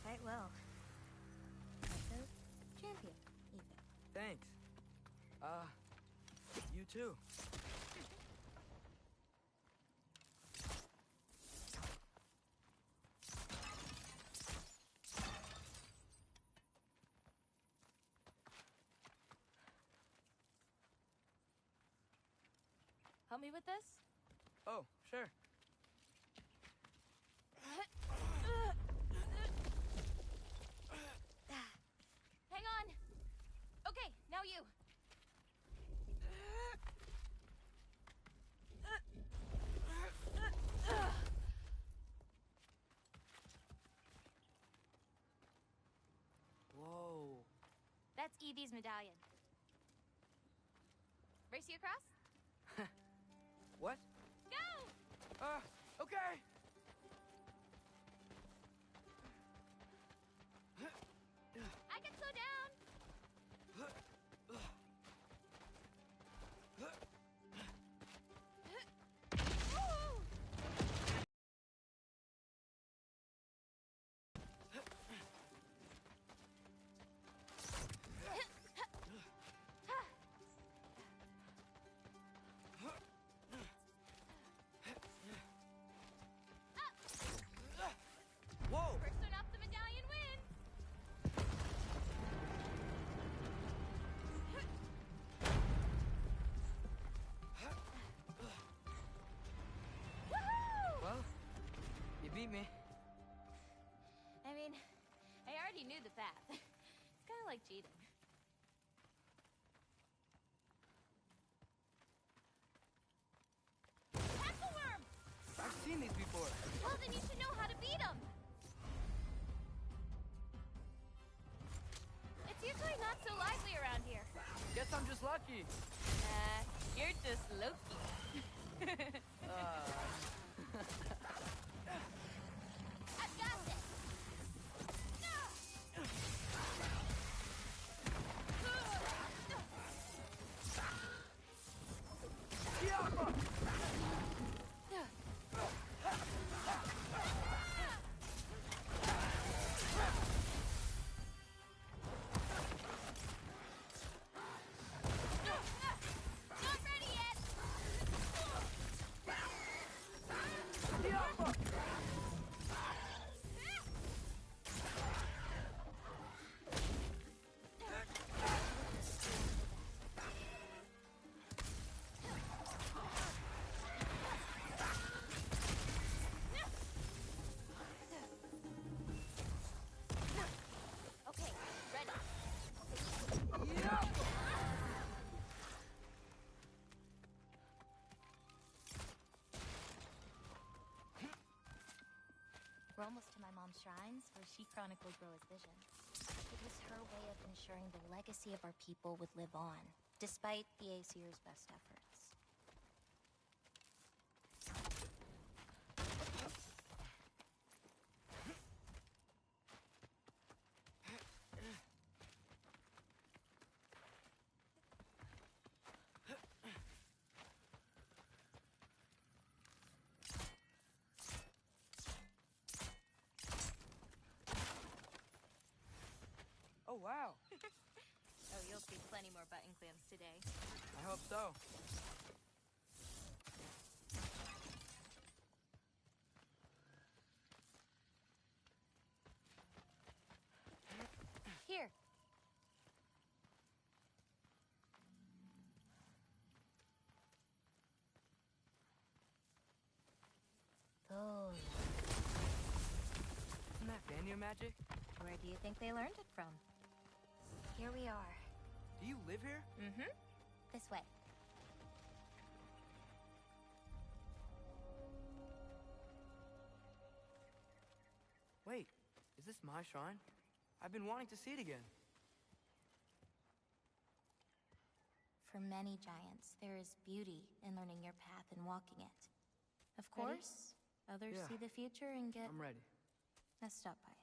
Quite well. Also, champion, Ethan. Thanks. You too. Help me with this? Oh, sure. Hang on. Okay, now you. Whoa. That's Evie's medallion. Race you across? What? Go! Okay. I can slow down. Whoa. First one up the medallion wins. Woohoo! Well, you beat me. I mean, I already knew the path. It's kind of like cheating. Tackle worm! I've seen these before. Well, then you should know how to beat them. It's usually not so lively around here. Guess I'm just lucky. You're just Loki. I've got this. Not ready yet. Okay, ready. We're almost to my mom's shrines, where she chronicled Groa's vision. It was her way of ensuring the legacy of our people would live on, despite the Aesir's best efforts. wow. Oh, you'll see plenty more button clams today. I hope so. Here. Oh. Isn't that Vanya magic? Where do you think they learned it from? Here we are. Do you live here? Mm-hmm. This way. Wait, is this my shrine? I've been wanting to see it again. For many giants, there is beauty in learning your path and walking it. Of Ready? course, others Yeah. see the future and get I'm ready. messed up by it.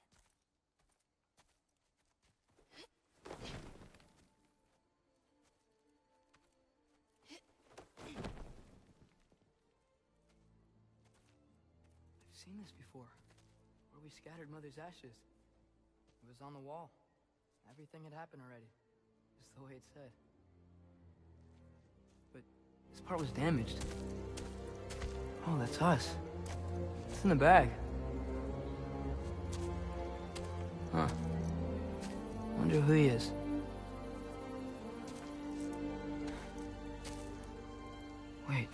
I've seen this before. Where we scattered Mother's ashes. It was on the wall. Everything had happened already. Just the way it said. But this part was damaged. Oh, that's us. It's in the bag. Huh. Wonder who he is. Wait.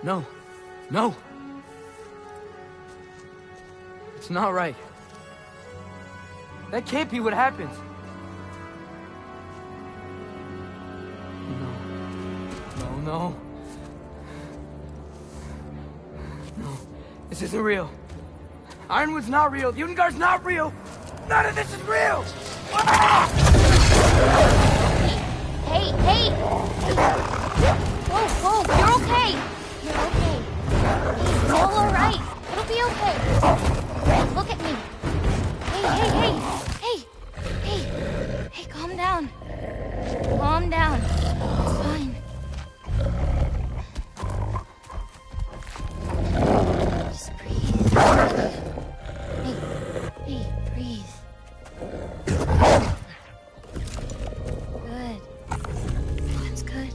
No. No! It's not right. That can't be what happened. No. No. No. This isn't real. Ironwood's not real. Judengar's not real. None of this is real! Ah! Hey! Whoa, you're okay! You're okay. It's all alright. It'll be okay. Look at me. Hey, calm down. Calm down. It's fine. Just breathe. Hey, breathe. Good. That's good.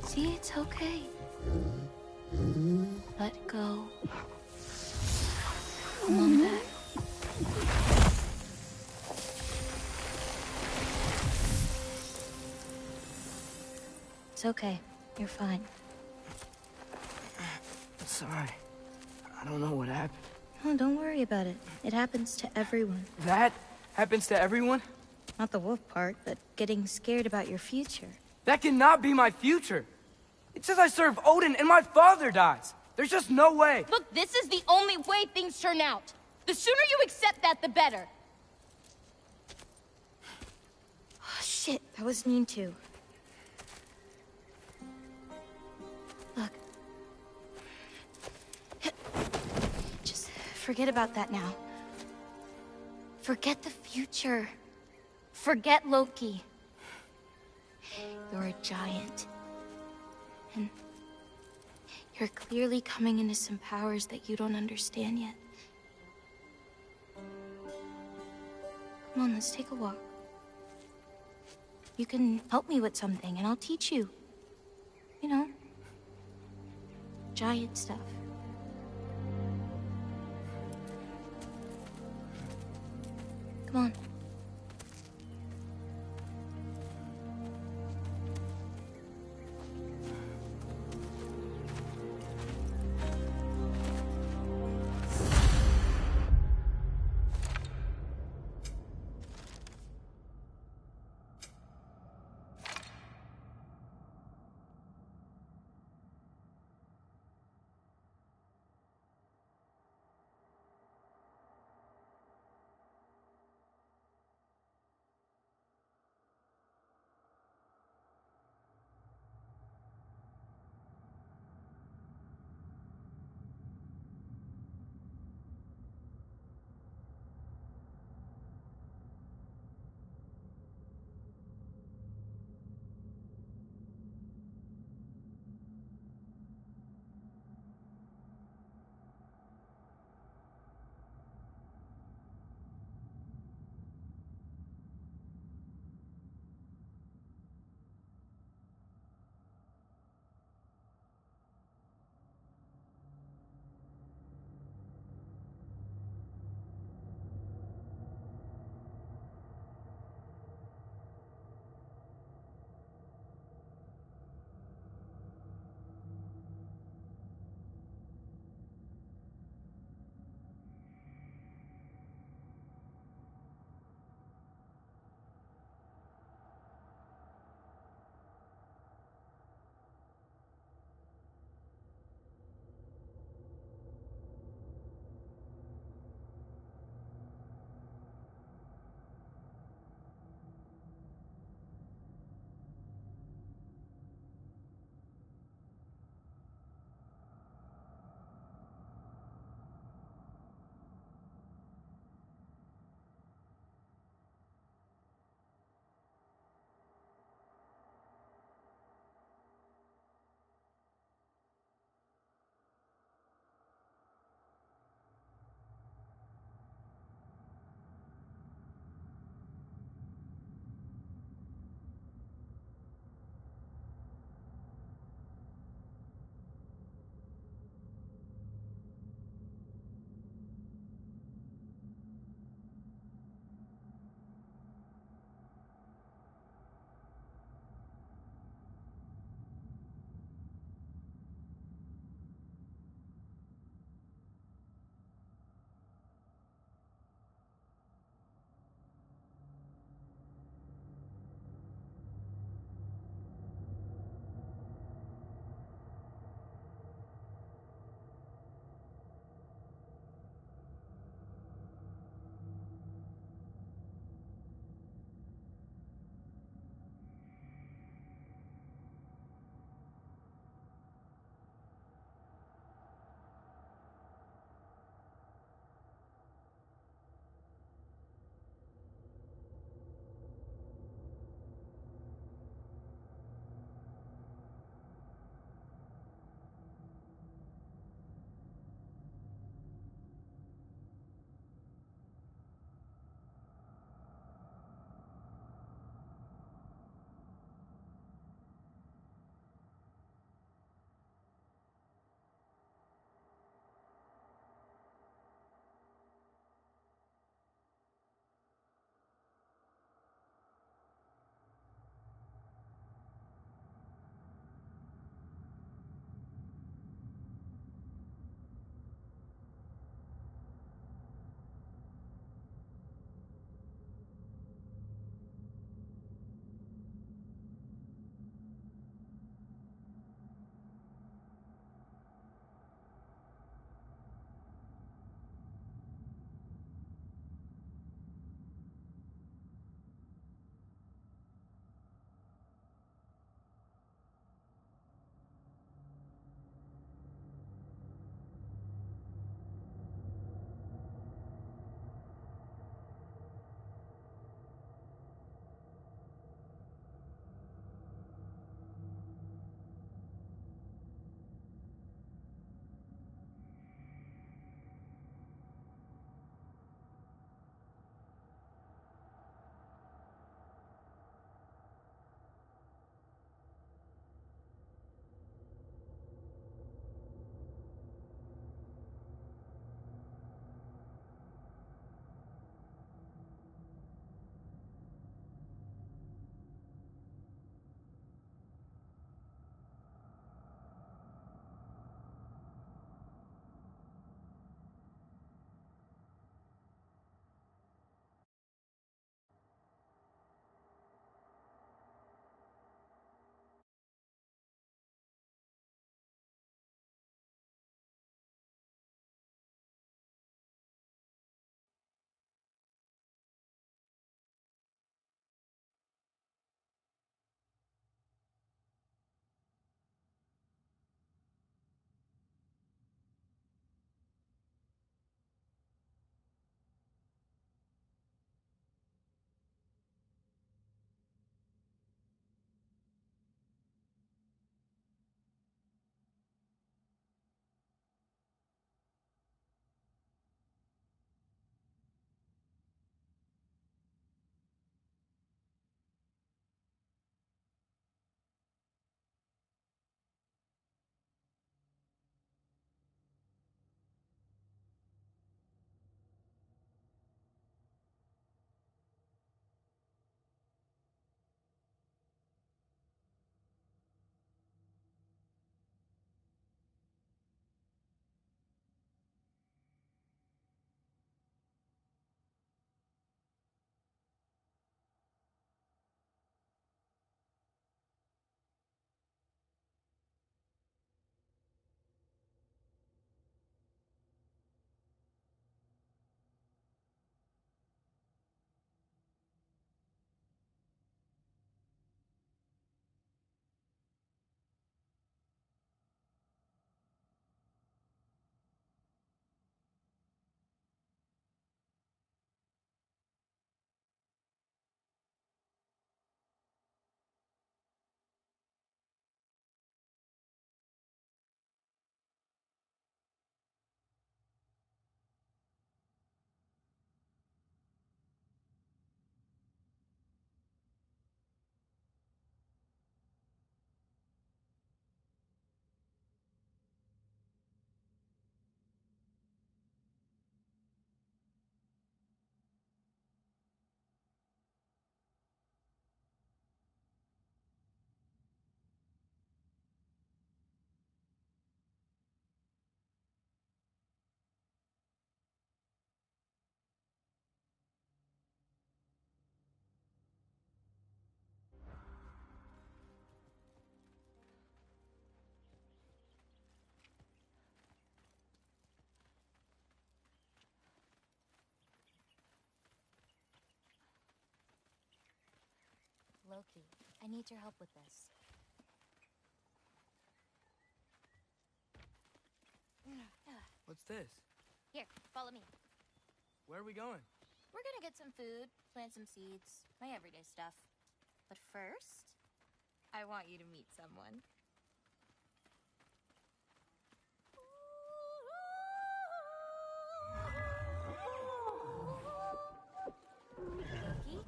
See, it's okay. Let go. Come on back. It's okay. You're fine. Sorry. I don't know what happened. No, don't worry about it. It happens to everyone. That happens to everyone? Not the wolf part, but getting scared about your future. That cannot be my future. It says I serve Odin and my father dies. There's just no way. Look, this is the only way things turn out. The sooner you accept that, the better. Oh, shit, that was mean too. Look. Just forget about that now. Forget the future. Forget Loki. You're a giant. And you're clearly coming into some powers that you don't understand yet. Come on, let's take a walk. You can help me with something, and I'll teach you. You know, giant stuff. Come on. Loki, I need your help with this. What's this? Here, follow me. Where are we going? We're gonna get some food, plant some seeds, my everyday stuff. But first, I want you to meet someone. Loki,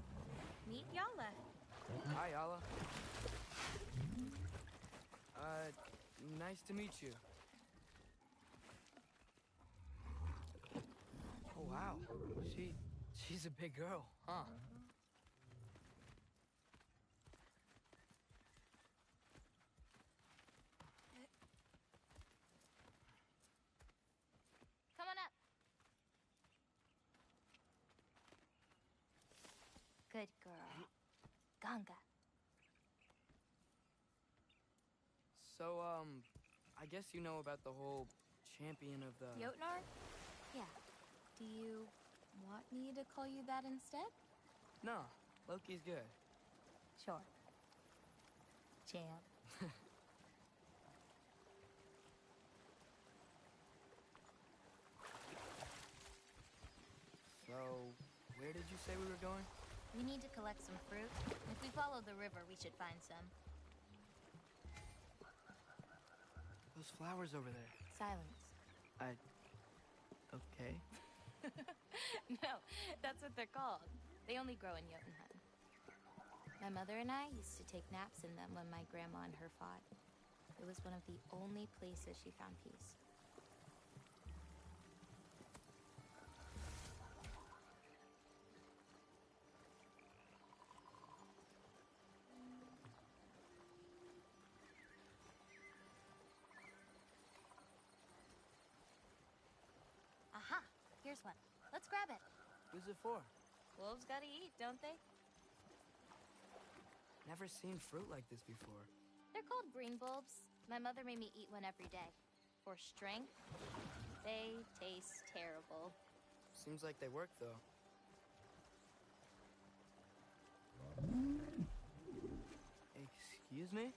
meet Yala. Hi, Yala. Nice to meet you. Oh, wow. She's a big girl, huh? Come on up. Good girl. Ganga. So, I guess you know about the whole champion of the... Jotnar? Yeah. Do you want me to call you that instead? No, Loki's good. Sure. Champ. So, where did you say we were going? We need to collect some fruit. If we follow the river, we should find some. Those flowers over there. Silence. Okay. No, that's what they're called. They only grow in Jotunheim. My mother and I used to take naps in them when my grandma and her fought. It was one of the only places she found peace. Aha! Here's one. Let's grab it. Who's it for? Wolves gotta eat, don't they? Never seen fruit like this before. They're called green bulbs. My mother made me eat one every day. For strength, they taste terrible. Seems like they work, though. Excuse me?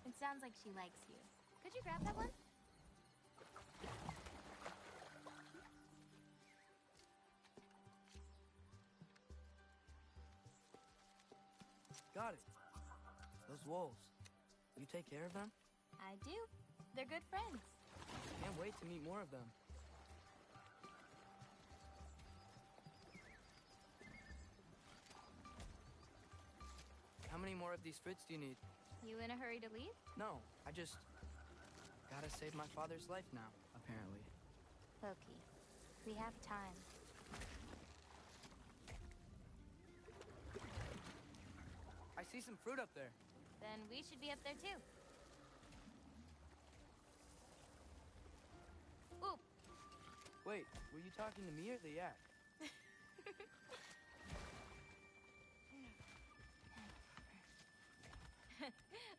It sounds like she likes you. Could you grab that one? Got it. Those wolves. You take care of them? I do. They're good friends. Can't wait to meet more of them. How many more of these fruits do you need? You in a hurry to leave? No, I just gotta save my father's life now, apparently. Loki, we have time. I see some fruit up there. Then we should be up there too. Ooh. Wait, were you talking to me or the yak?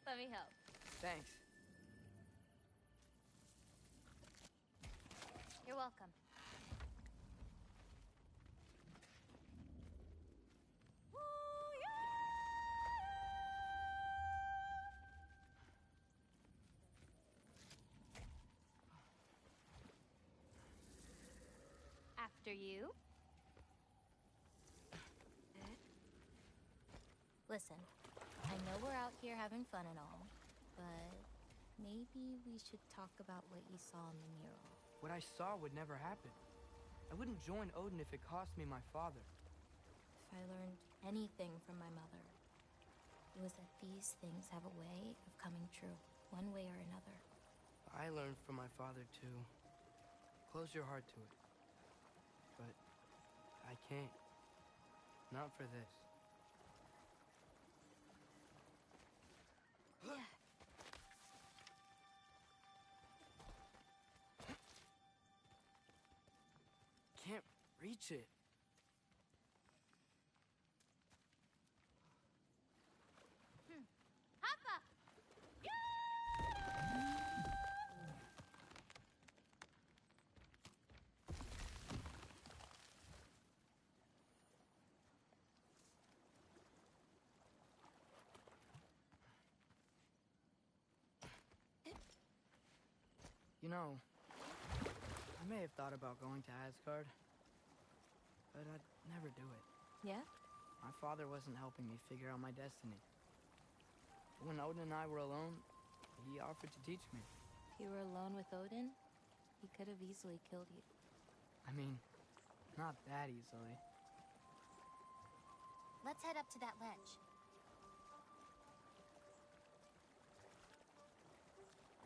Let me help. Thanks. You're welcome. After you. Listen, I know we're out here having fun and all, but maybe we should talk about what you saw in the mural. What I saw would never happen. I wouldn't join Odin if it cost me my father. If I learned anything from my mother, it was that these things have a way of coming true, one way or another. I learned from my father, too. Close your heart to it. But I can't. Not for this. Can't reach it. Hoppa! You know, I may have thought about going to Asgard, but I'd never do it. Yeah? My father wasn't helping me figure out my destiny. When Odin and I were alone, he offered to teach me. If you were alone with Odin, he could have easily killed you. I mean, not that easily. Let's head up to that ledge.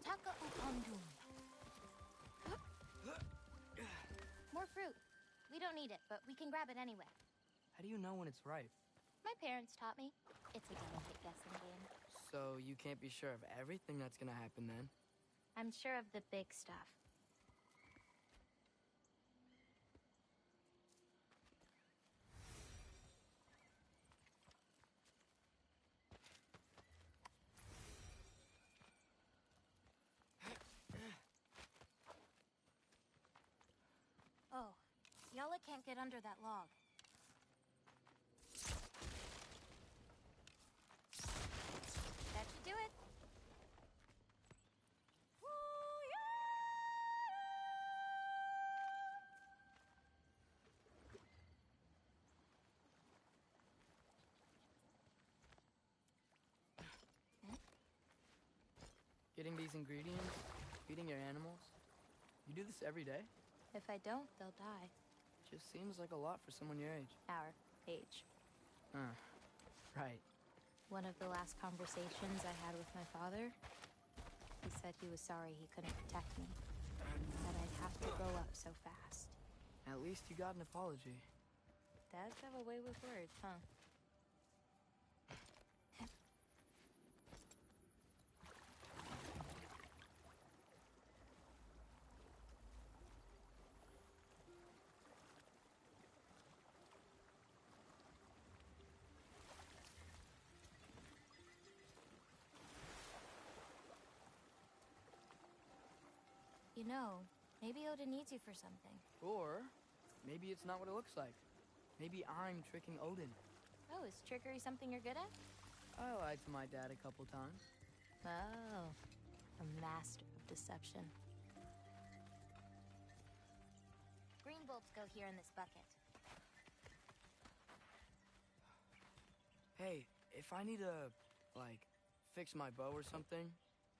Taka upondum. More fruit. We don't need it, but we can grab it anyway. How do you know when it's ripe? My parents taught me. It's a delicate guessing game. So you can't be sure of everything that's gonna happen then? I'm sure of the big stuff. Oh, Yala can't get under that log. That should do it. Getting these ingredients, feeding your animals. You do this every day? If I don't, they'll die. Just seems like a lot for someone your age. Our age. Right. One of the last conversations I had with my father, he said he was sorry he couldn't protect me. That I'd have to grow up so fast. At least you got an apology. Dads have a way with words, huh? You know, maybe Odin needs you for something. Or maybe it's not what it looks like. Maybe I'm tricking Odin. Oh, is trickery something you're good at? I lied to my dad a couple times. Oh, a master of deception. Green bulbs go here in this bucket. Hey, if I need to, like, fix my bow or something,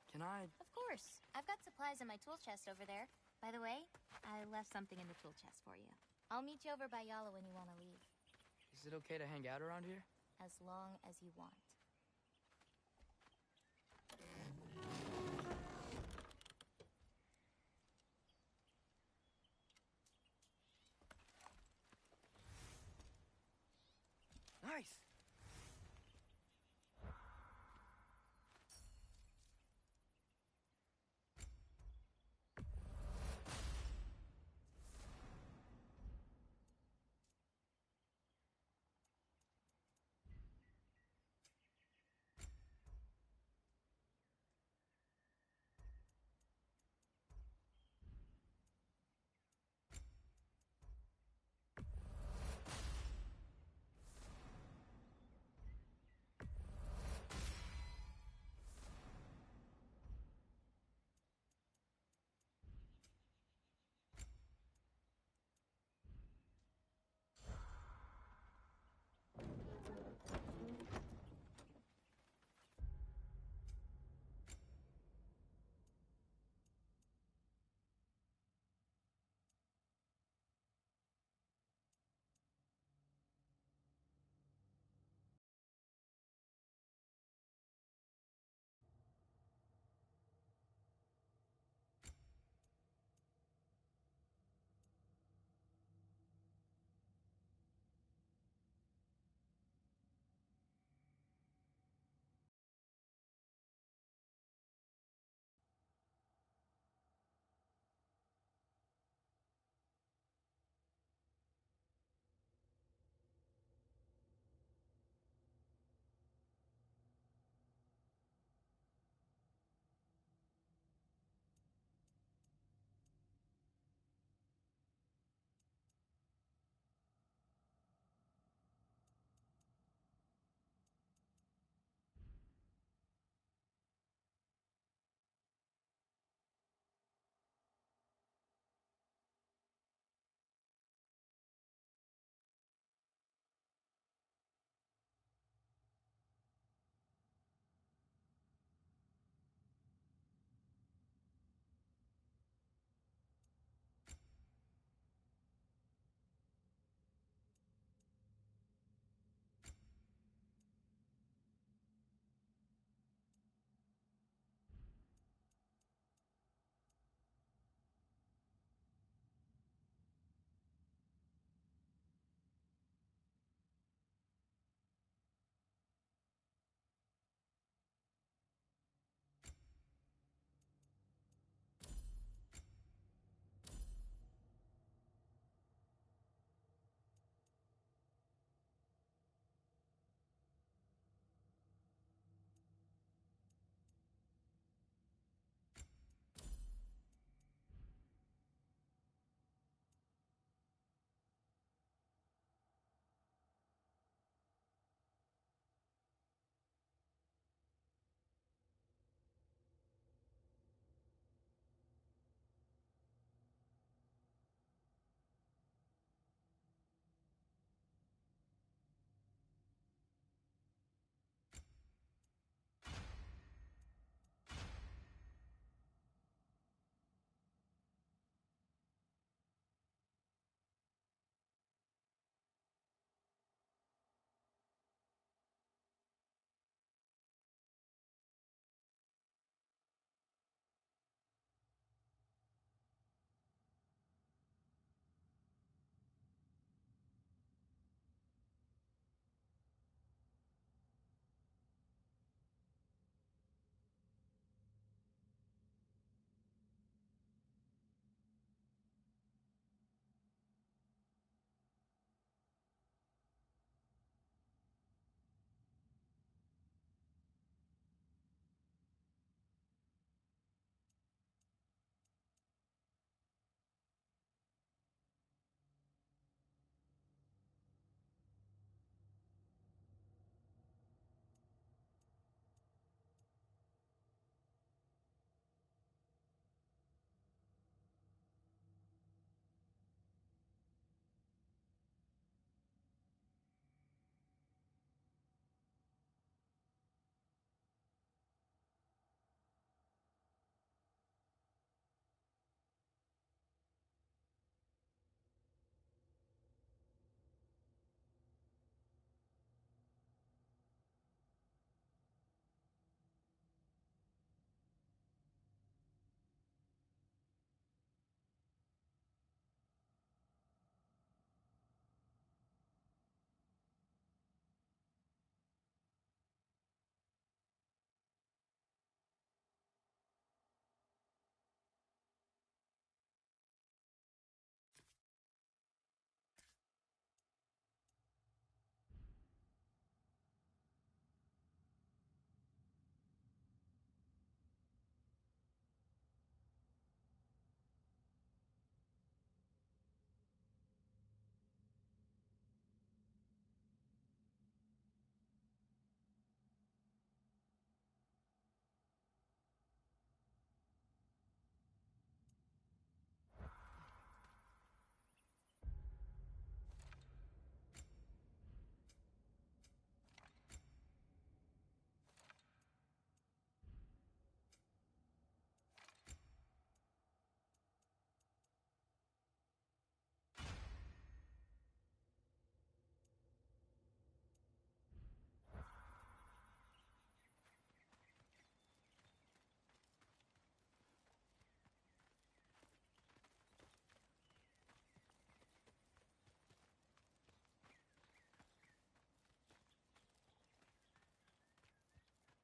can I? Of course. I've got supplies in my tool chest over there. By the way, I left something in the tool chest for you. I'll meet you over by Yala when you want to leave. Is it okay to hang out around here? As long as you want. Nice!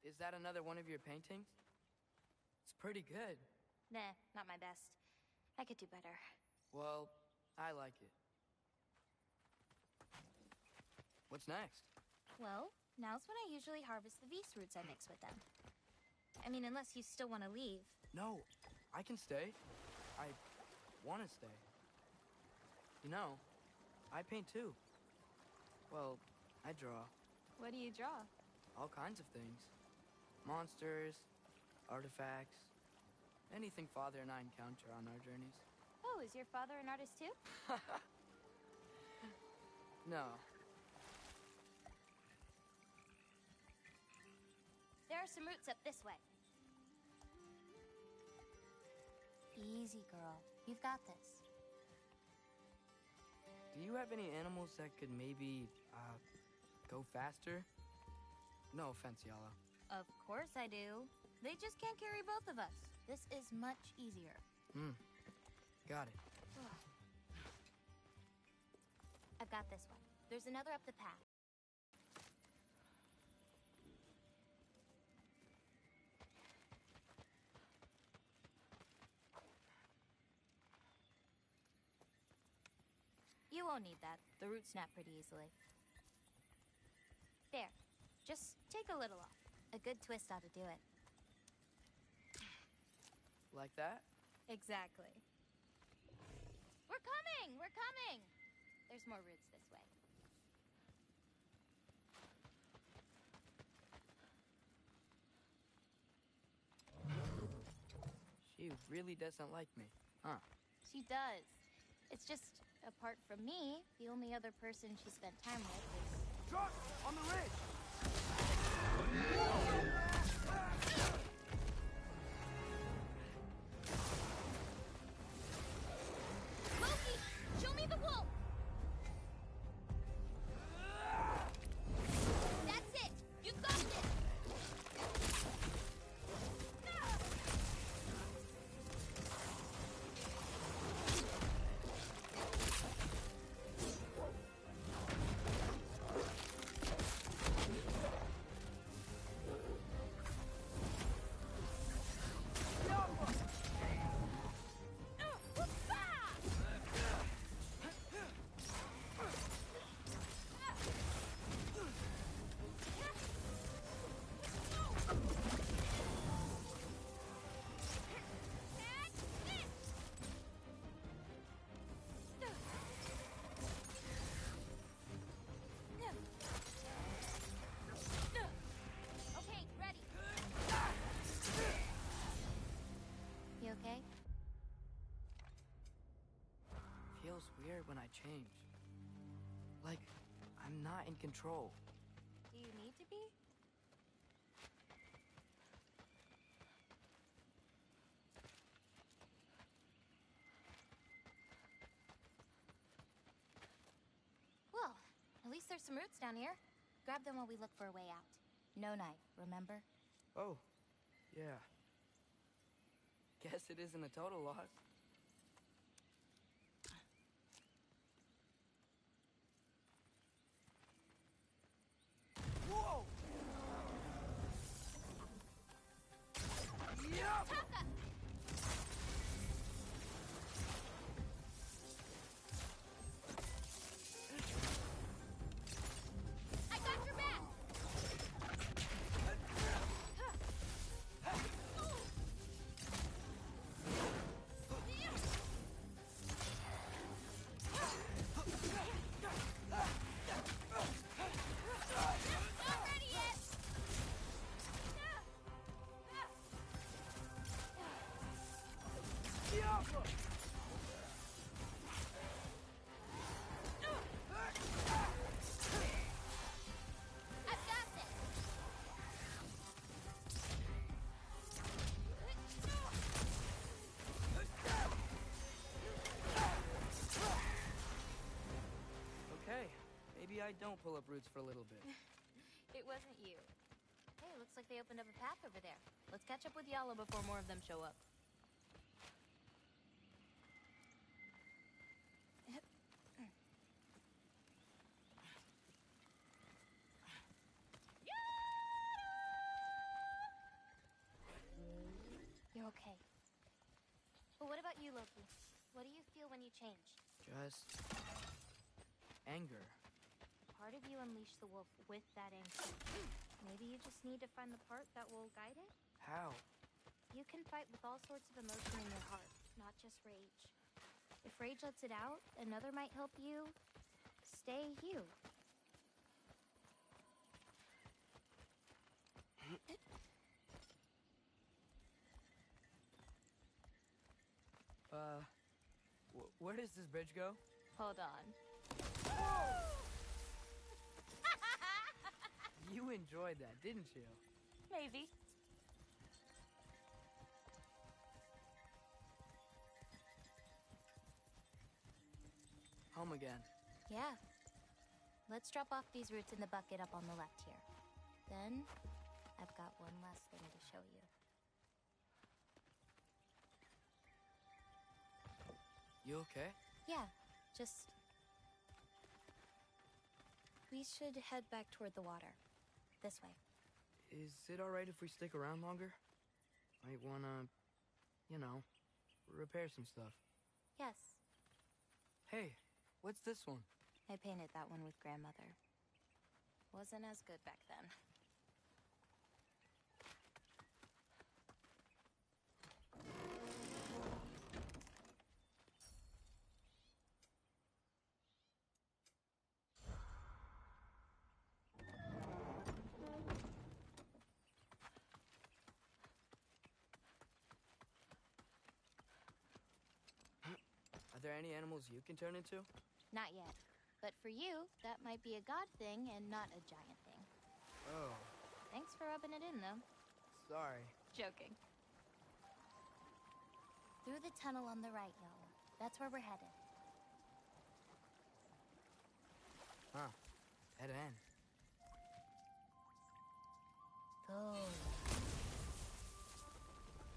is that another one of your paintings? It's pretty good. Nah, not my best. I could do better. Well, I like it. What's next? Well, now's when I usually harvest the Vis roots I mix with them. I mean, unless you still want to leave. No, I can stay. I want to stay. You know, I paint too. Well, I draw. What do you draw? All kinds of things. Monsters, artifacts, anything Father and I encounter on our journeys. Oh, is your father an artist too? No. There are some roots up this way. Easy, girl. You've got this. Do you have any animals that could maybe, go faster? No offense, Yala. Of course I do. They just can't carry both of us. This is much easier. Got it. I've got this one. There's another up the path. You won't need that. The roots snap pretty easily. There. Just take a little off. A good twist ought to do it. Like that? Exactly. We're coming! We're coming! There's more roots this way. She really doesn't like me, huh? She does. It's just, apart from me, the only other person she spent time with is... Truck! On the ridge! Loki! Show me the wolf! That's it! You got this! Okay, ready. You okay? Feels weird when I change. Like, I'm not in control. Do you need to be? Well, at least there's some roots down here. Grab them while we look for a way out. No knife, remember? Oh, yeah. Guess it isn't a total loss. Whoa! Yup! Taka! I got your back! Not ready yet! I've got this! Okay, maybe I don't pull up roots for a little bit. It wasn't you. Hey, looks like they opened up a path over there. Let's catch up with Yala before more of them show up. But what about you, Loki? What do you feel when you change? Just... anger. Part of you unleashed the wolf with that anger. Maybe you just need to find the part that will guide it? How? You can fight with all sorts of emotion in your heart, not just rage. If rage lets it out, another might help you stay you. Where does this bridge go? Hold on. You enjoyed that, didn't you? Maybe. Home again. Yeah. Let's drop off these roots in the bucket up on the left here. Then, I've got one last thing to show you. You okay? Yeah, just... We should head back toward the water. This way. Is it alright if we stick around longer? Might wanna, you know, repair some stuff. Yes. Hey, what's this one? I painted that one with grandmother. Wasn't as good back then. Are there any animals you can turn into? Not yet. But for you, that might be a god thing and not a giant thing. Oh. Thanks for rubbing it in, though. Sorry. Joking. Through the tunnel on the right, y'all. That's where we're headed. Huh. Dead end. Oh.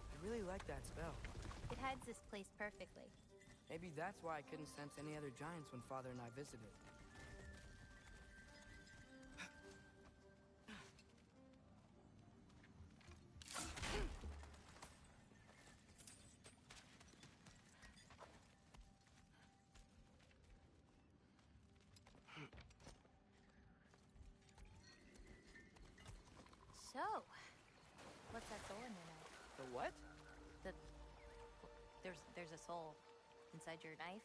I really like that spell. It hides this place perfectly. Maybe that's why I couldn't sense any other giants when Father and I visited. So, what's that soul in your knife? The what? There's a soul inside your knife.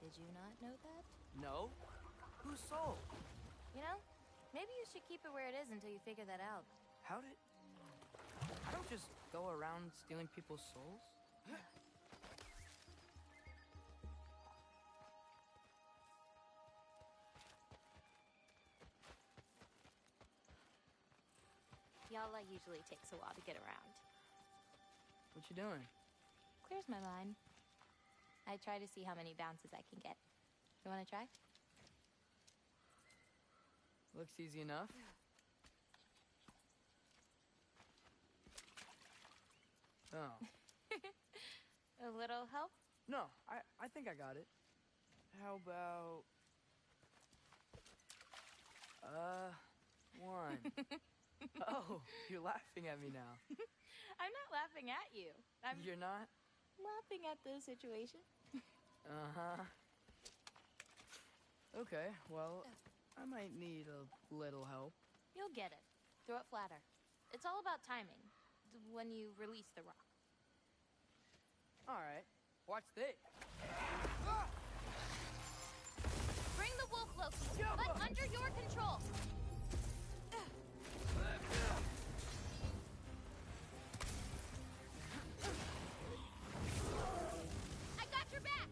Did you not know that? No? Whose soul? You know, maybe you should keep it where it is until you figure that out. How did... I don't just go around stealing people's souls. Yalla usually takes a while to get around. What you doing? Clears my mind. I try to see how many bounces I can get. You want to try? Looks easy enough. Oh. A little help? No, I think I got it. How about... one. Oh, you're laughing at me now. I'm not laughing at you. You're not? Laughing at the situation. Uh-huh. Okay, well, I might need a little help. You'll get it. Throw it flatter. It's all about timing. When you release the rock. All right. Watch this. Bring the wolf, Loki, but under your control. I got your back.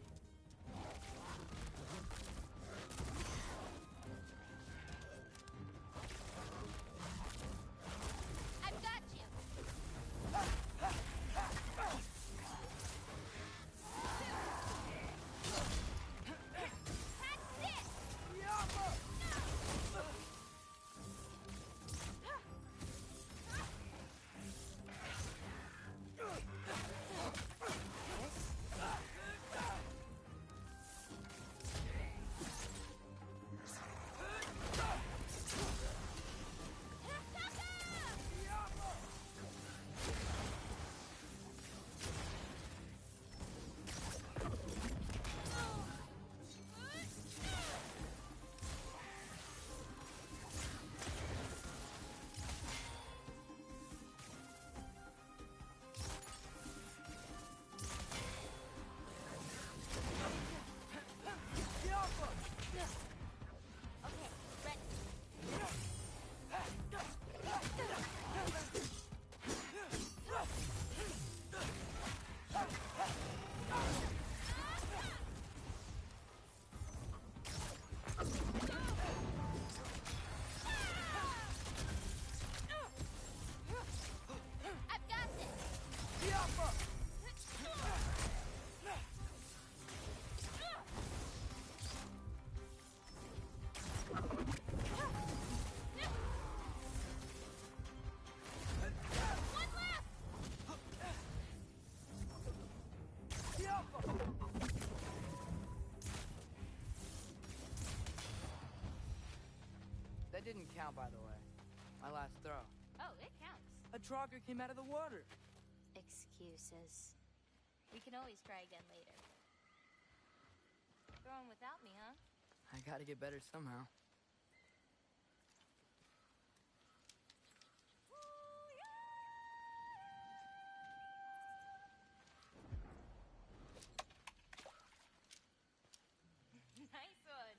I've got you. That's it. That didn't count, by the way. My last throw. Oh, it counts. A Draugr came out of the water. Excuses. We can always try again later. Throwing without me, huh? I gotta get better somehow. Nice one.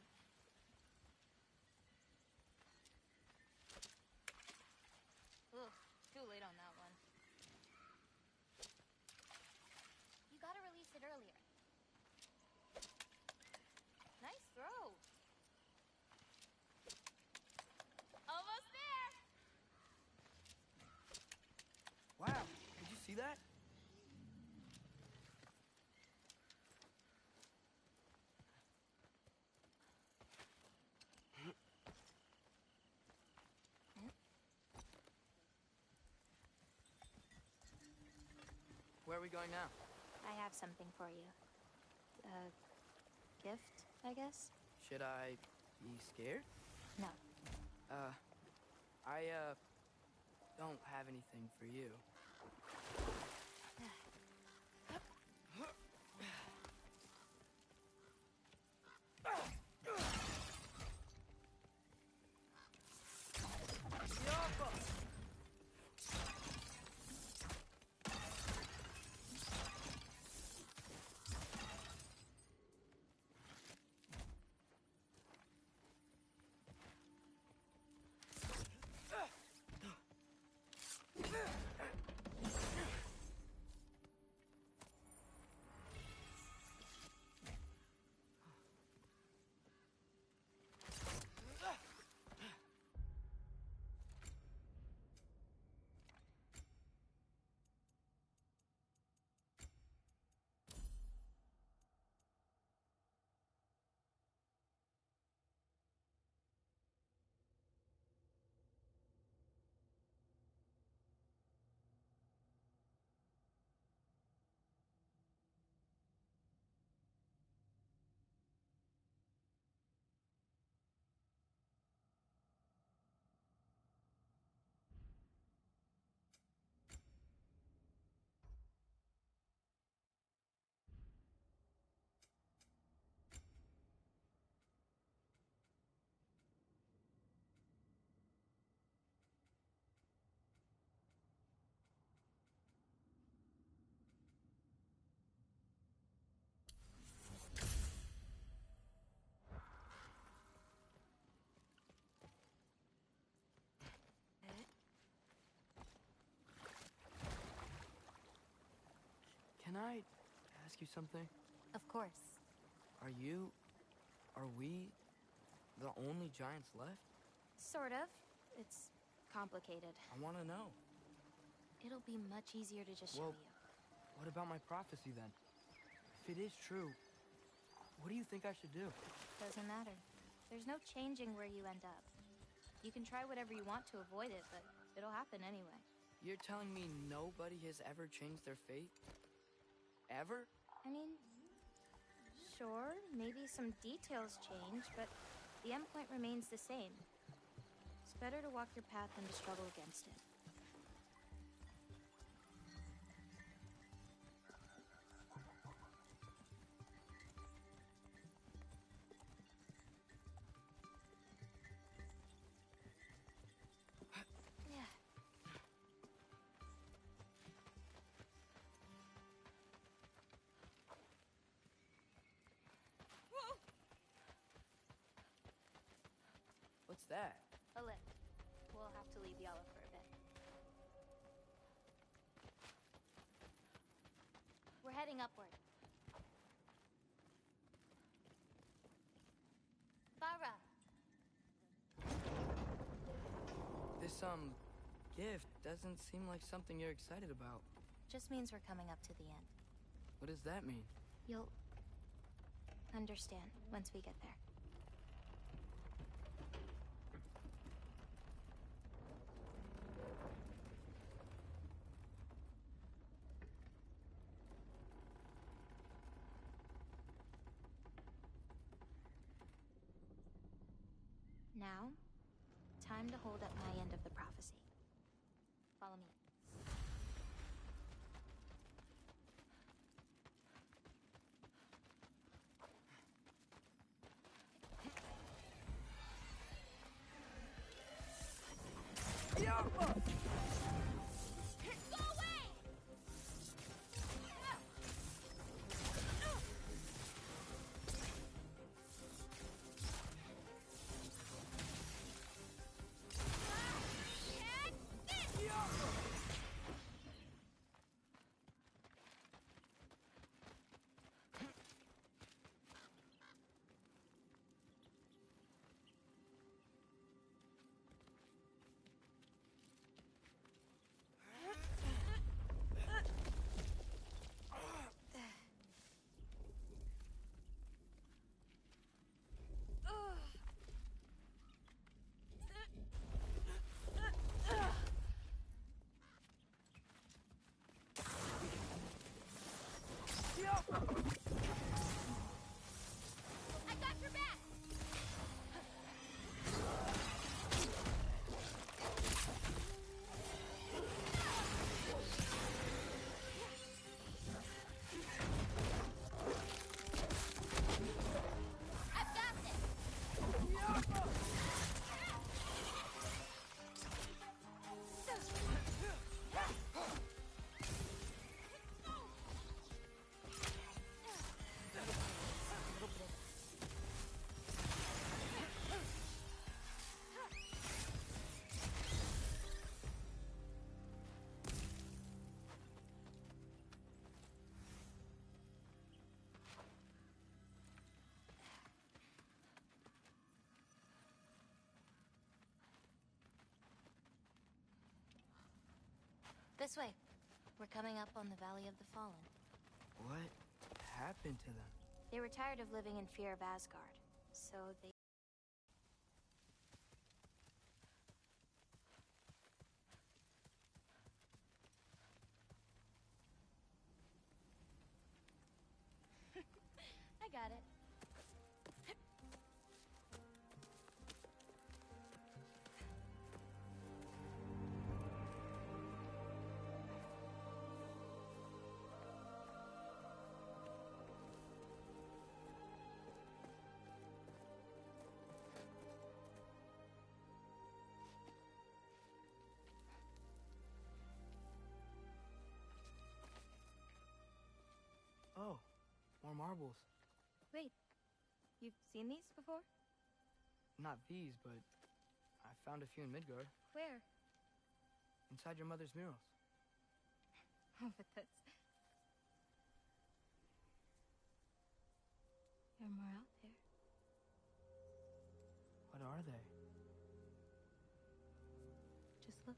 Ugh, too late on that one. You gotta release it earlier. Nice throw. Almost there. Wow, did you see that? Where are we going now? I have something for you. A gift, I guess? Should I be scared? No. I don't have anything for you. Can I ask you something? Of course. Are we the only giants left? Sort of. It's complicated. I want to know. It'll be much easier to just show you. What about my prophecy then? If it is true, what do you think I should do? Doesn't matter. There's no changing where you end up. You can try whatever you want to avoid it, but it'll happen anyway. You're telling me nobody has ever changed their fate? Ever? I mean, sure, maybe some details change, but the endpoint remains the same. It's better to walk your path than to struggle against it. What's that? A lift. We'll have to leave Yala for a bit. We're heading upward. Farah! This, gift doesn't seem like something you're excited about. Just means we're coming up to the end. What does that mean? You'll understand once we get there. Now, time to hold up my end of the prophecy. Follow me. I got your back! I've got This way. We're coming up on the Valley of the Fallen. What happened to them? They were tired of living in fear of Asgard, so they... I got it. Oh, more marbles. Wait, you've seen these before? Not these, but I found a few in Midgard. Where? Inside your mother's murals. Oh, but that's... There are more out there. What are they? Just look.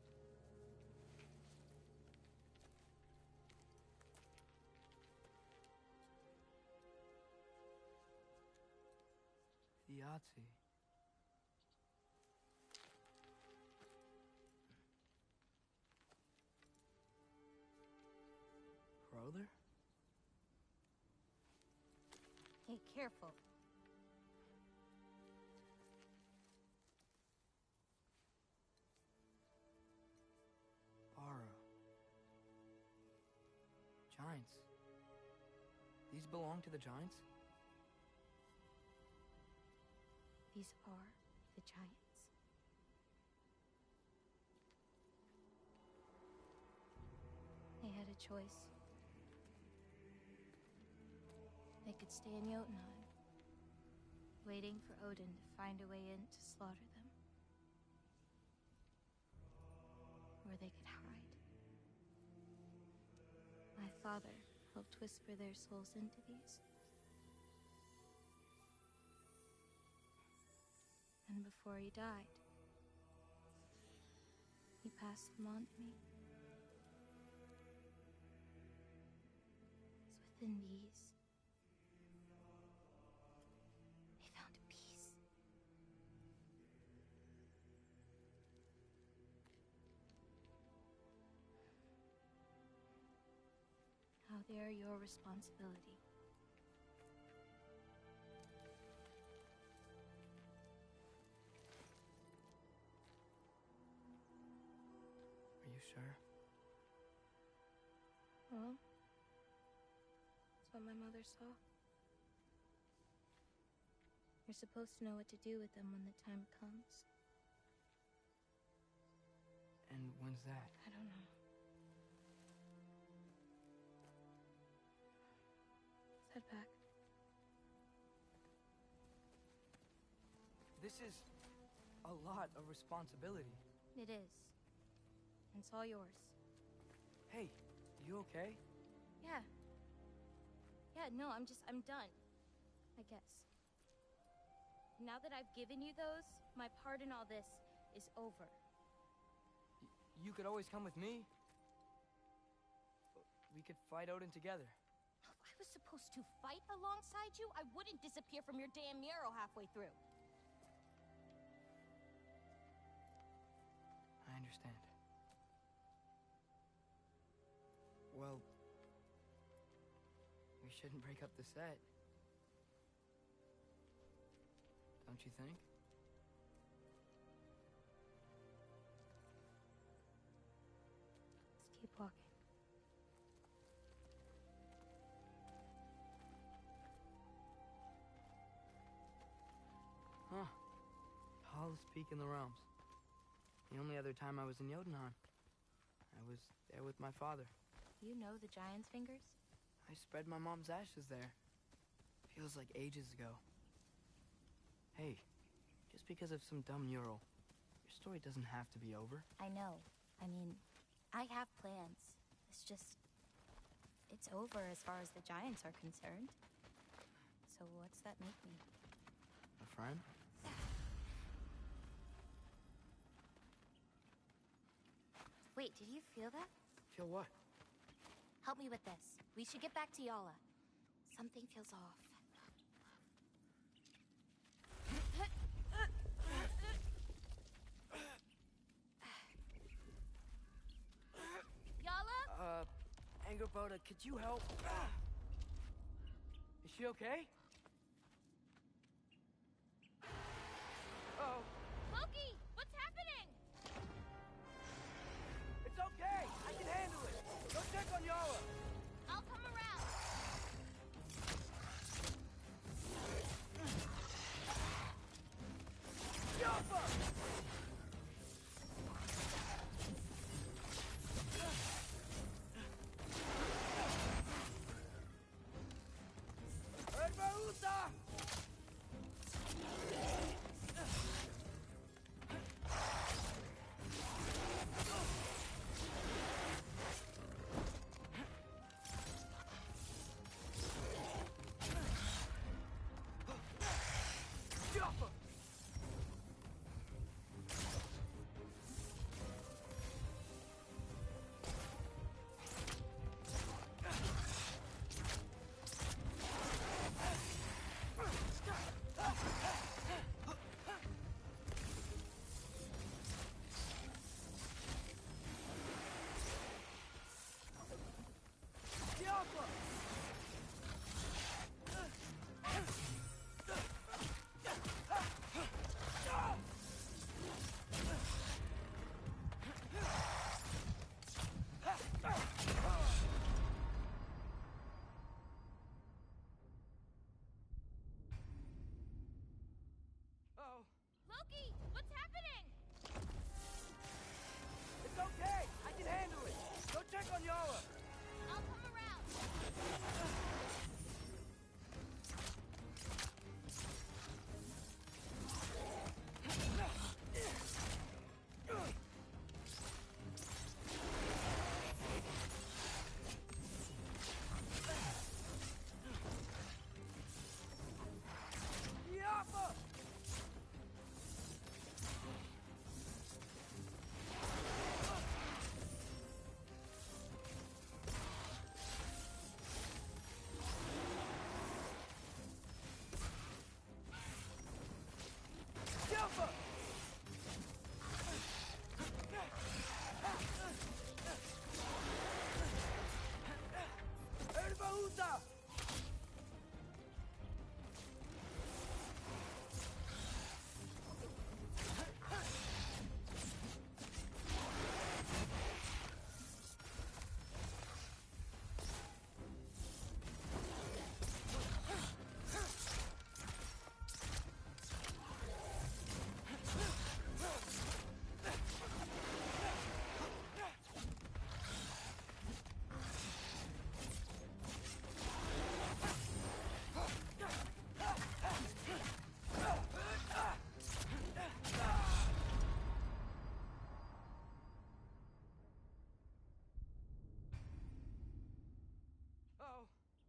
The Yahtzee. Brother? Hey, careful. Bara. Giants. These belong to the Giants? These are the Giants. They had a choice. They could stay in Jotunheim, waiting for Odin to find a way in to slaughter them. Or they could hide. My father helped whisper their souls into these. And before he died, he passed them on to me. than these. They found peace. Now they're your responsibility. Are you sure? Well, that's what my mother saw. You're supposed to know what to do with them when the time comes. And when's that? I don't know. Let's head back. This is a lot of responsibility. It is. And it's all yours. Hey, you okay? Yeah. Yeah, no, I'm done. I guess. Now that I've given you those, my part in all this is over. You could always come with me. We could fight Odin together. If I was supposed to fight alongside you, I wouldn't disappear from your damn mural halfway through. I understand. Well, we shouldn't break up the set. Don't you think? Let's keep walking. Huh. Tallest peak in the realms. The only other time I was in Jotunheim. I was there with my father. You know the giant's fingers? I spread my mom's ashes there. Feels like ages ago. Hey, just because of some dumb mural, your story doesn't have to be over. I know. I mean, I have plans. It's just... it's over as far as the giants are concerned. So what's that make me? A friend? Wait, did you feel that? Feel what? Help me with this. We should get back to Yala. Something feels off. Yala? Angerboda, could you help? Is she okay? Uh-oh. Loki, what's happening? It's okay! I can handle it! Go check on Yala! I'll come around. Yappa!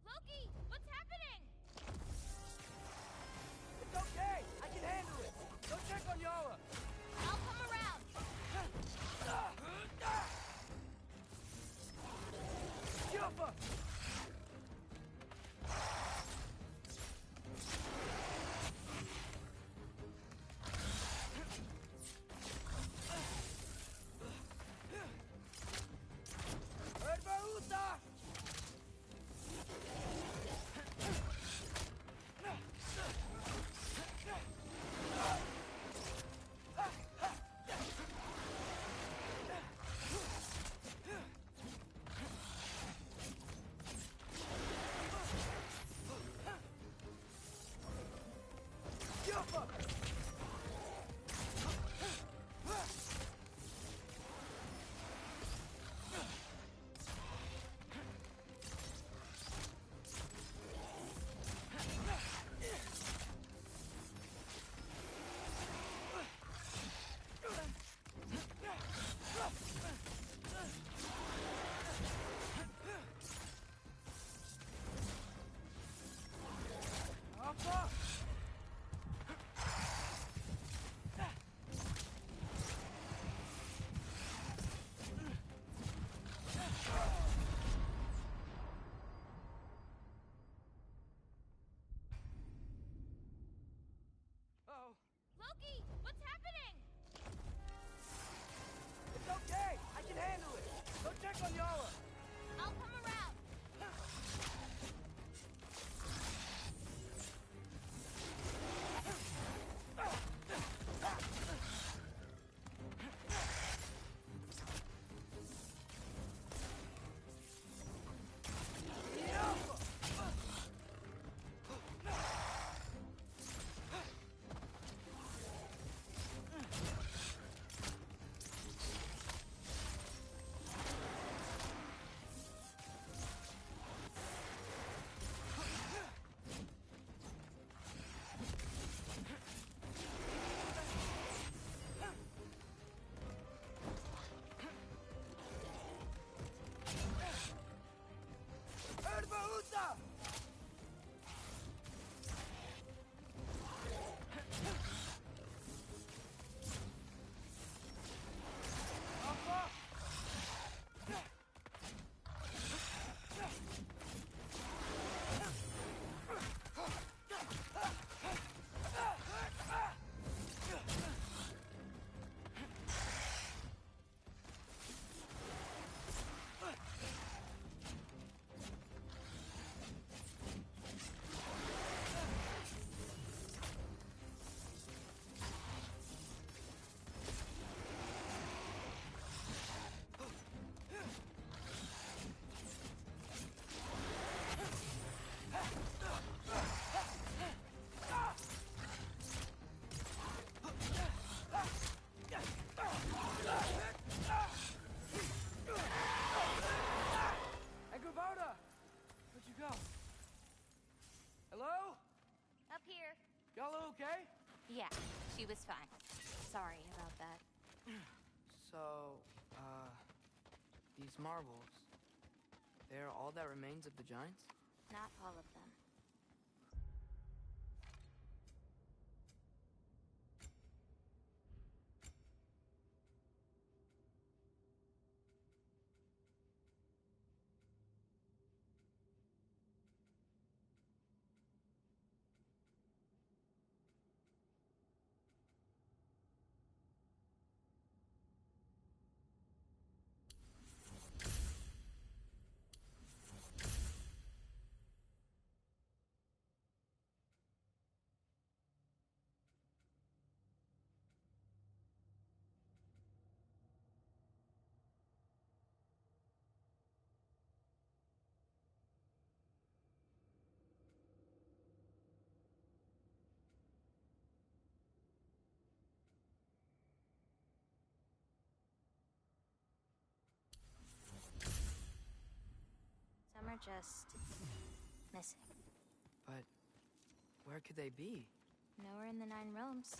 Loki, what's happening? It's okay! I can handle it! Go check on Yara! I'll come around. Jumper! Loki, what's happening? It's okay! I can handle it! Go check on Yara! I'll come around. Y'all okay? Yeah, she was fine. Sorry about that. So, these marbles, they're all that remains of the Giants? Not all of them. just missing. But where could they be? Nowhere in the Nine Realms.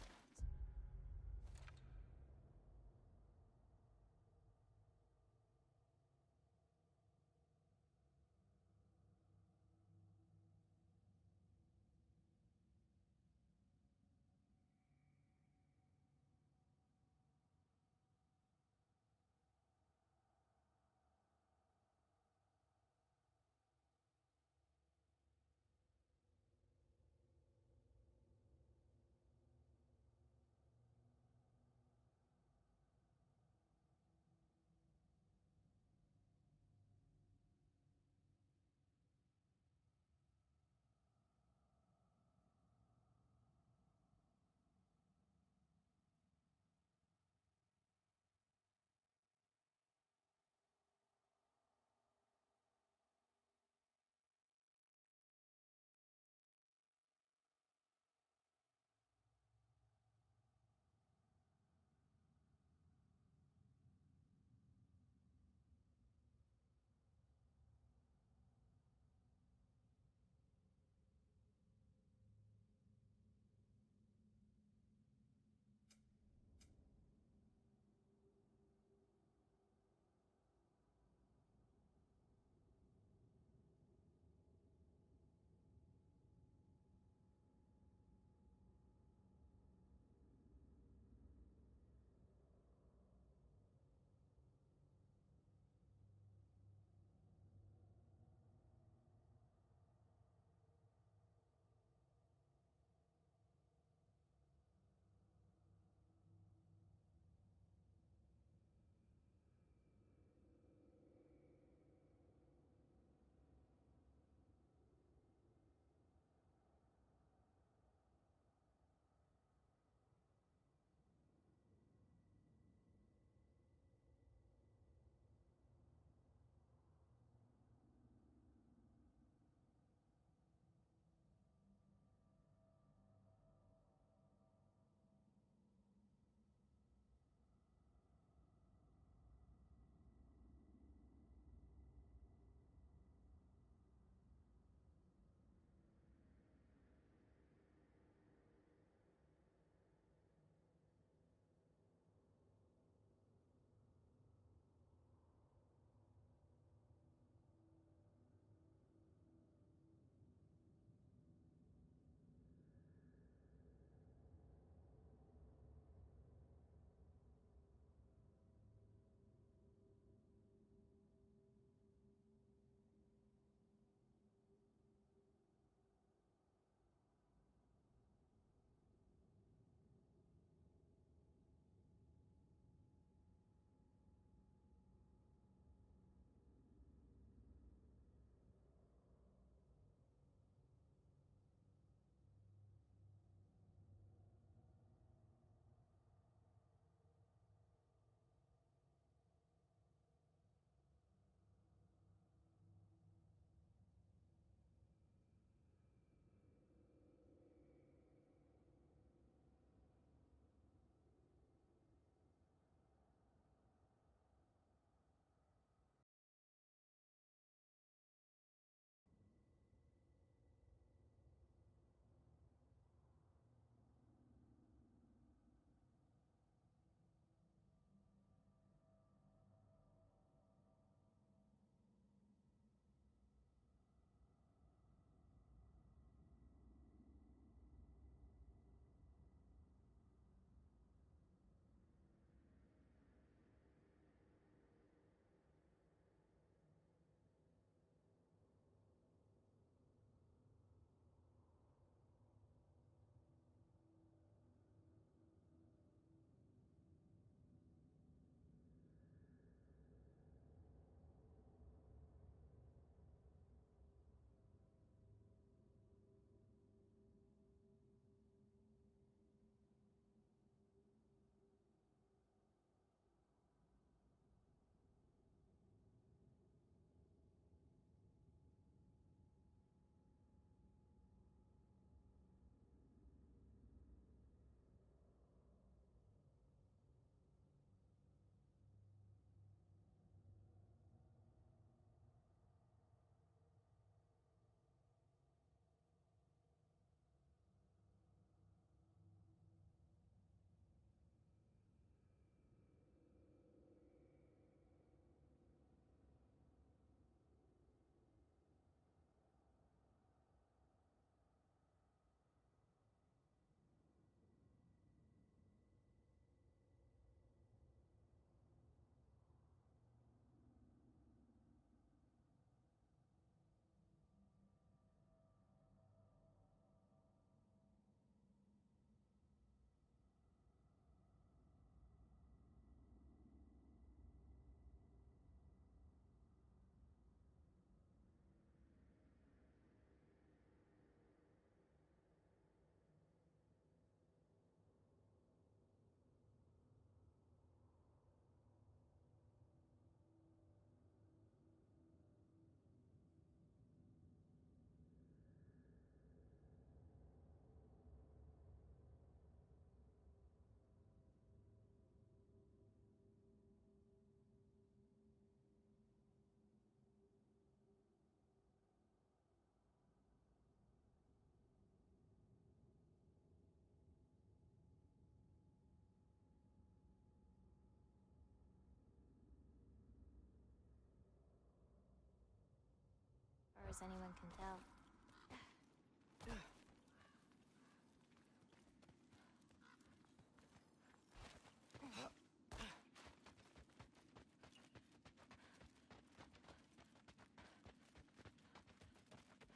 as anyone can tell.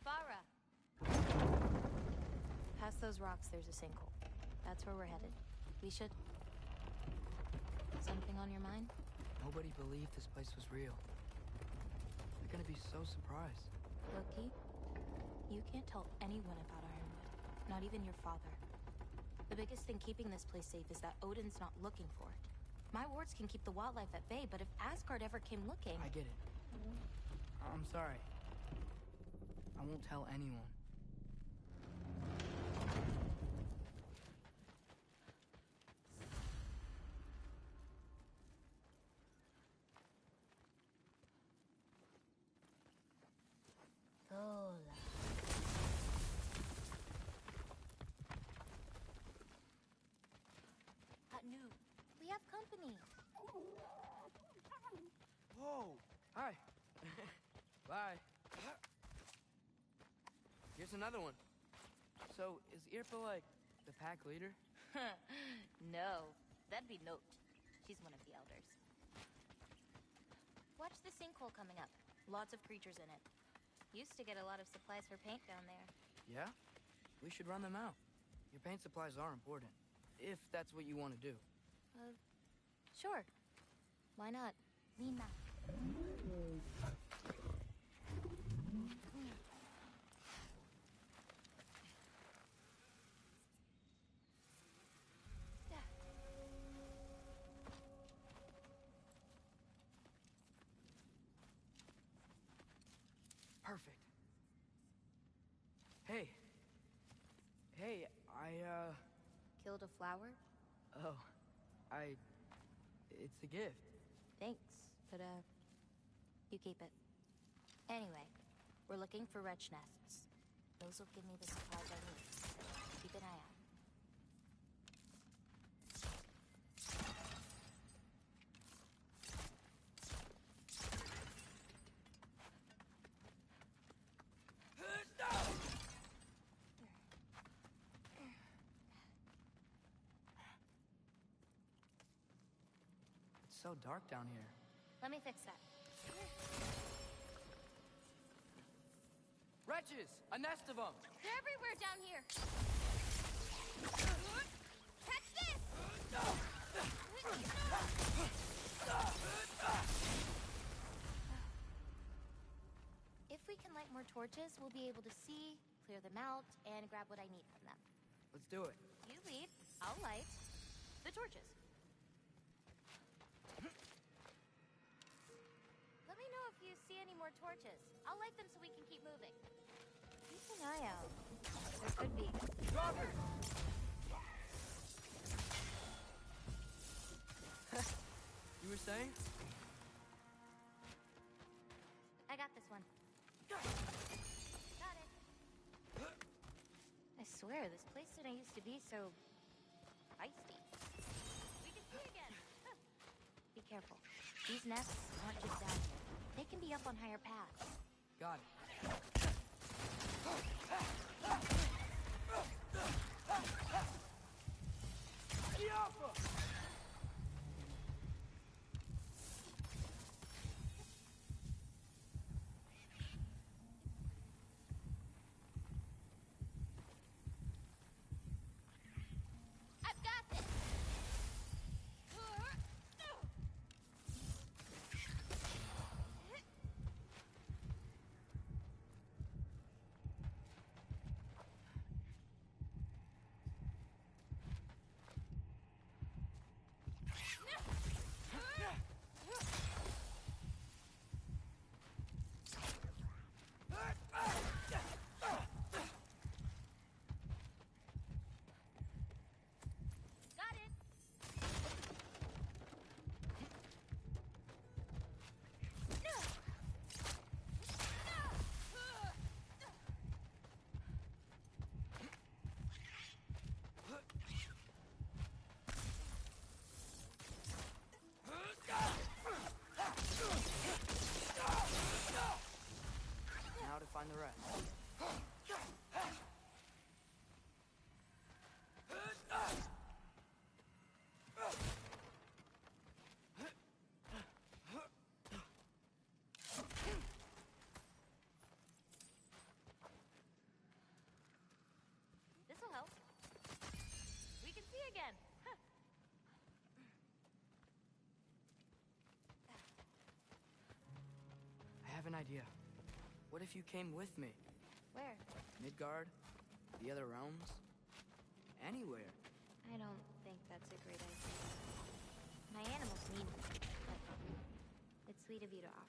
Farah! Past those rocks, there's a sinkhole. That's where we're headed. We should... Something on your mind? Nobody believed this place was real. They're gonna be so surprised. Loki, you can't tell anyone about Ironwood. Not even your father. The biggest thing keeping this place safe is that Odin's not looking for it. My wards can keep the wildlife at bay, but if Asgard ever came looking... I get it. I'm sorry. I won't tell anyone. Hola. Anu, we have company. Whoa! Hi. Bye. Here's another one. So, is Irpa like the pack leader? No, that'd be Note. She's one of the elders. Watch the sinkhole coming up. Lots of creatures in it. Used to get a lot of supplies for paint down there. Yeah? We should run them out. Your paint supplies are important. If that's what you want to do. Sure. Why not? Lean back. Perfect. Hey. Hey, Killed a flower? Oh, it's a gift. Thanks, but, you keep it. Anyway, we're looking for wretch nests. Those will give me the supplies I need. Keep an eye out. It's so dark down here. Let me fix that. Wretches! A nest of them! They're everywhere down here. Catch this! If we can light more torches, we'll be able to see, clear them out, and grab what I need from them. Let's do it. You lead, I'll light the torches. Let me know if you see any more torches. I'll light them so we can keep moving. Keep an eye out. There could be. Robert! You were saying? I got this one. Got it. I swear, this place didn't used to be so... feisty. We can see again. Be careful. These nests aren't just down here. They can be up on higher paths. Got it. I've got this. Got again. I have an idea. What if you came with me? Where? Midgard? The other realms? Anywhere. I don't think that's a great idea. My animals need me, but it's sweet of you to offer.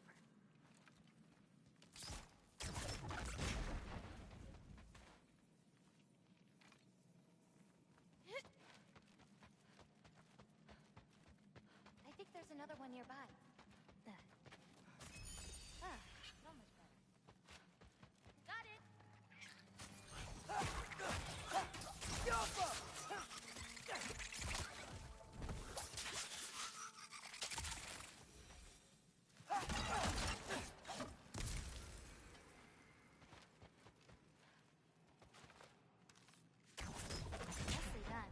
I think there's another one nearby. So much better. Got it! Nicely done.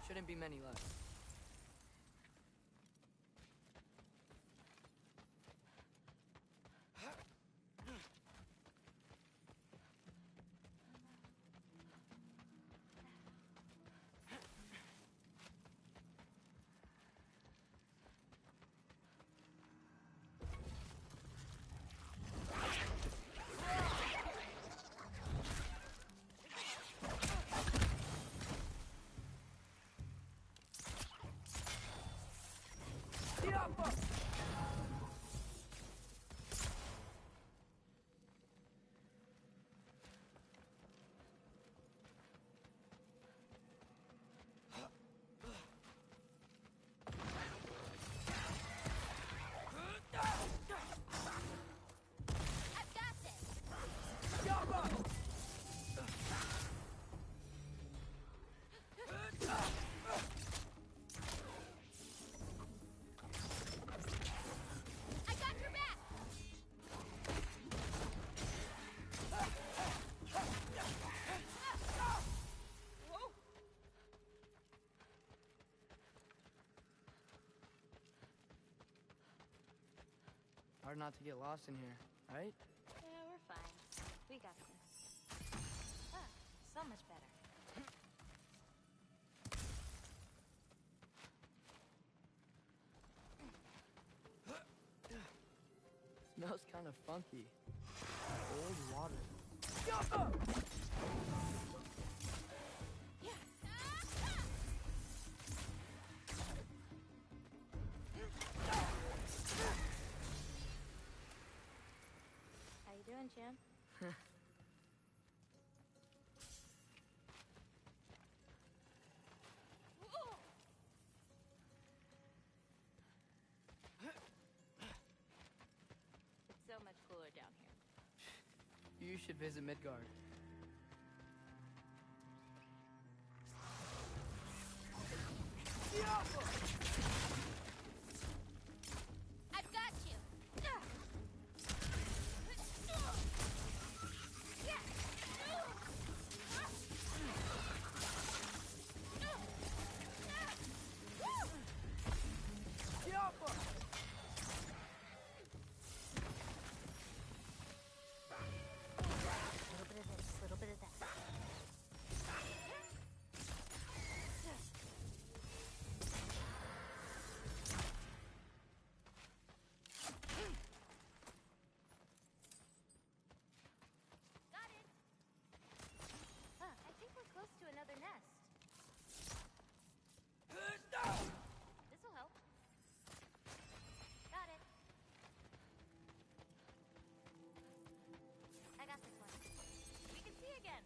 Shouldn't be many left. I've got this. I got your back. Whoa. Hard not to get lost in here, right? Yeah, we're fine. We got this. So much better. Smells kind of funky. Old water. How you doing, champ? It's so much cooler down here. You should visit Midgard. I've got you. A little bit of this, a little bit of that. Got it. I think we're close to another nest. This'll help. Got it. I got this one. We can see again.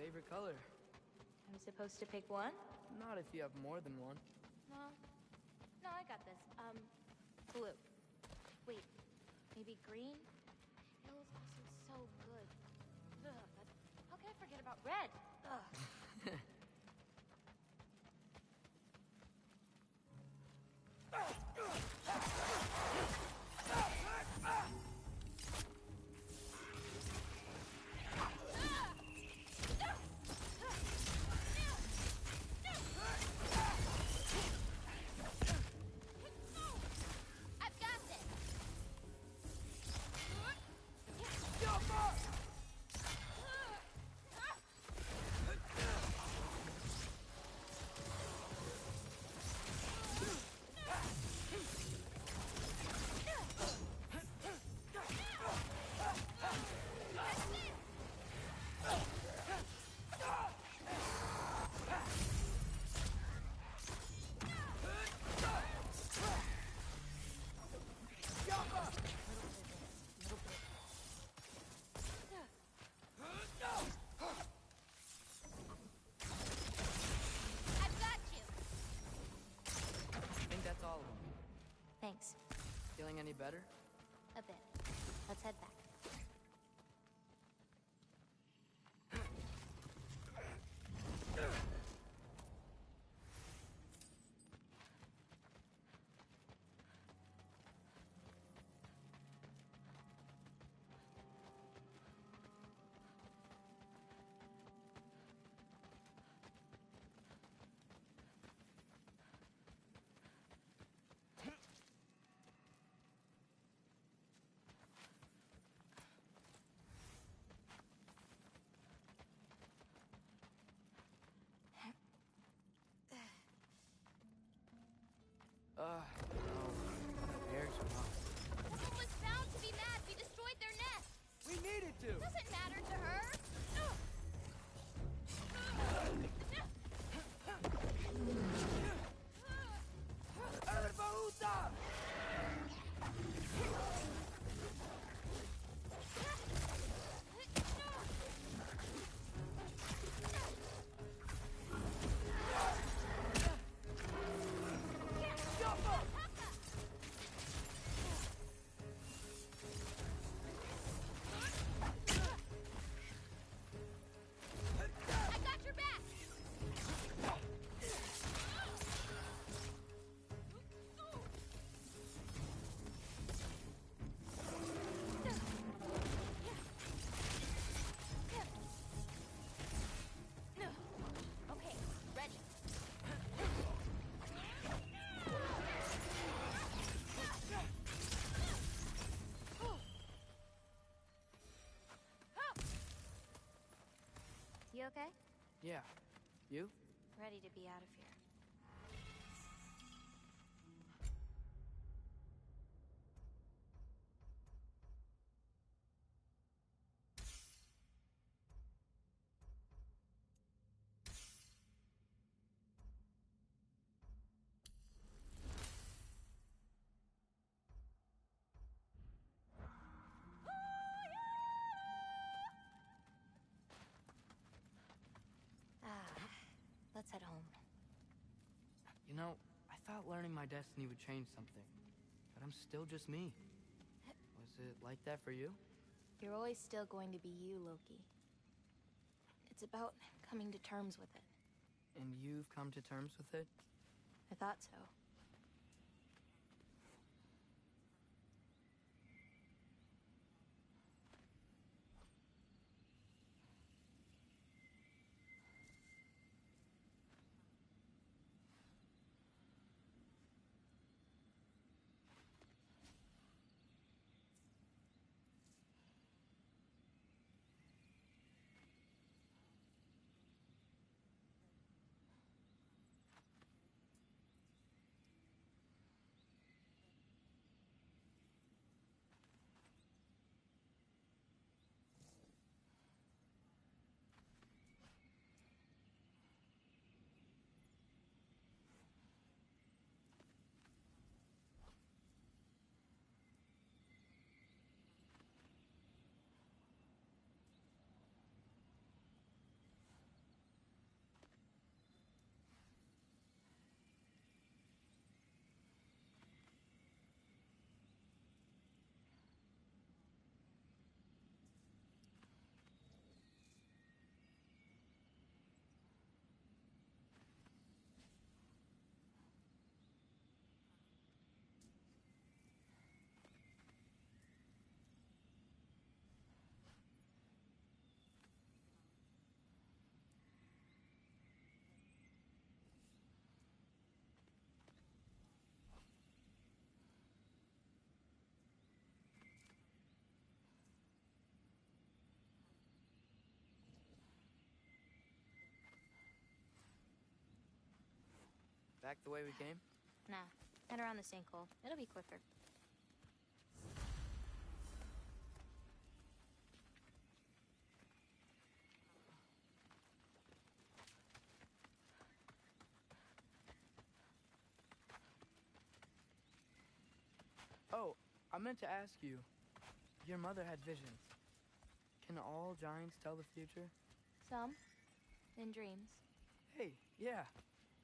favorite color. I'm supposed to pick one? Not if you have more than one. No. No, I got this. Blue. Wait, maybe green? Yellow's also so good. Ugh, but how can I forget about red? Ugh. I've got this. I've got you. I think that's all of them. Thanks. Feeling any better? A bit. Let's head back. No. My parents are not. Someone was bound to be mad we destroyed their nest. We needed to! Doesn't matter to her. I got your back. Okay, ready. You okay? Yeah. You? Ready to be out of here. Let's head home. You know, I thought learning my destiny would change something. But I'm still just me. Was it like that for you? You're always still going to be you, Loki. It's about coming to terms with it. And you've come to terms with it? I thought so. Back the way we came? Nah, head around the sinkhole. It'll be quicker. Oh, I meant to ask you. Your mother had visions. Can all giants tell the future? Some. In dreams. Hey, yeah.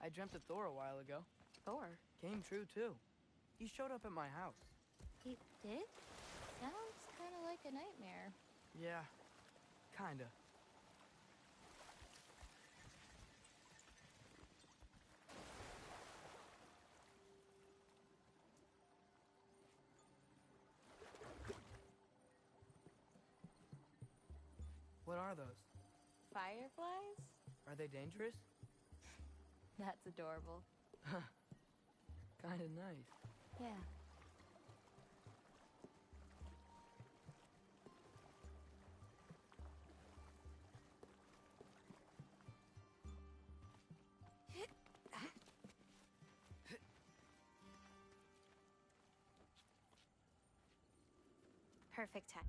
I dreamt of Thor a while ago. Thor? Came true, too. He showed up at my house. He did? Sounds kind of like a nightmare. Yeah, kinda. What are those? Fireflies? Are they dangerous? That's adorable. Kinda nice. Yeah. Perfect time.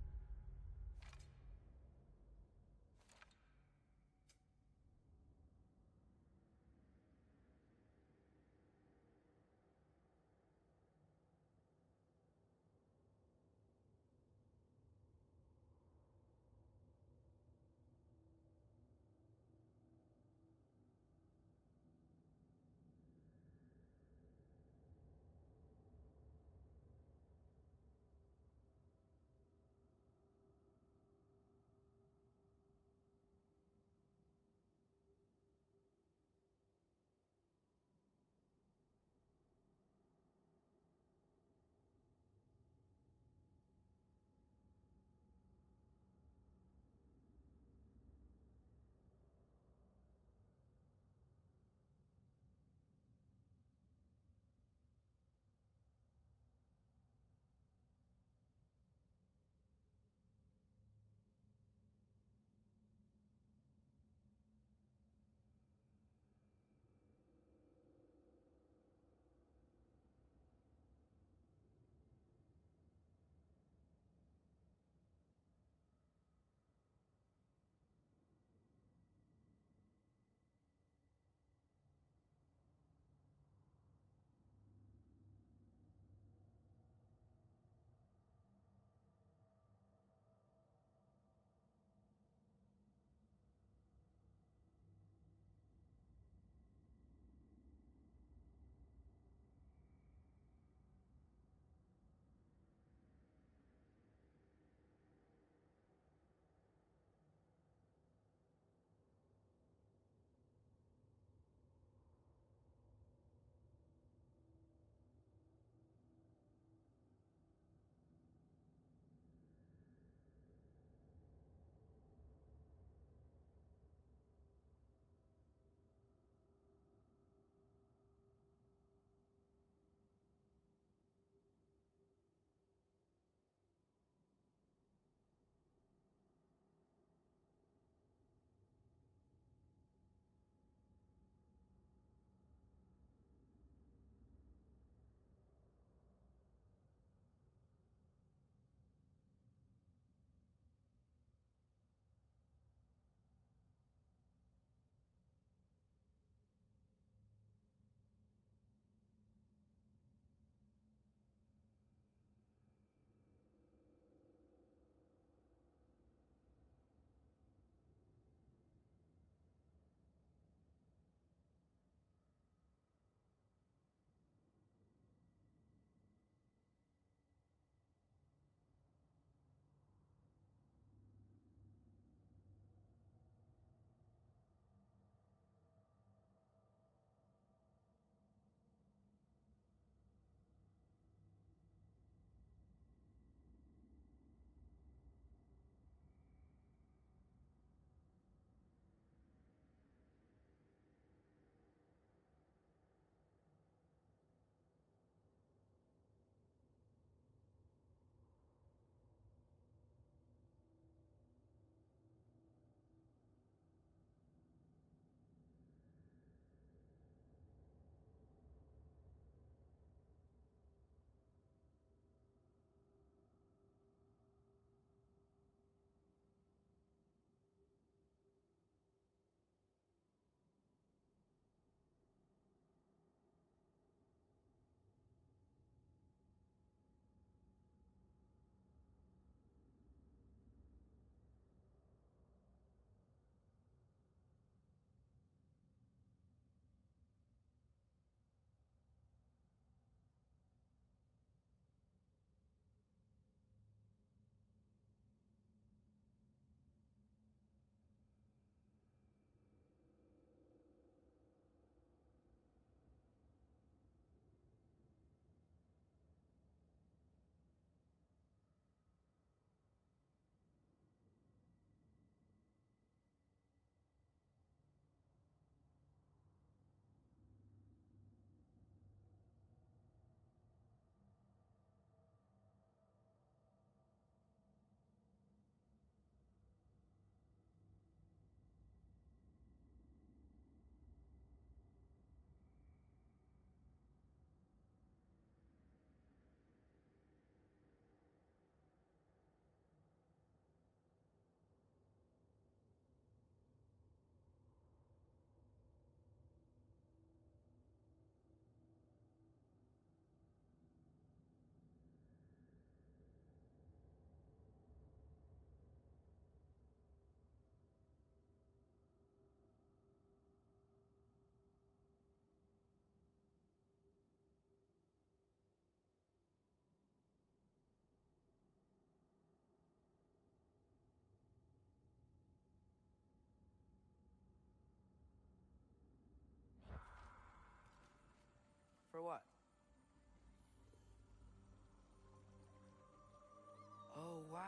For what? Oh, wow.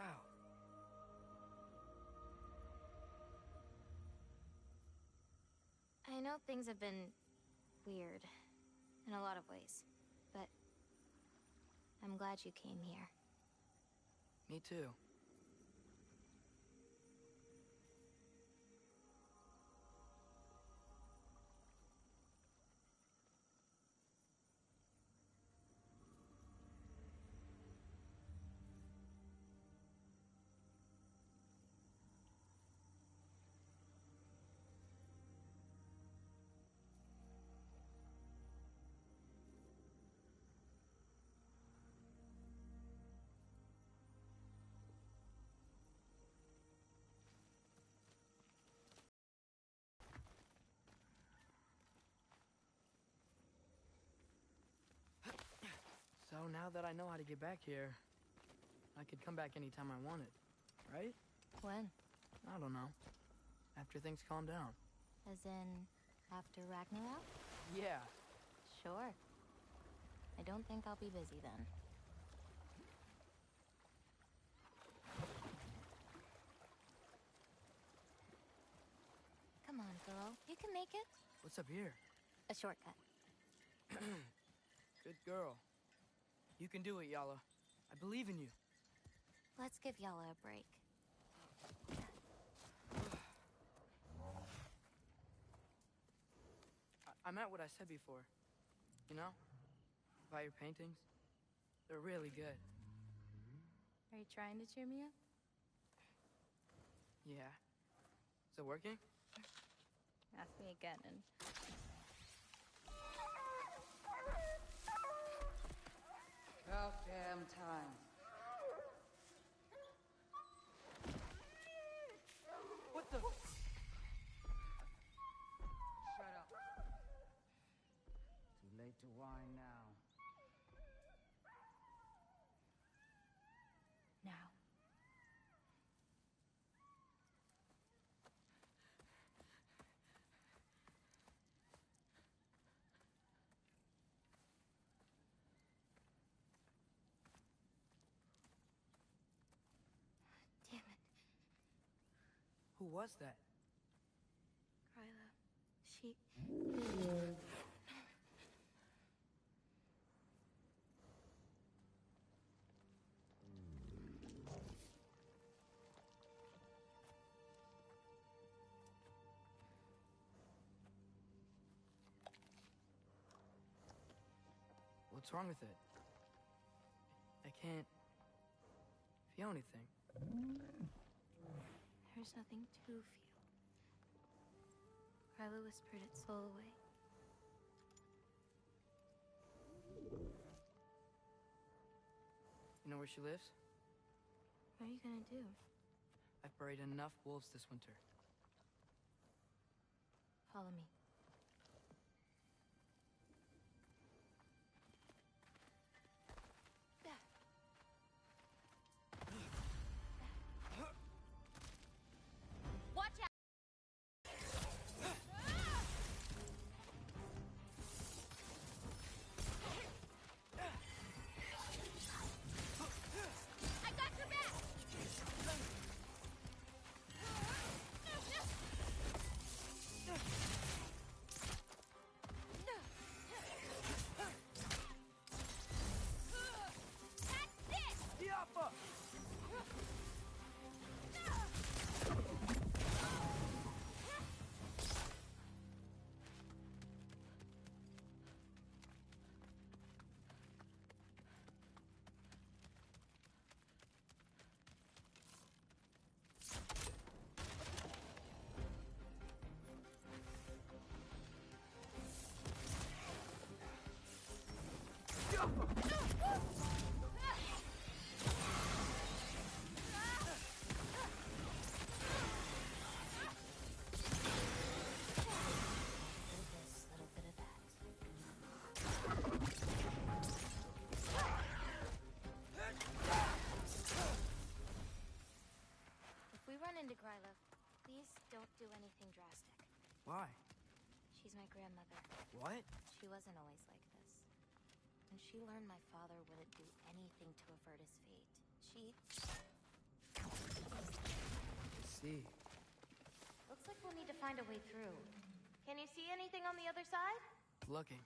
I know things have been weird in a lot of ways, but I'm glad you came here. Me too. So now that I know how to get back here, I could come back anytime I wanted, right? When? I don't know. After things calm down. As in, after Ragnarok? Yeah. Sure. I don't think I'll be busy then. Come on, girl. You can make it. What's up here? A shortcut. Good girl. You can do it, Yala. I believe in you. Let's give Yala a break. I meant what I said before. You know? About your paintings. They're really good. Are you trying to cheer me up? Yeah. Is it working? Ask me again and... About damn time. What the... Shut up. Too late to whine now. Now. Damn it. Who was that? Gryla. She... What's wrong with it? I can't... feel anything. There's nothing to feel. Gryla whispered its soul away. You know where she lives? What are you gonna do? I've buried enough wolves this winter. Follow me. Watch out! I got your back! If we run into Gryla, please don't do anything drastic. Why? She's my grandmother. What? She wasn't always like this. When she learned my father wouldn't do anything to avert his fate, she... I see. Looks like we'll need to find a way through. Can you see anything on the other side? Looking.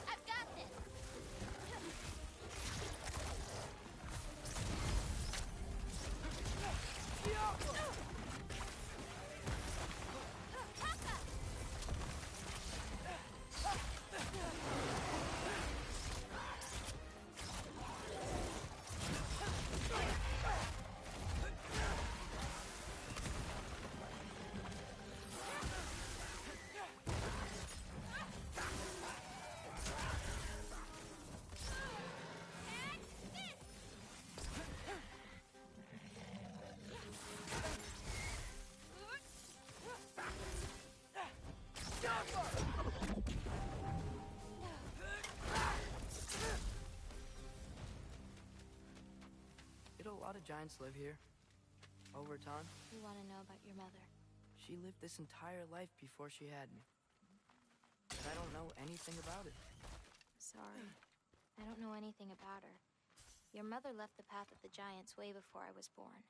I've got this! Did a lot of giants live here? Over time? You want to know about your mother? She lived this entire life before she had me. But I don't know anything about it. Sorry. I don't know anything about her. Your mother left the path of the giants way before I was born.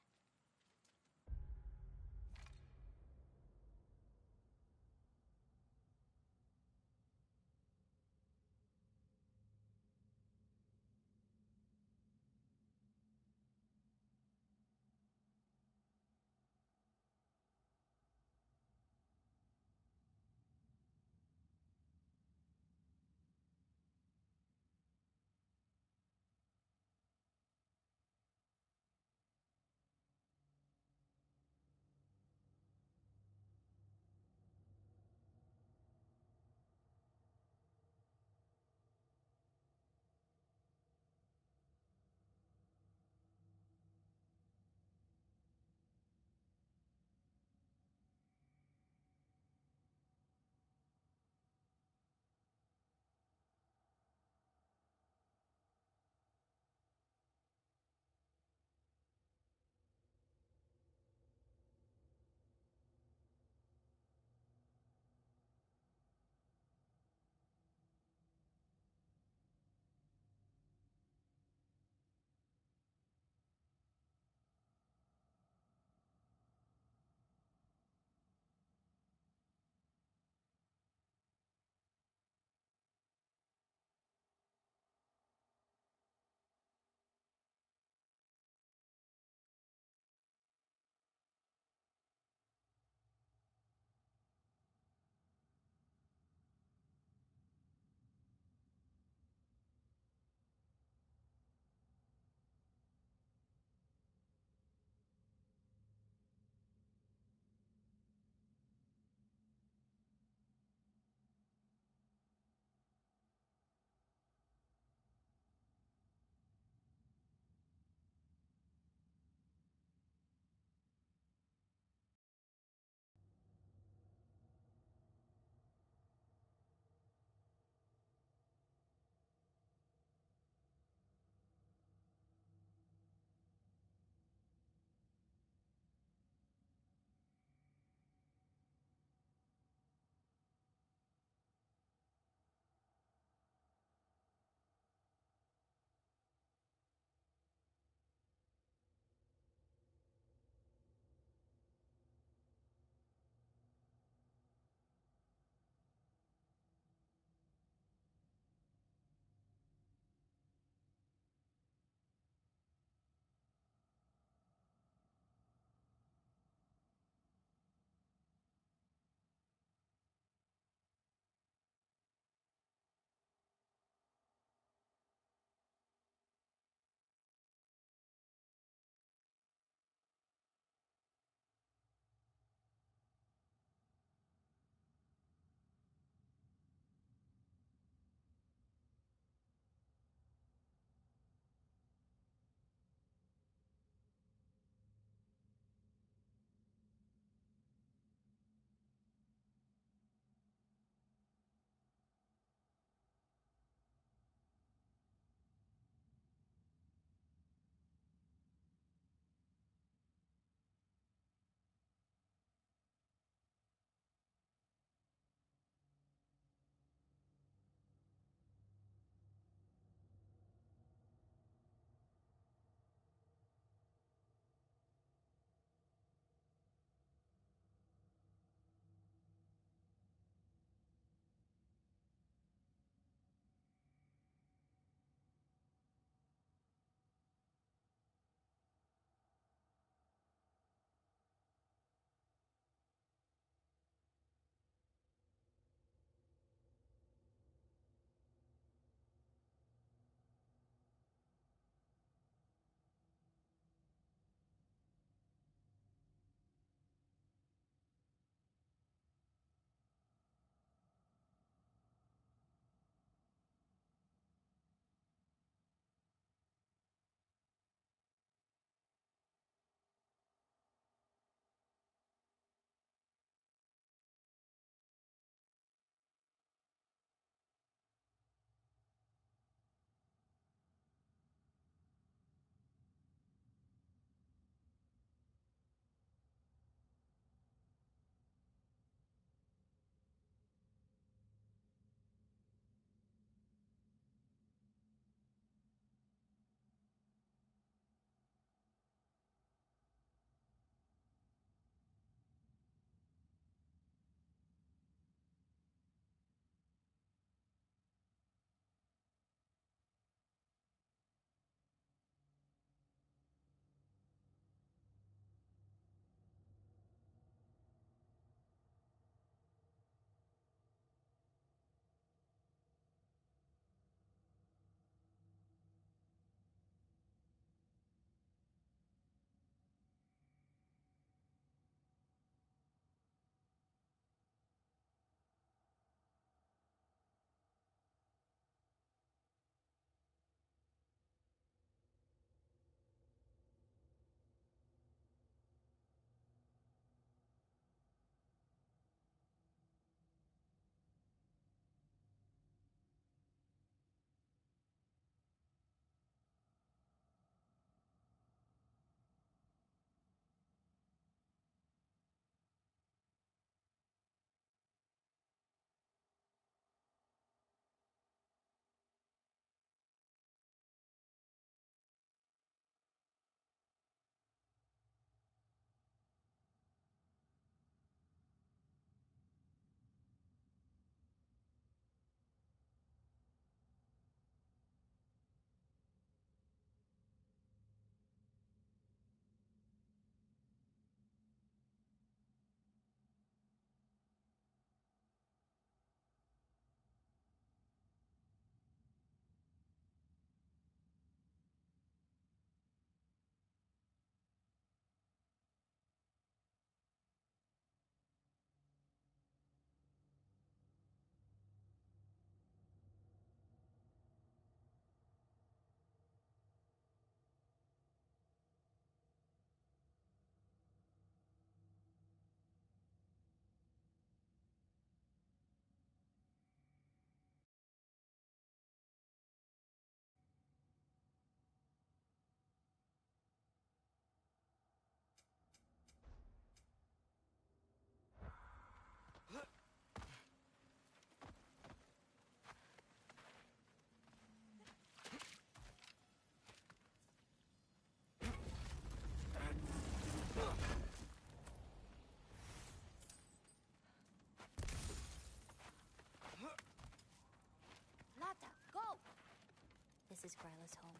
is Gryla's home.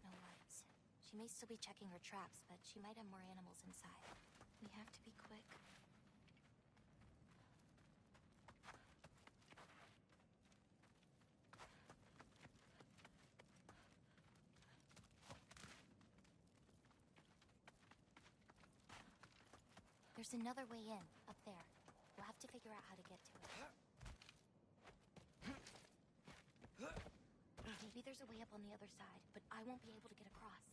No lights. She may still be checking her traps, but she might have more animals inside. We have to be quick. There's another way in, up there. We'll have to figure out how to get to it. Maybe there's a way up on the other side, but I won't be able to get across.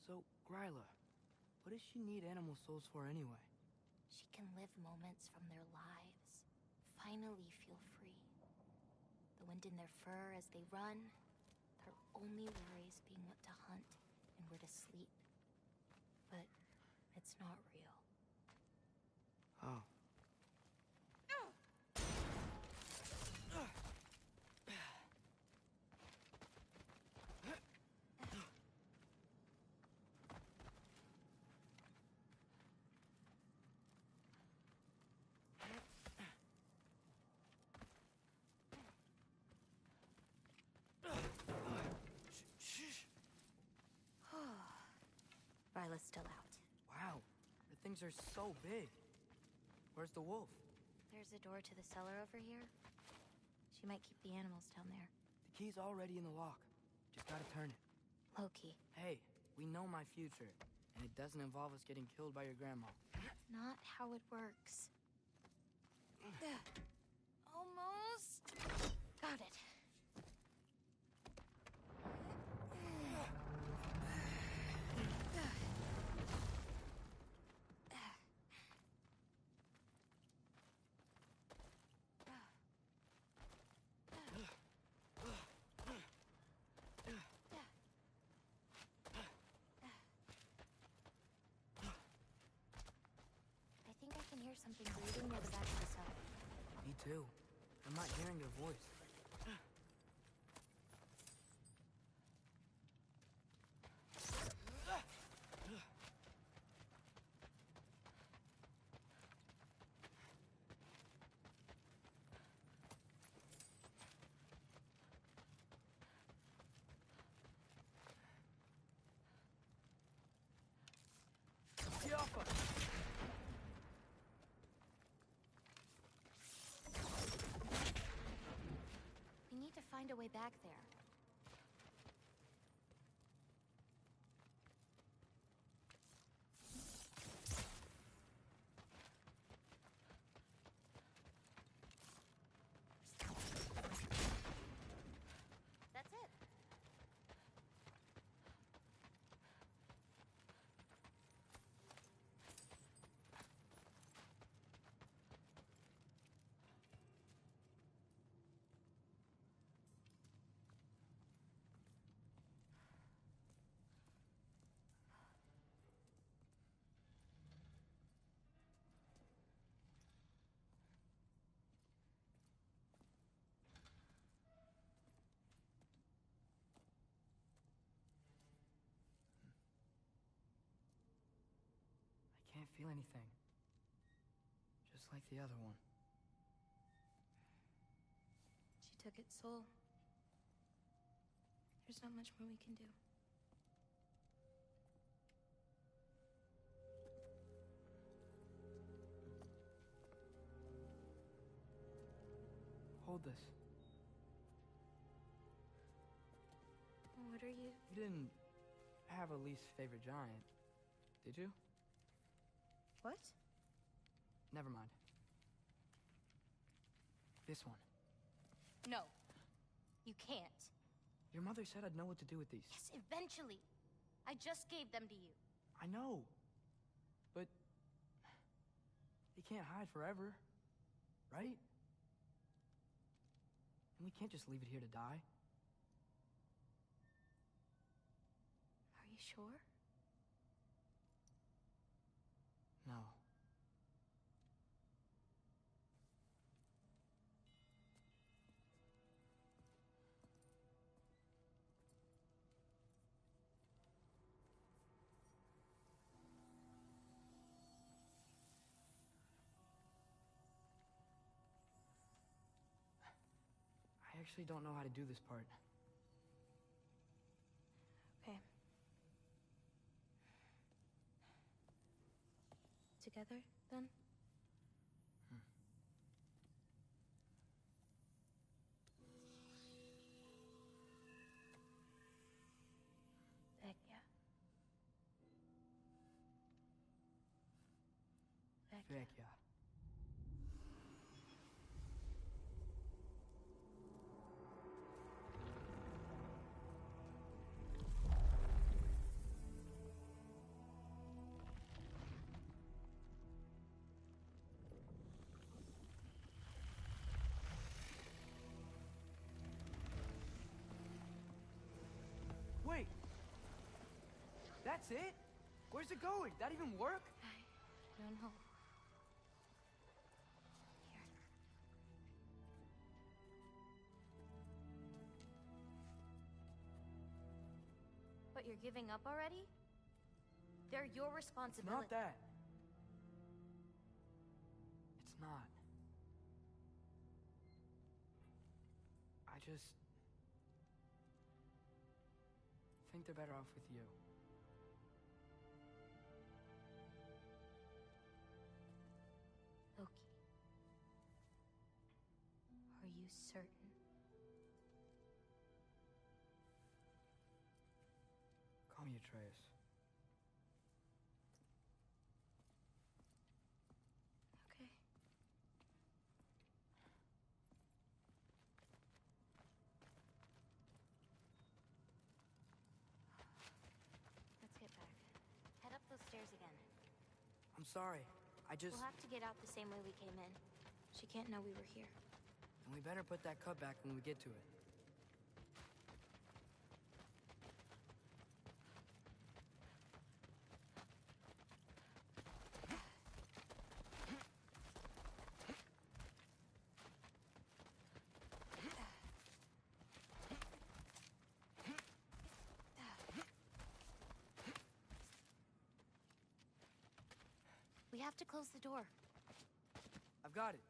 So, Gryla, what does she need animal souls for anyway? She can live moments from their lives. Finally feel free. The wind in their fur as they run. Their only worries being what to hunt and where to sleep. But it's not real. Oh. Ryla's still out. Wow, the things are so big. Where's the wolf? There's a door to the cellar over here. She might keep the animals down there. The key's already in the lock. Just gotta turn it. Loki. Hey, we know my future, and it doesn't involve us getting killed by your grandma. Not how it works. Almost. Got it. I can hear something breathing near the back of the cellar. Me too. I'm not hearing their voice. We need to find a way back there. That's it. I can't feel anything. Just like the other one. She took its soul. There's not much more we can do. Hold this. What are you? You didn't have a least favorite giant, did you? What? Never mind. This one. No. You can't. Your mother said I'd know what to do with these. Yes, eventually. I just gave them to you. I know. But... they can't hide forever. Right? And we can't just leave it here to die. Are you sure? No. I actually don't know how to do this part. Okay. Together, then? Vecchia. Vecchia. Wait! That's it? Where's it going? That even work? I don't know. Here. But you're giving up already? They're your responsibility. It's not that. It's not. I just... think they're better off with you. Loki. Are you certain? Call me Atreus. Okay. Let's get back. Head up those stairs again. I'm sorry. I just... We'll have to get out the same way we came in. She can't know we were here. And we better put that cut back when we get to it. We have to close the door. I've got it.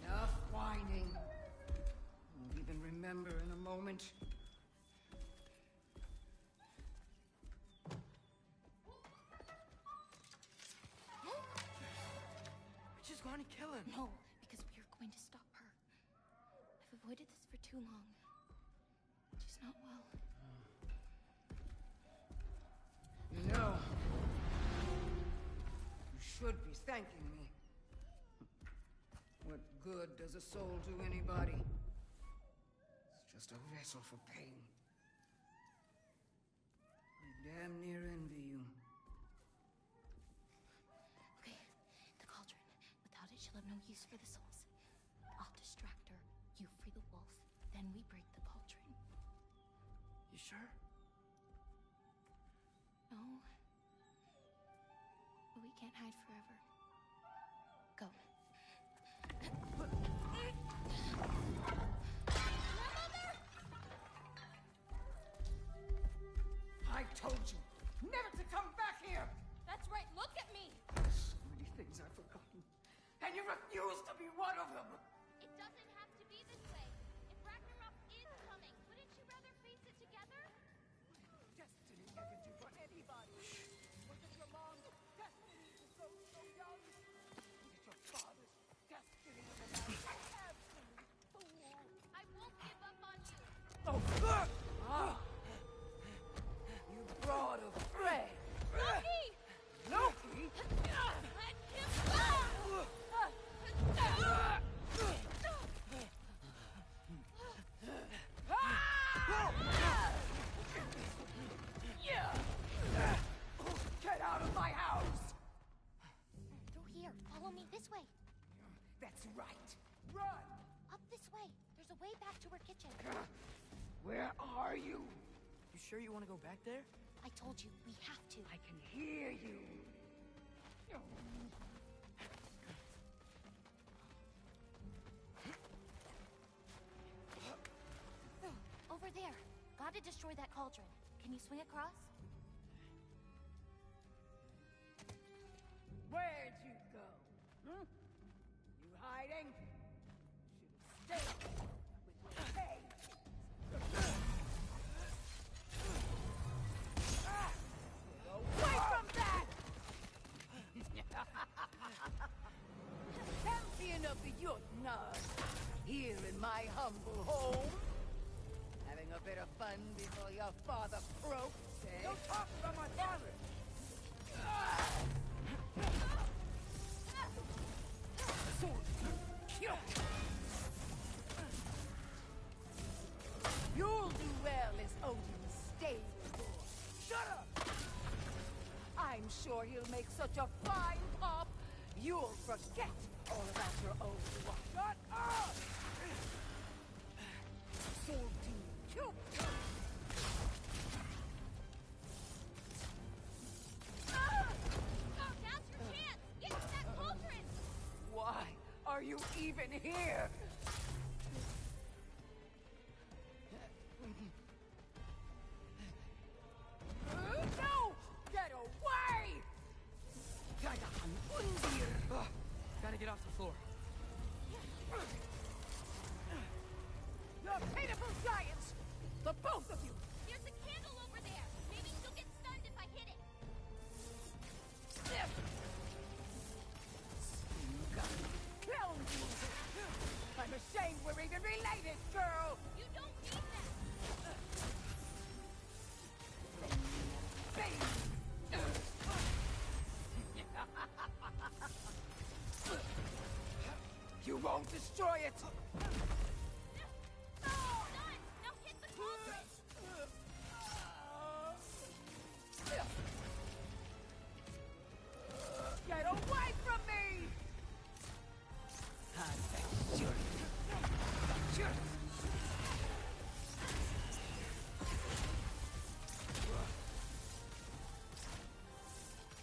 Enough whining. Won't even remember in a moment. Just going to kill him. No, because we are going to stop her. I've avoided this for too long. She's not well. You know, you should be thanking me. What good does a soul do anybody? It's just a vessel for pain. I damn near envy you. Okay, the cauldron. Without it, she'll have no use for the souls. I'll distract her. You free the wolf. Then we break the cauldron. You sure? No. But we can't hide forever. Go. I told you never to come back here! That's right, look at me! So many things I've forgotten. And you refuse to be one of them! It doesn't Where are you? You sure you want to go back there? I told you, we have to. I can hear you. Over there. Gotta destroy that cauldron. Can you swing across? Where'd you go? Hmm? You hiding? Should've stayed with your pay. Away from that! Champion of the Jotnar, here in my humble home. Having a bit of fun before your father croaks, eh? Don't talk about my father! You'll do well as Odin's stable boy. Shut up! I'm sure he'll make such a fine pop, you'll forget all about your old wife. Shut up! Now's your chance! Get to that cauldron! Why are you even here? No! Get away! Gotta get off the floor. You're pitiful giants! The both of you! There's a candle over there! Maybe she'll get stunned if I hit it! Clown you! I'm ashamed we're even related, girl! You don't mean that! You won't destroy it! Now hit the cauldron! Get away from me!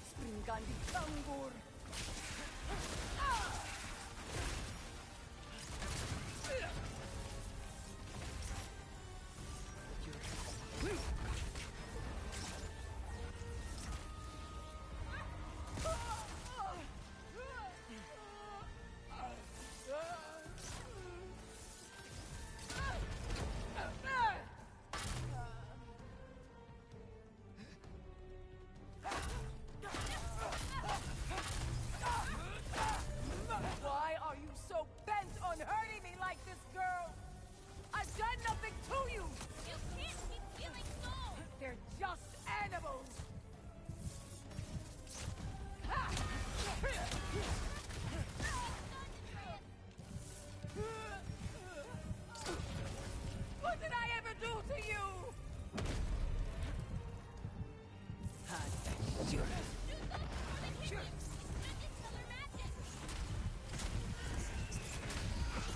Springandi Tangur! Why are you so bent on hurting me like this, girl? I've done nothing to you! You can't keep stealing souls! They're just animals! What did I ever do to you?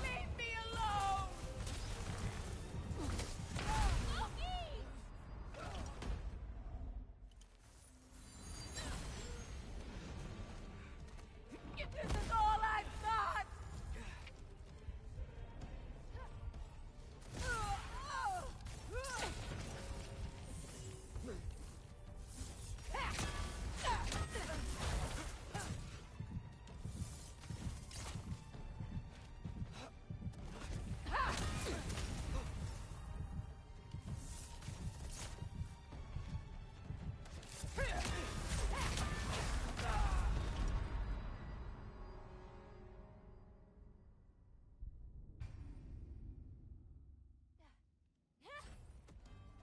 Leave me alone! This is all I've got!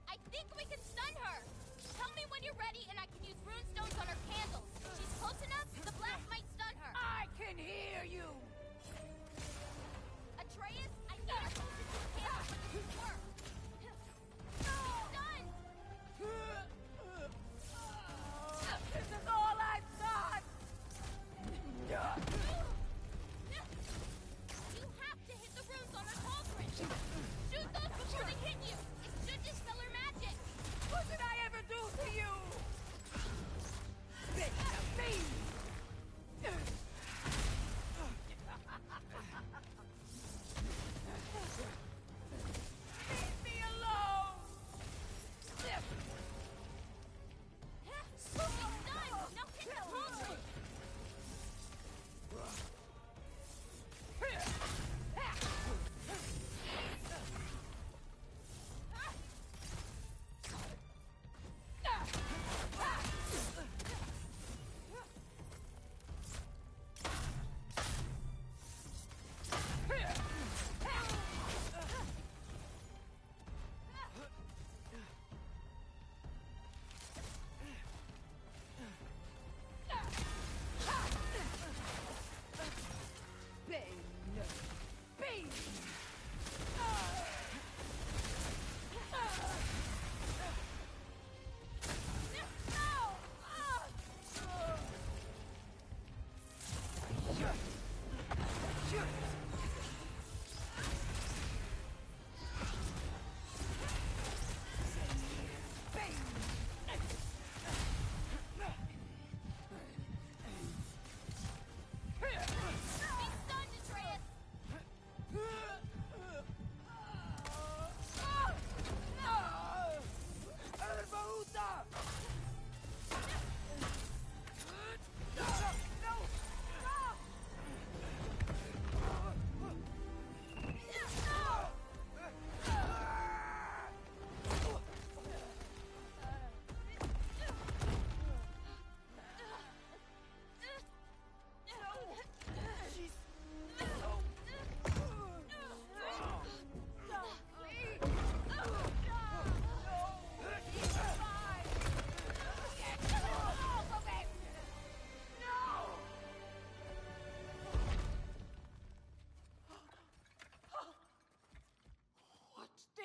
I think we can stun her! Tell me when you're ready and I can use runestones on her candles. She's close enough, the blast might stun her. I can hear you! Atreus, I need a focus this candle for this to work. She's stunned! This is all I've got! You have to hit the runes on her cauldron! Shoot those before they hit you! It's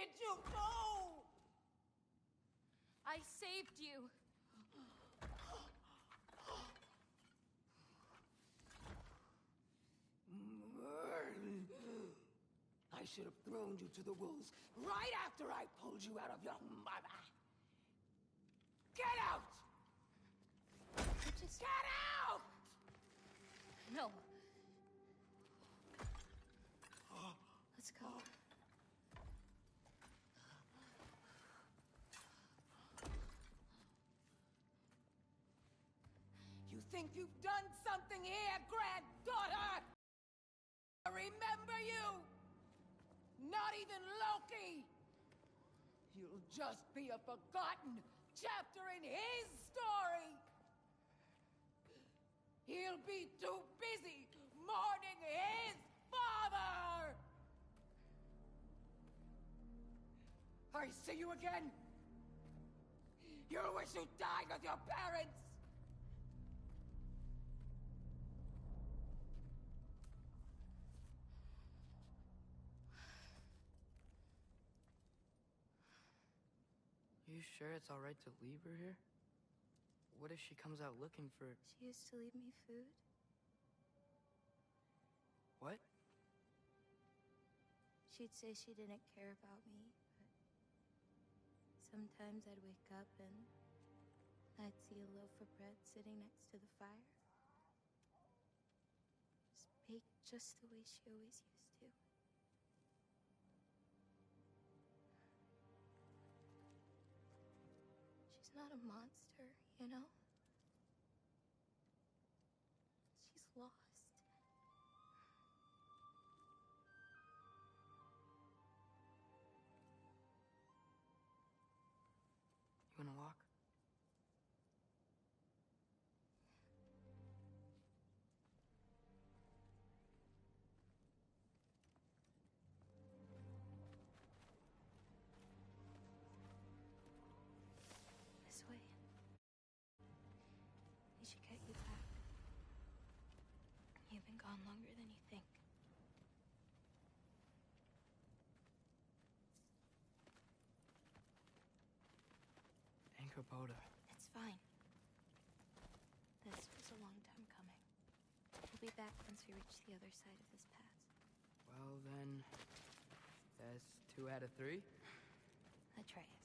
did you do? I saved you. I should have thrown you to the wolves right after I pulled you out of your mother. Get out! Get out! No. Let's go. You think you've done something here, granddaughter? I remember you! Not even Loki! You'll just be a forgotten chapter in his story! He'll be too busy mourning his father! I see you again! You wish you died with your parents! You sure it's alright to leave her here? What if she comes out looking for... She used to leave me food. What? She'd say she didn't care about me, but sometimes I'd wake up and I'd see a loaf of bread sitting next to the fire. Just baked just the way she always used to. She's not a monster, you know? She's lost. You wanna walk? This way. We should get you back. You've been gone longer than you think. Anchorboda. It's fine. This was a long time coming. We'll be back once we reach the other side of this pass. Well then... That's 2 out of 3? Atreus.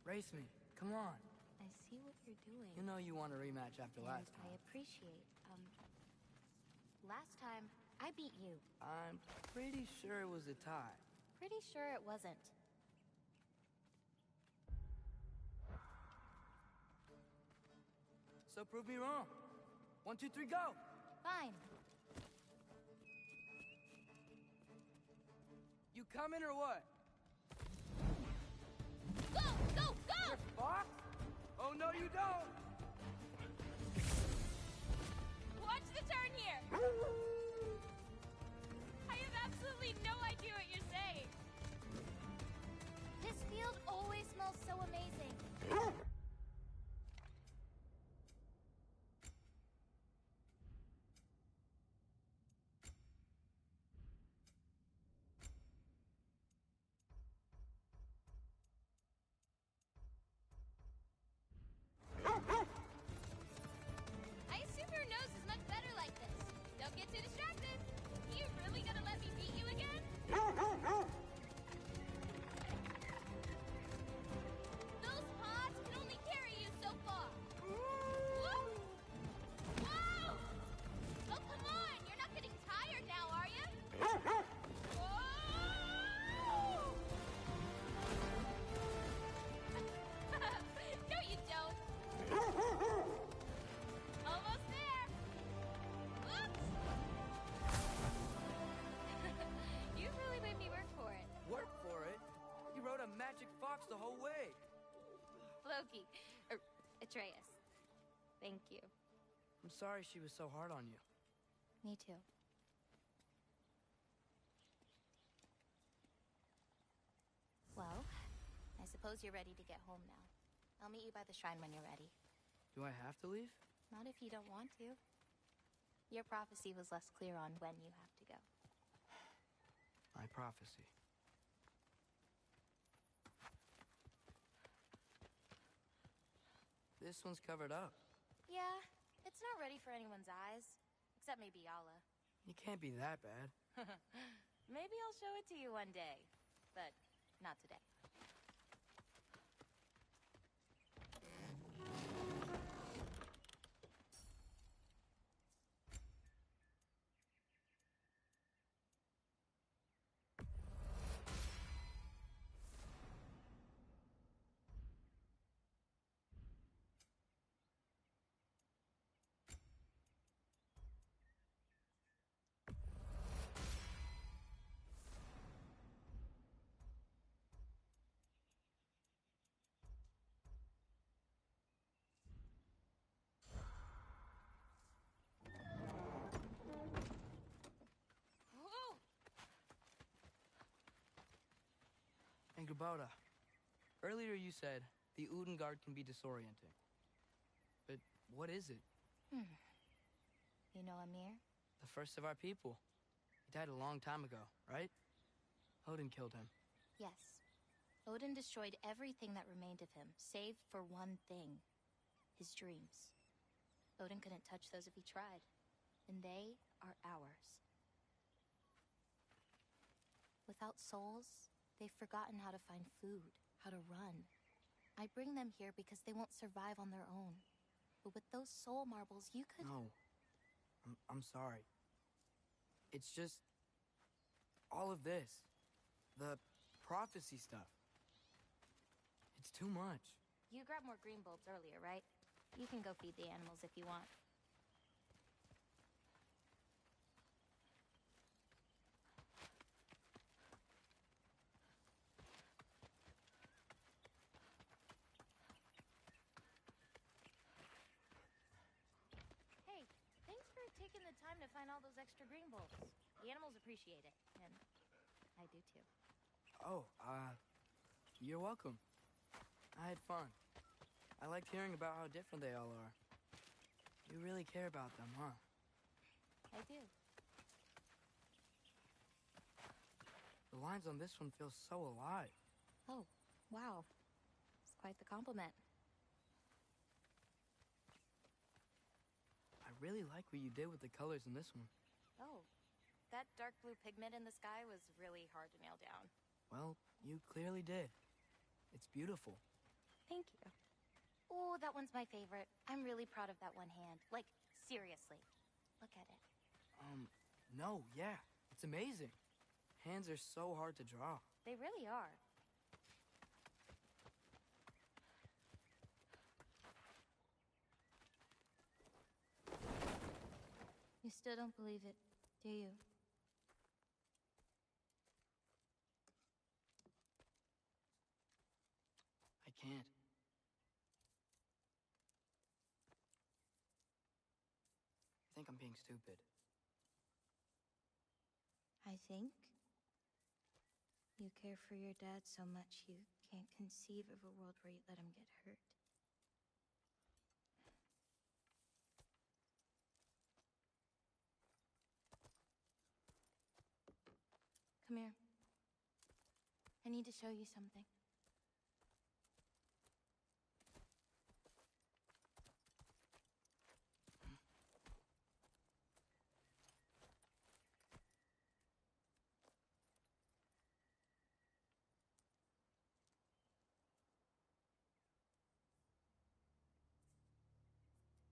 Race me. Come on. I see what you're doing. You know you want a rematch after And last time. I appreciate, last time, I beat you. I'm pretty sure it was a tie. Pretty sure it wasn't. So prove me wrong. 1, 2, 3, go! Fine. You coming or what? Go! Go! Go! You're fucked? Oh, no, you don't! Watch the turn here! I have absolutely no idea what you're saying. This field always smells so amazing. I assume your nose is much better like this. Don't get too distracted. You really gonna let me beat you again? Those paws can only carry you so far. Whoa! Whoa! Oh, come on! You're not getting tired now, are you? Whoa! No, you don't. Almost there. Whoops! You really made me work for it. Work for it? You rode a magic fox the whole way. Loki. Atreus. Thank you. I'm sorry she was so hard on you. Me too. Well, I suppose you're ready to get home now. I'll meet you by the shrine when you're ready. Do I have to leave? Not if you don't want to. Your prophecy was less clear on when you have to go. My prophecy. This one's covered up. Yeah, it's not ready for anyone's eyes. Except maybe Yala. You can't be that bad. Maybe I'll show it to you one day. But not today. And Kubota, earlier you said the Udengard can be disorienting. But what is it? You know Amir? The first of our people. He died a long time ago, right? Odin killed him. Yes. Odin destroyed everything that remained of him, save for one thing. His dreams. Odin couldn't touch those if he tried. And they are ours. Without souls, they've forgotten how to find food, how to run. I bring them here because they won't survive on their own. But with those soul marbles, you could... No. I'm sorry. It's just... all of this. The prophecy stuff. It's too much. You grabbed more green bulbs earlier, right? You can go feed the animals if you want. Hey, thanks for taking the time to find all those extra green bulbs. The animals appreciate it, and I do too. Oh, you're welcome. I had fun. I liked hearing about how different they all are. You really care about them, huh? I do. The lines on this one feel so alive. Oh, wow. It's quite the compliment. I really like what you did with the colors in this one. Oh, that dark blue pigment in the sky was really hard to nail down. Well, you clearly did. It's beautiful. Thank you. Oh, that one's my favorite. I'm really proud of that one hand. Like, seriously. Look at it. No, yeah. It's amazing. Hands are so hard to draw. They really are. You still don't believe it, do you? I can't. I think I'm being stupid. I think you care for your dad so much you can't conceive of a world where you let him get hurt. Come here. I need to show you something.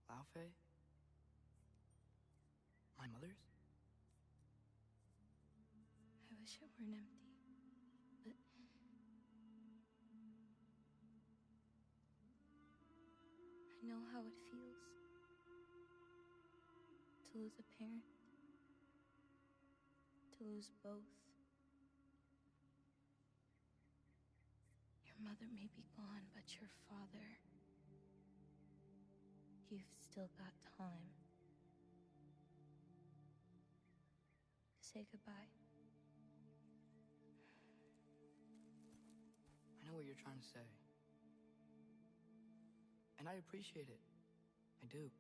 Laufey? My mother's? I wish it weren't empty, but... I know how it feels to lose a parent, to lose both. Your mother may be gone, but your father... You've still got time to say goodbye. I know what you're trying to say. And I appreciate it. I do.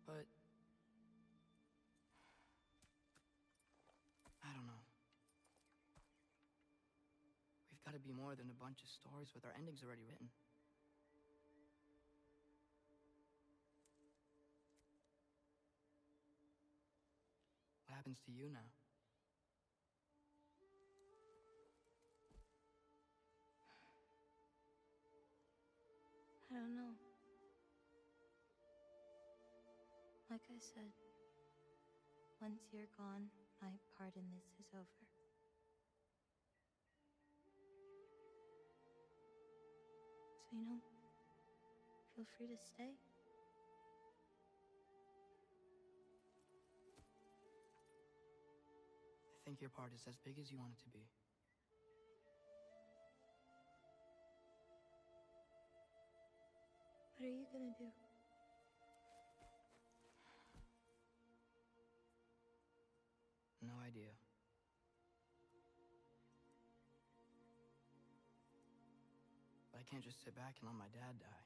But... I don't know. We've gotta be more than a bunch of stories with our endings already written. What happens to you now? I don't know. Like I said, once you're gone, my part in this is over. So, feel free to stay. I think your part is as big as you want it to be. What are you gonna do? No idea. But I can't just sit back and let my dad die.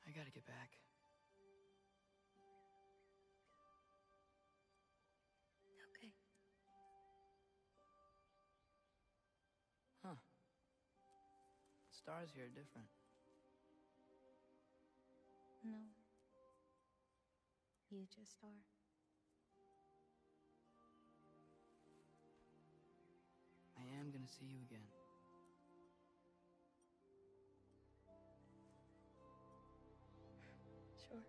I gotta get back. Okay. Huh. Stars here are different. No. You just are. I am gonna see you again. Sure.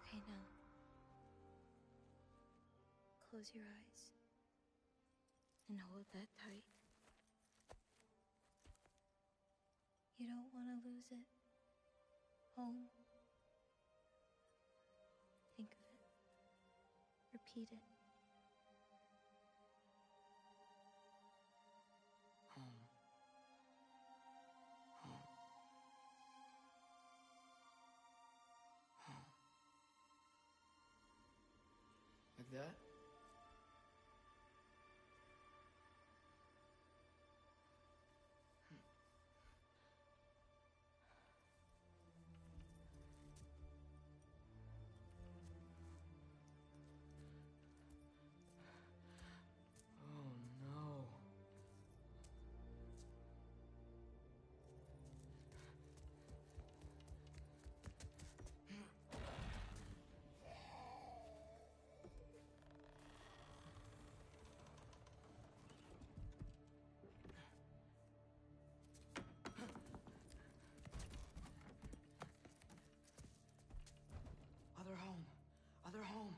Okay, now. Close your eyes. And hold that tight. You don't want to lose it. Home. Think of it. repeated. Home. Home. Home. Like that? Oh no. Other home. Other home.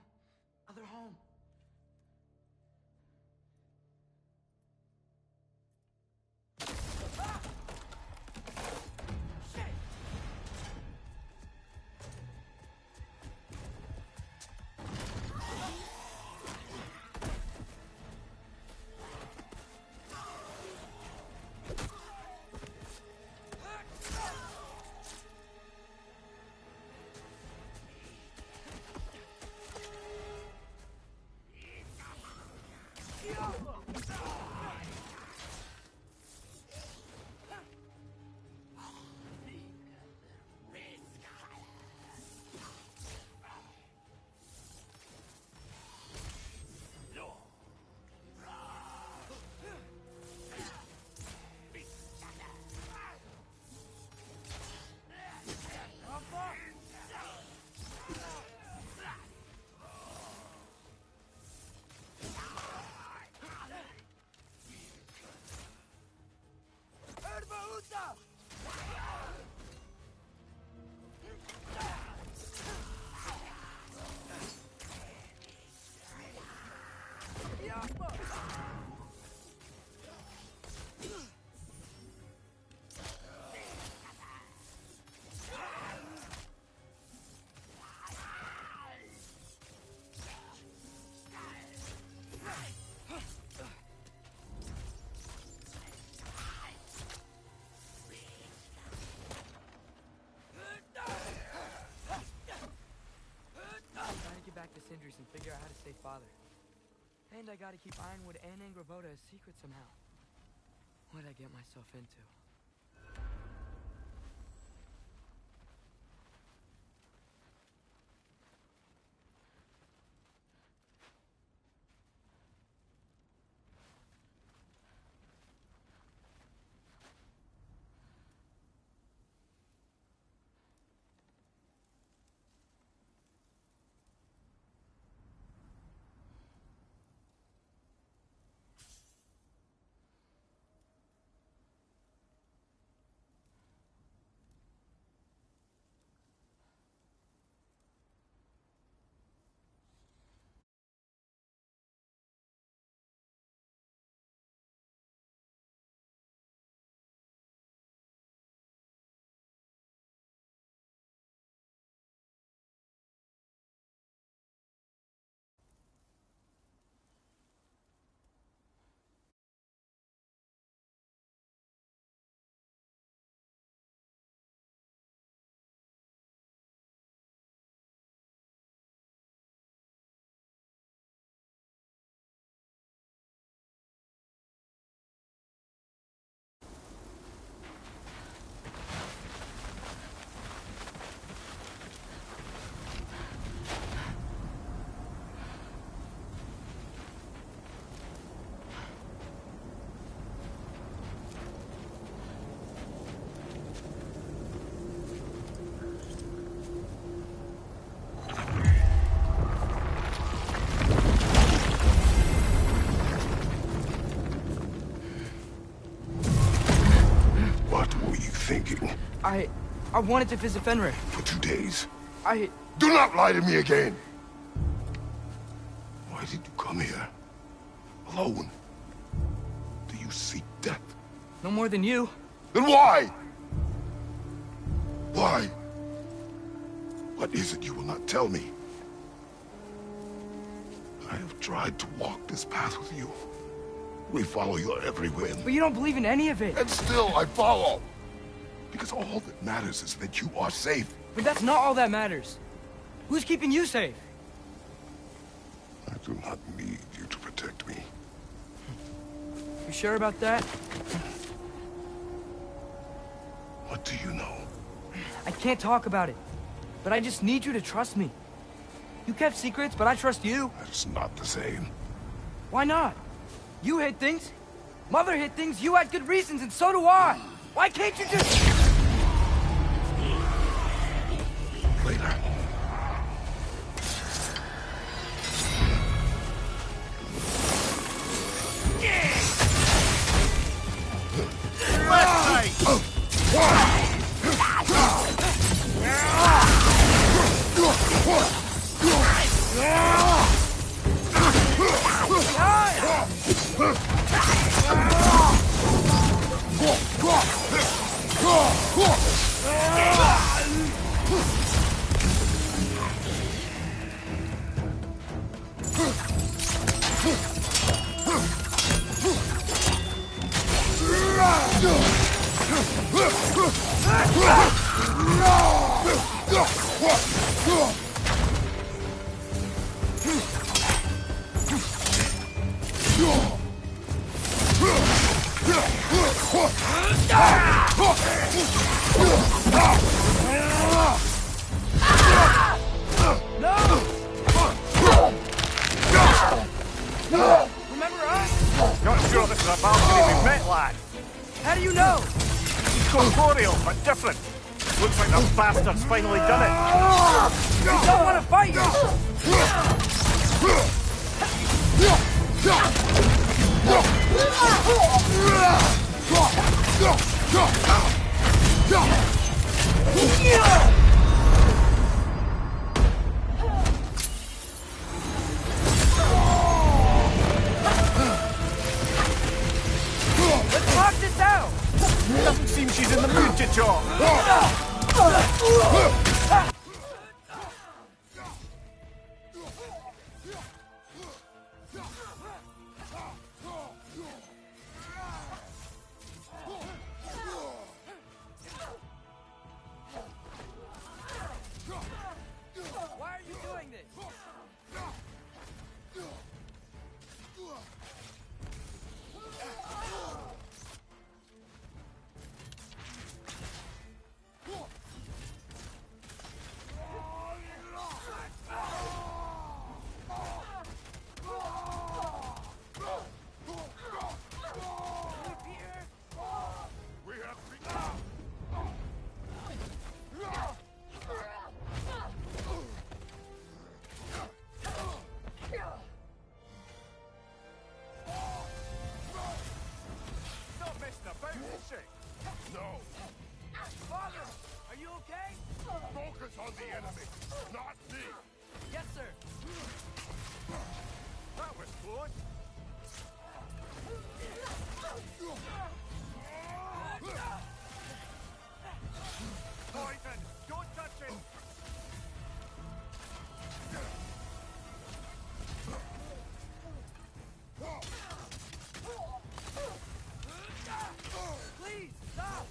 Other home. Back to Sindri's and figure out how to save Father. And I gotta keep Ironwood and Angrboda a secret somehow. What'd I get myself into? Thinking. I wanted to visit Fenrir. For 2 days. Do not lie to me again! Why did you come here? Alone? Do you seek death? No more than you. Then why? Why? What is it you will not tell me? I have tried to walk this path with you. We follow your every whim. But you don't believe in any of it. And still I follow. Because all that matters is that you are safe. But that's not all that matters. Who's keeping you safe? I do not need you to protect me. You sure about that? What do you know? I can't talk about it. But I just need you to trust me. You kept secrets, but I trust you. That's not the same. Why not? You hid things. Mother hid things. You had good reasons, and so do I. Why can't you just... Later. Remember us? Not sure this is a balcony we've met, lad. How do you know? Corporeal, but different. Looks like the bastard's finally done it. You don't want to fight you! Let's talk this out! Doesn't seem she's in the mood to talk. Why are you doing this? Not messing about, is she? No. Father, are you okay? Focus on the enemy, not me. Yes, sir. That was close. Poison! Don't touch it! Please, stop!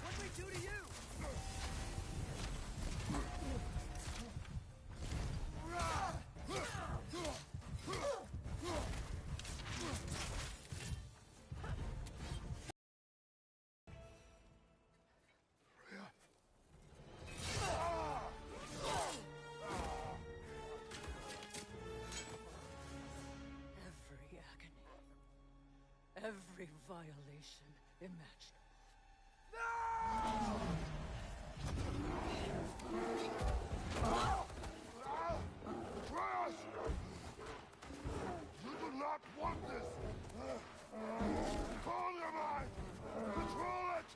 What'd we do to you? Every agony. Every violation imaginable. You do not want this. Control your mind. Control it.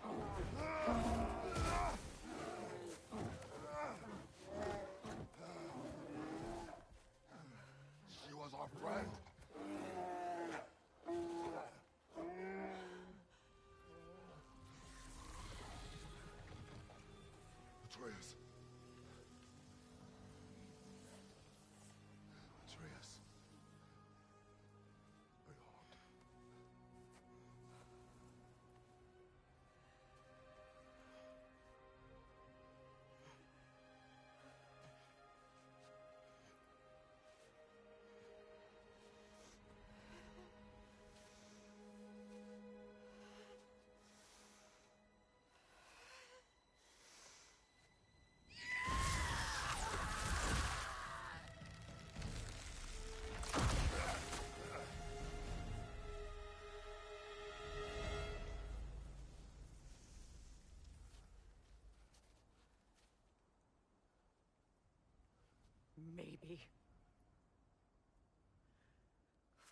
Maybe.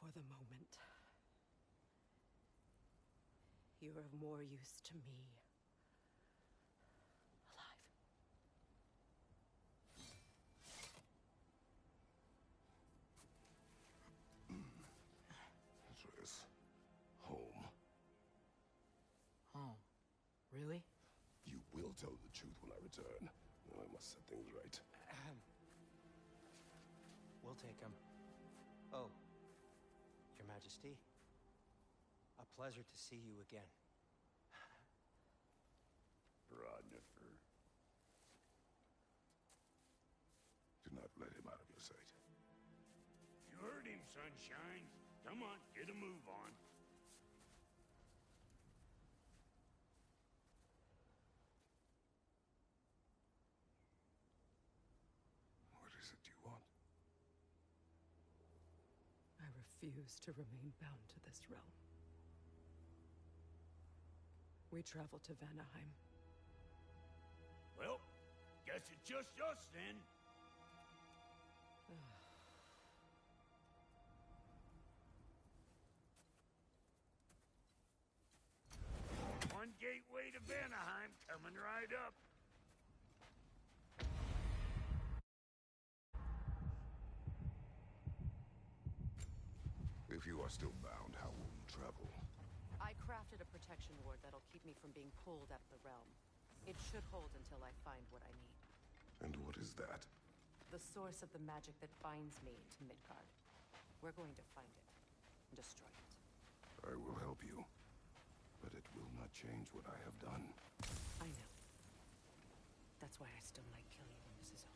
For the moment. You're of more use to me. Atreus, home. Home? Really? You will tell the truth when I return. I must set things right. We'll take him. Oh, Your Majesty. A pleasure to see you again. Ragnarok. Do not let him out of your sight. You heard him, Sunshine. Come on, get a move on. What is it you want? I refuse to remain bound to this realm. We travel to Vanaheim. Well, guess it's just us then. One gateway to Vanaheim coming right up. If you are still bound, how will you travel? I crafted a protection ward that'll keep me from being pulled out of the realm. It should hold until I find what I need. And what is that? The source of the magic that binds me to Midgard. We're going to find it and destroy it. I will help you. But it will not change what I have done. I know. That's why I still might kill you when this is over.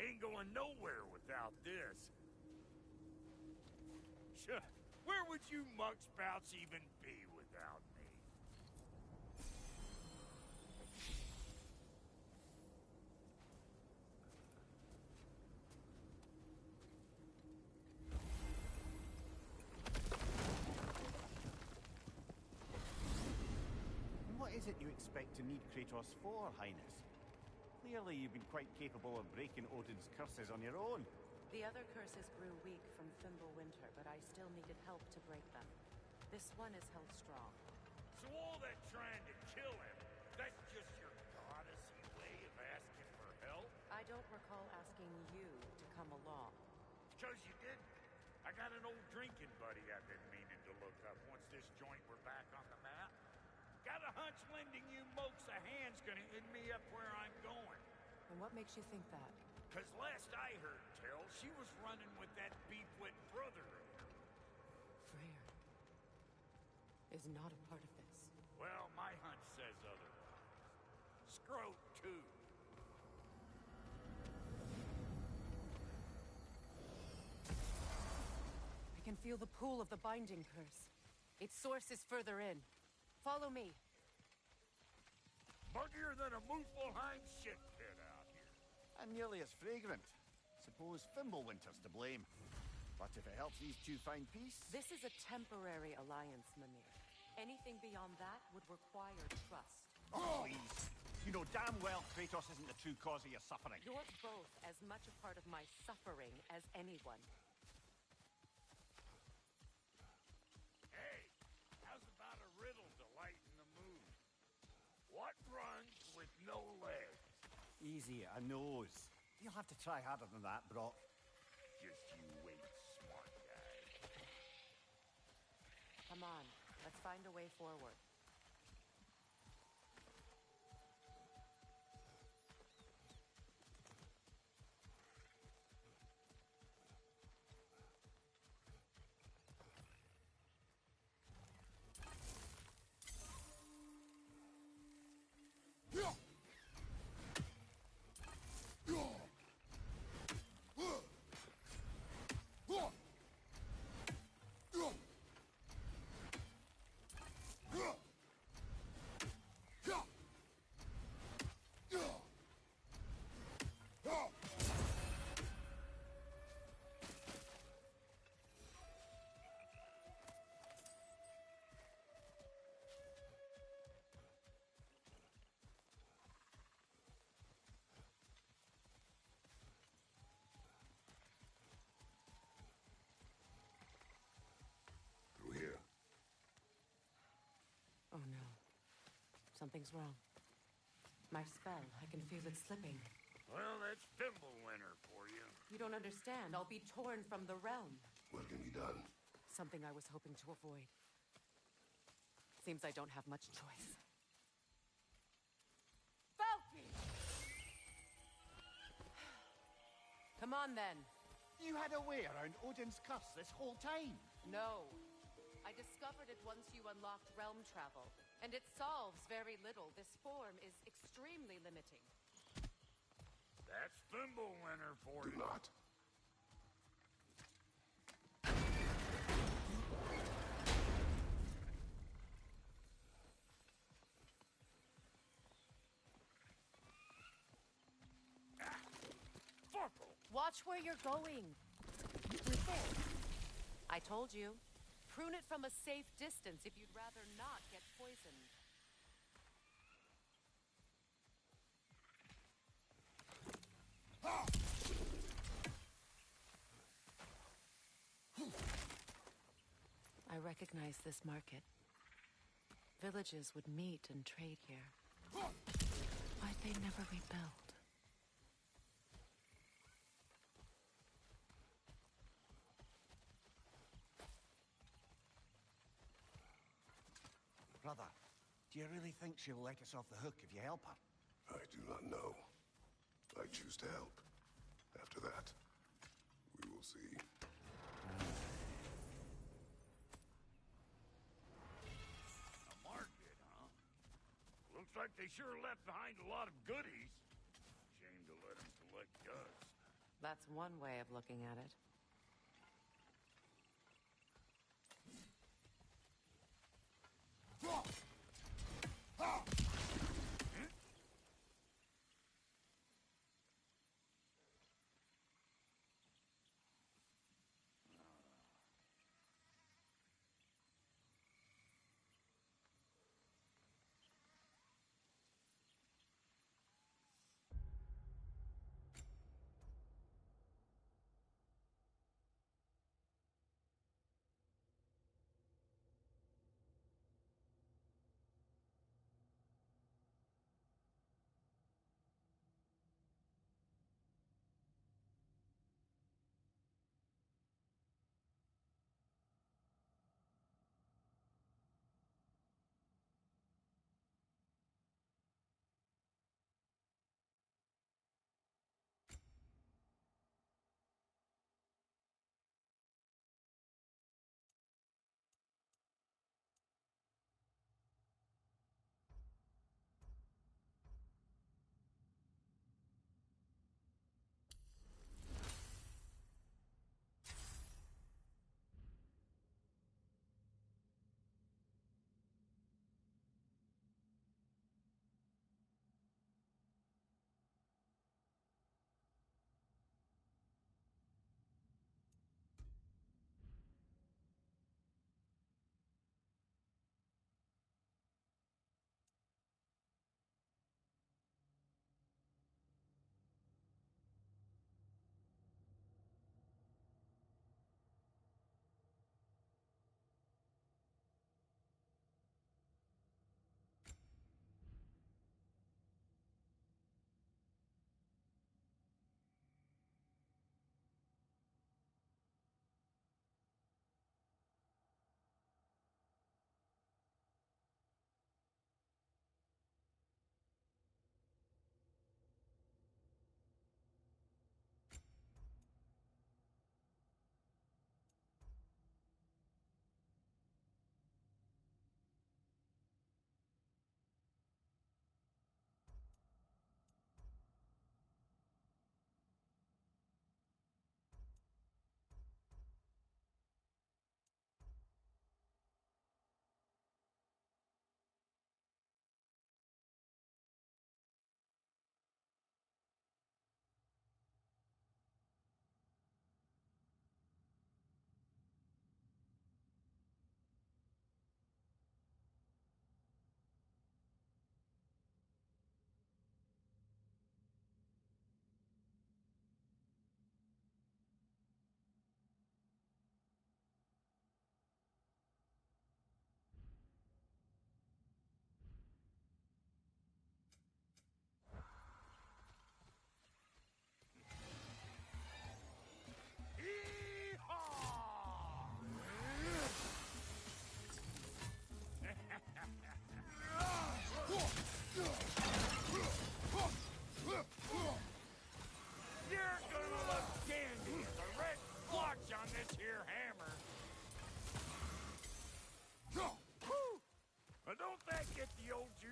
Ain't going nowhere without this. Sure, where would you muckspouts even be without me? What is it you expect to need Kratos for, Highness? Clearly you've been quite capable of breaking Odin's curses on your own. The other curses grew weak from Fimbulwinter, but I still needed help to break them. This one is held strong. So all that trying to kill him, that's just your goddessy way of asking for help? I don't recall asking you to come along. Because you didn't. I got an old drinking buddy I've been meaning to look up once this joint were back on the map. Got a hunch lending you mokes a hand's gonna end me up where I'm going. And what makes you think that? Because last I heard tell, she was running with that beef-wit brother of hers. Freyr is not a part of this. Well, my hunch says otherwise. Scroat, too. I can feel the pull of the binding curse. Its source is further in. Follow me. Muggier than a Muspelheim shit pit out here. And nearly as fragrant. Suppose Fimbulwinter's to blame. But if it helps these two find peace... This is a temporary alliance, Mimir. Anything beyond that would require trust. Oh, please. You know damn well Kratos isn't the true cause of your suffering. You're both as much a part of my suffering as anyone. Hey, how's about a riddle to lighten the mood? What runs with no legs? Easy, a nose. You'll have to try harder than that, Brock. Just you wait, smart guy. Come on, let's find a way forward. Something's wrong. My spell, I can feel it slipping. Well, that's Thimblewinter for you. You don't understand. I'll be torn from the realm. What can be done? Something I was hoping to avoid. Seems I don't have much choice. Falky! Come on, then. You had a way around Odin's curse this whole time? No. I discovered it once you unlocked realm travel, and it solves very little. This form is extremely limiting. That's Thimblewinter for Do you. not. Watch where you're going. With this. I told you. Prune it from a safe distance if you'd rather not get poisoned. I recognize this market. Villages would meet and trade here. Why'd they never rebuild? Brother, do you really think she'll let us off the hook if you help her? I do not know. I choose to help. After that, we will see. A market, huh? Looks like they sure left behind a lot of goodies. Shame to let them collect dust. That's one way of looking at it.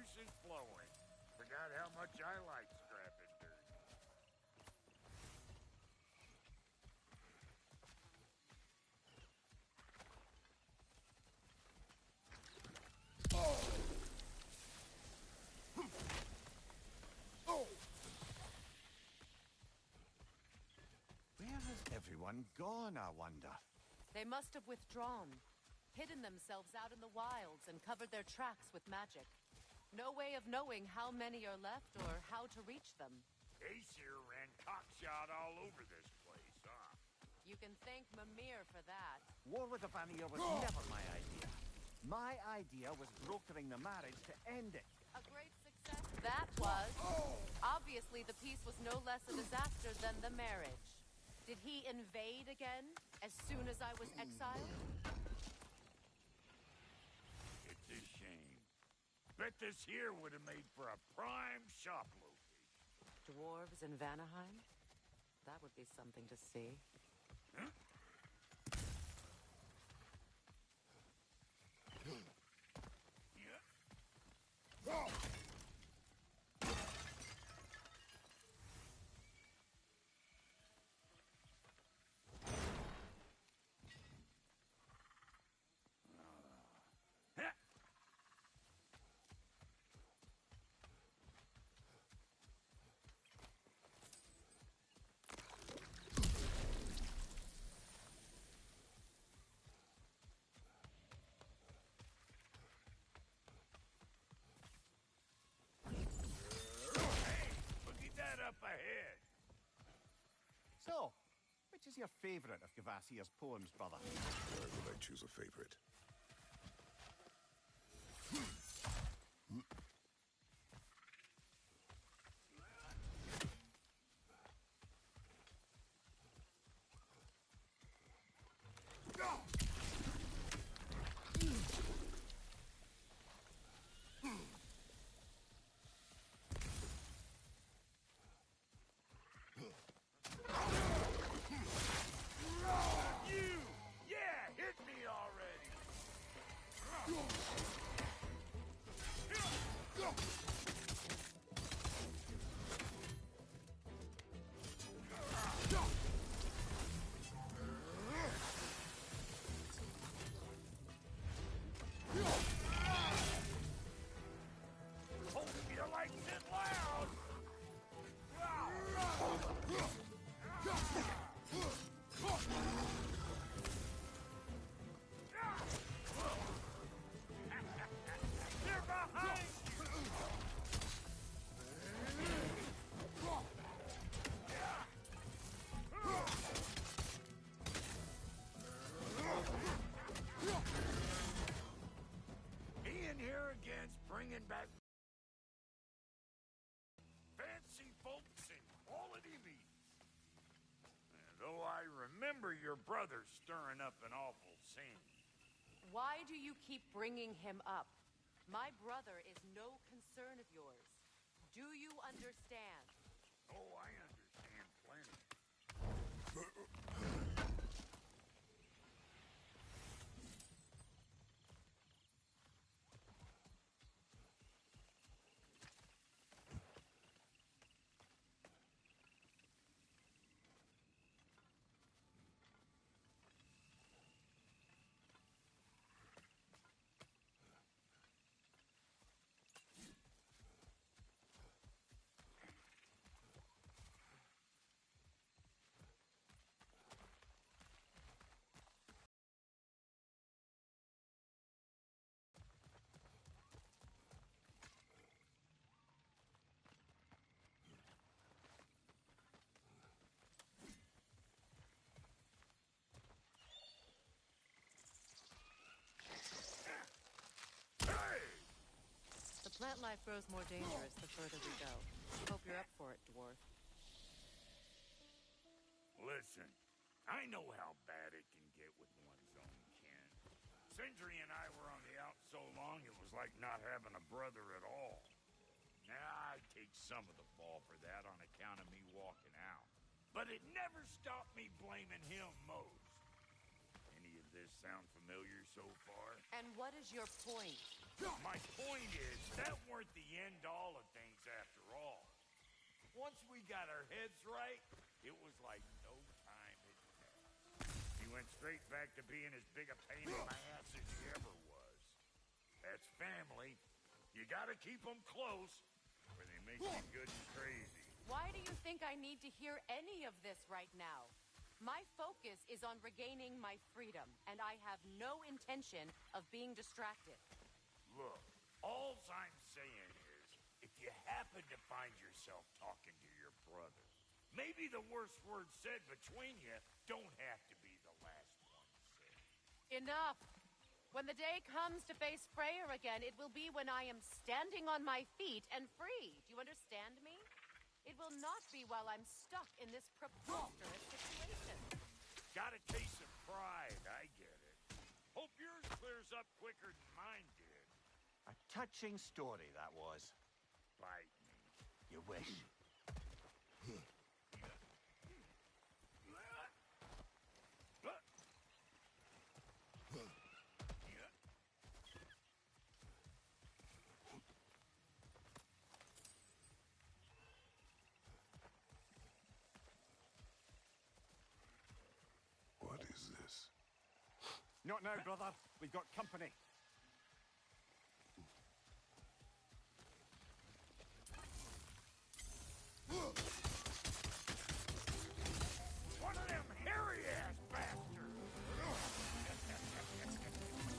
juice is flowing. Forgot how much I like scrapping dirt. Where has everyone gone, I wonder? They must have withdrawn, hidden themselves out in the wilds, and covered their tracks with magic. No way of knowing how many are left or how to reach them. Aesir ran cockshot all over this place, huh? You can thank Mimir for that. War with the Vanir was never my idea. My idea was brokering the marriage to end it. A great success that was. Obviously, the peace was no less a disaster than the marriage. Did he invade again, as soon as I was exiled? It's a shame. Bet this here would have made for a prime shop location. Dwarves in Vanaheim? That would be something to see. Huh? Up ahead. So, which is your favorite of Gavasir's poems, brother? Why would I choose a favorite? Bringing back fancy folks and quality meat. And though I remember your brother stirring up an awful scene. Why do you keep bringing him up? My brother is no concern of yours. Do you understand? Oh, I understand plenty. Plant life grows more dangerous the further we go. Hope you're up for it, dwarf. Listen, I know how bad it can get with one's own kin. Sindri and I were on the out so long it was like not having a brother at all. Now, I take some of the fall for that on account of me walking out. But it never stopped me blaming him most. Any of this sound familiar so far? And what is your point? My point is, that weren't the end-all of things after all. Once we got our heads right, it was like no time had passed. He went straight back to being as big a pain in my ass as he ever was. That's family. You gotta keep them close, or they make you good and crazy. Why do you think I need to hear any of this right now? My focus is on regaining my freedom, and I have no intention of being distracted. Look, all I'm saying is, if you happen to find yourself talking to your brother, maybe the worst words said between you don't have to be the last one said. Enough! When the day comes to face Freyr again, it will be when I am standing on my feet and free. Do you understand me? It will not be while I'm stuck in this preposterous situation. Got a case of pride, I get it. Hope yours clears up quicker than mine did. A touching story, that was. Bite me. You wish. What is this? Not now, brother. We've got company. One of them hairy-ass bastards!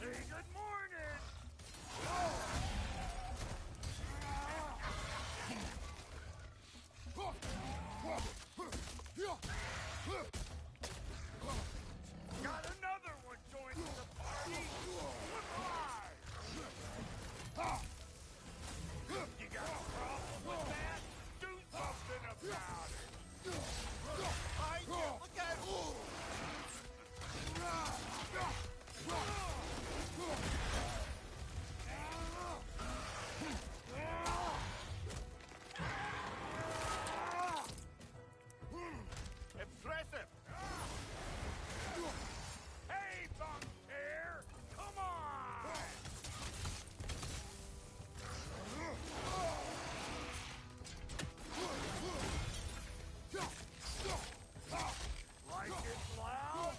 Say good morning! Got another one joining the party! You got a problem with that? Do something about it! Behind you! Look out! Impressive! Hey, Thumbtear! Come on! Like it loud?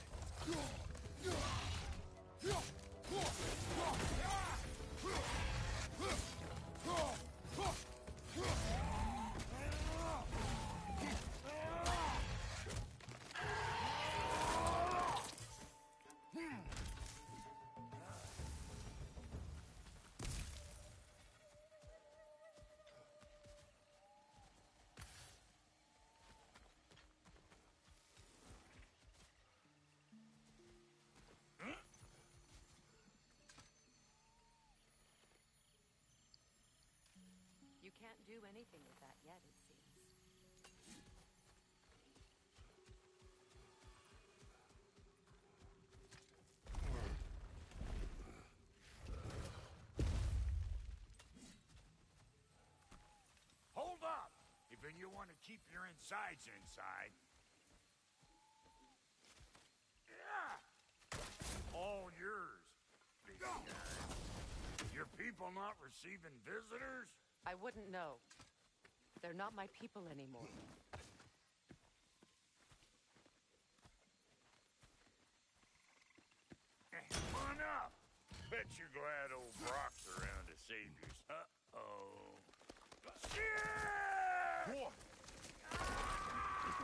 You can't do anything with that yet, it seems. Hold up! If you want to keep your insides inside. Yeah! All yours. Big guy. Your people not receiving visitors? I wouldn't know. They're not my people anymore. Come on up. Bet you're glad old Brock's around to save you. Uh-oh. Shit!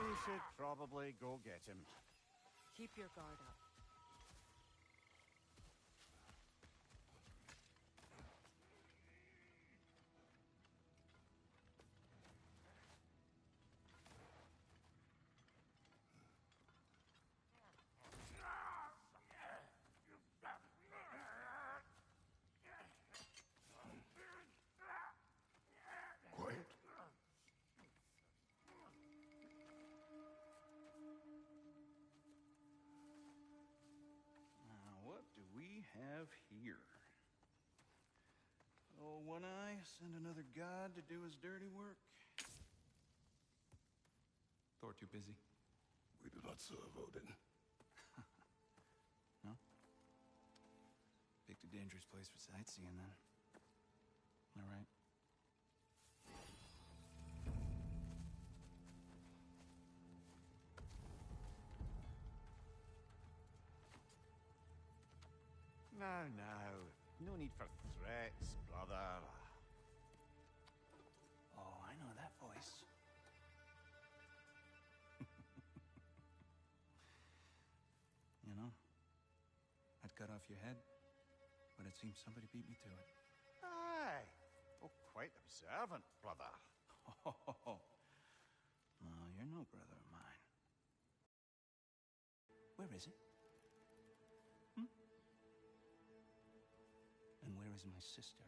We should probably go get him. Keep your guard up. Quiet. Now, what do we have here? Oh, One Eye, send another god to do his dirty work. Thor too busy? We do not serve Odin. No? Picked a dangerous place for sightseeing, then. All right. Now, now. No need for threats, brother. Oh, I know that voice. You know, I'd cut off your head, but it seems somebody beat me to it. Aye. Oh, quite observant, brother. Oh, no, you're no brother of mine. Where is it? And where is my sister?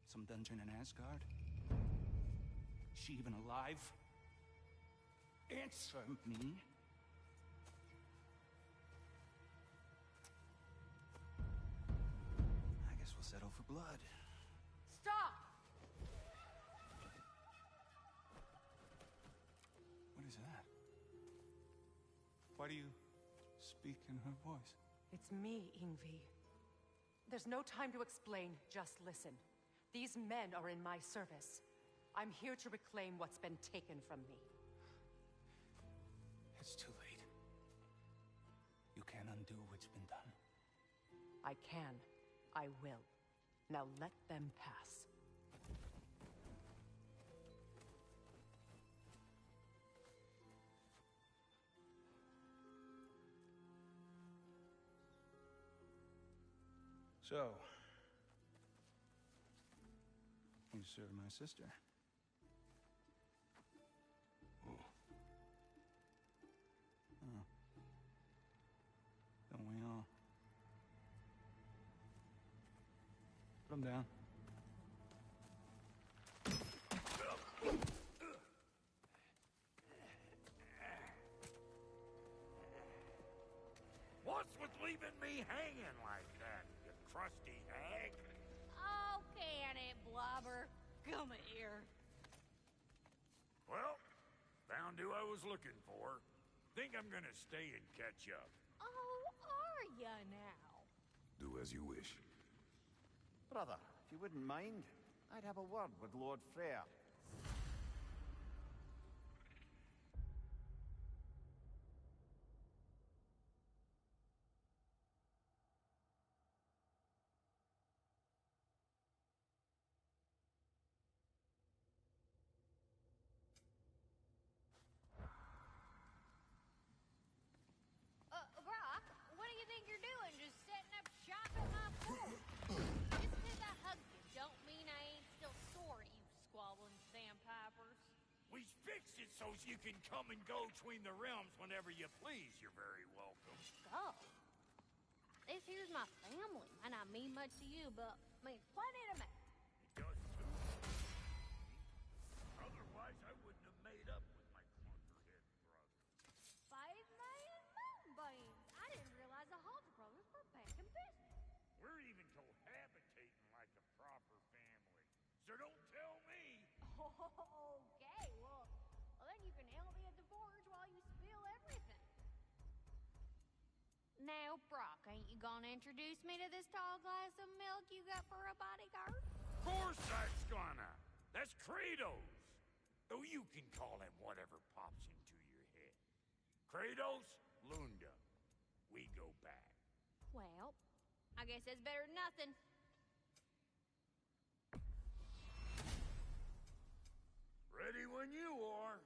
Some dungeon in Asgard? Is she even alive? Answer me. I guess we'll settle for blood. Stop! What is that? Why do you speak in her voice? It's me, Ingvi. There's no time to explain, just listen. These men are in my service. I'm here to reclaim what's been taken from me. It's too late. You can't undo what's been done. I can. I will. Now let them pass. So, you serve my sister. Oh. Don't we all? Put him down. What's with leaving me hanging like that, you crusty hag? Oh, can it, Blobber? Come here. Well, found who I was looking for. Think I'm gonna stay and catch up. Oh, are ya now? Do as you wish. Brother, if you wouldn't mind, I'd have a word with Lord Freyr. Brock, what do you think you're doing? Just setting up shop at my fort? Just 'cause I hugged you don't mean I ain't still sore at you squabbling sandpipers. We fixed it so you can come and go between the realms whenever you please. You're very welcome. Go. This here's my family. Might not mean much to you, but means plenty to me. It does too. Otherwise, I wouldn't have made up with my clunkerhead brother. 5 million moonbeams. I didn't realize the Halter brothers were back in business. We're even cohabitating like a proper family. So don't tell me. Okay, well, then you can help me at the forge while you spill everything. Now, Brock, ain't you gonna introduce me to this tall glass of milk you got for a bodyguard? Of course that's gonna. That's Kratos. Though you can call him whatever pops into your head. Kratos, Lunda. We go back. Well, I guess that's better than nothing. Ready when you are.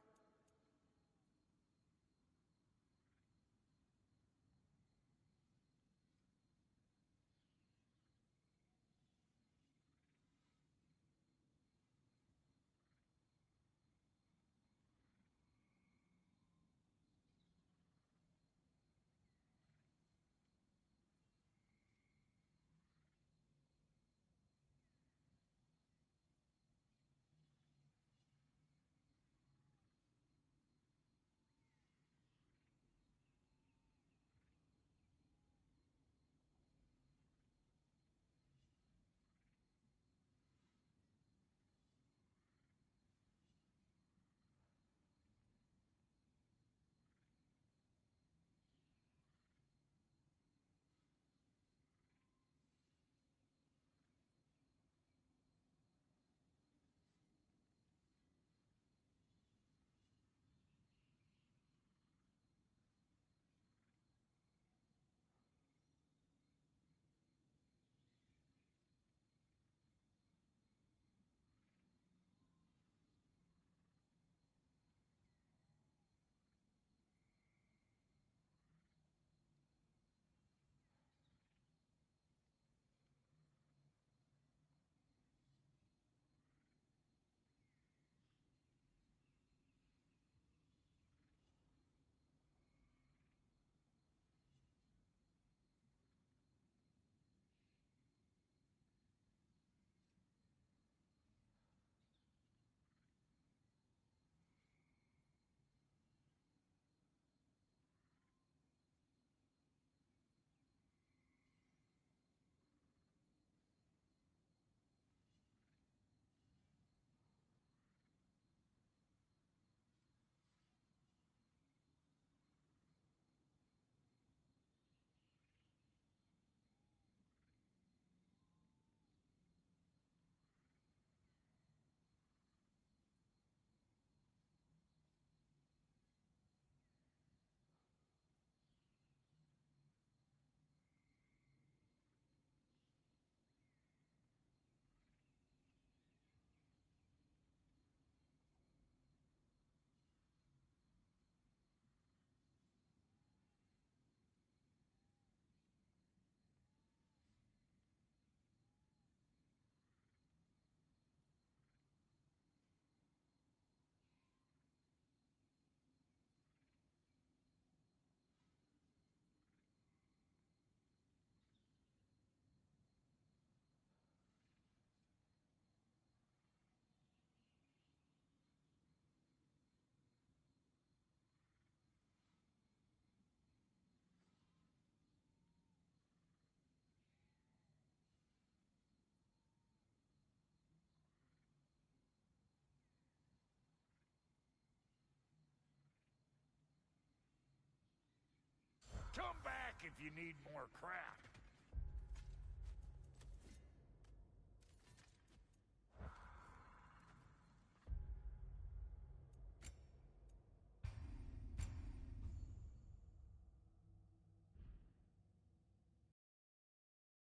if you need more crap.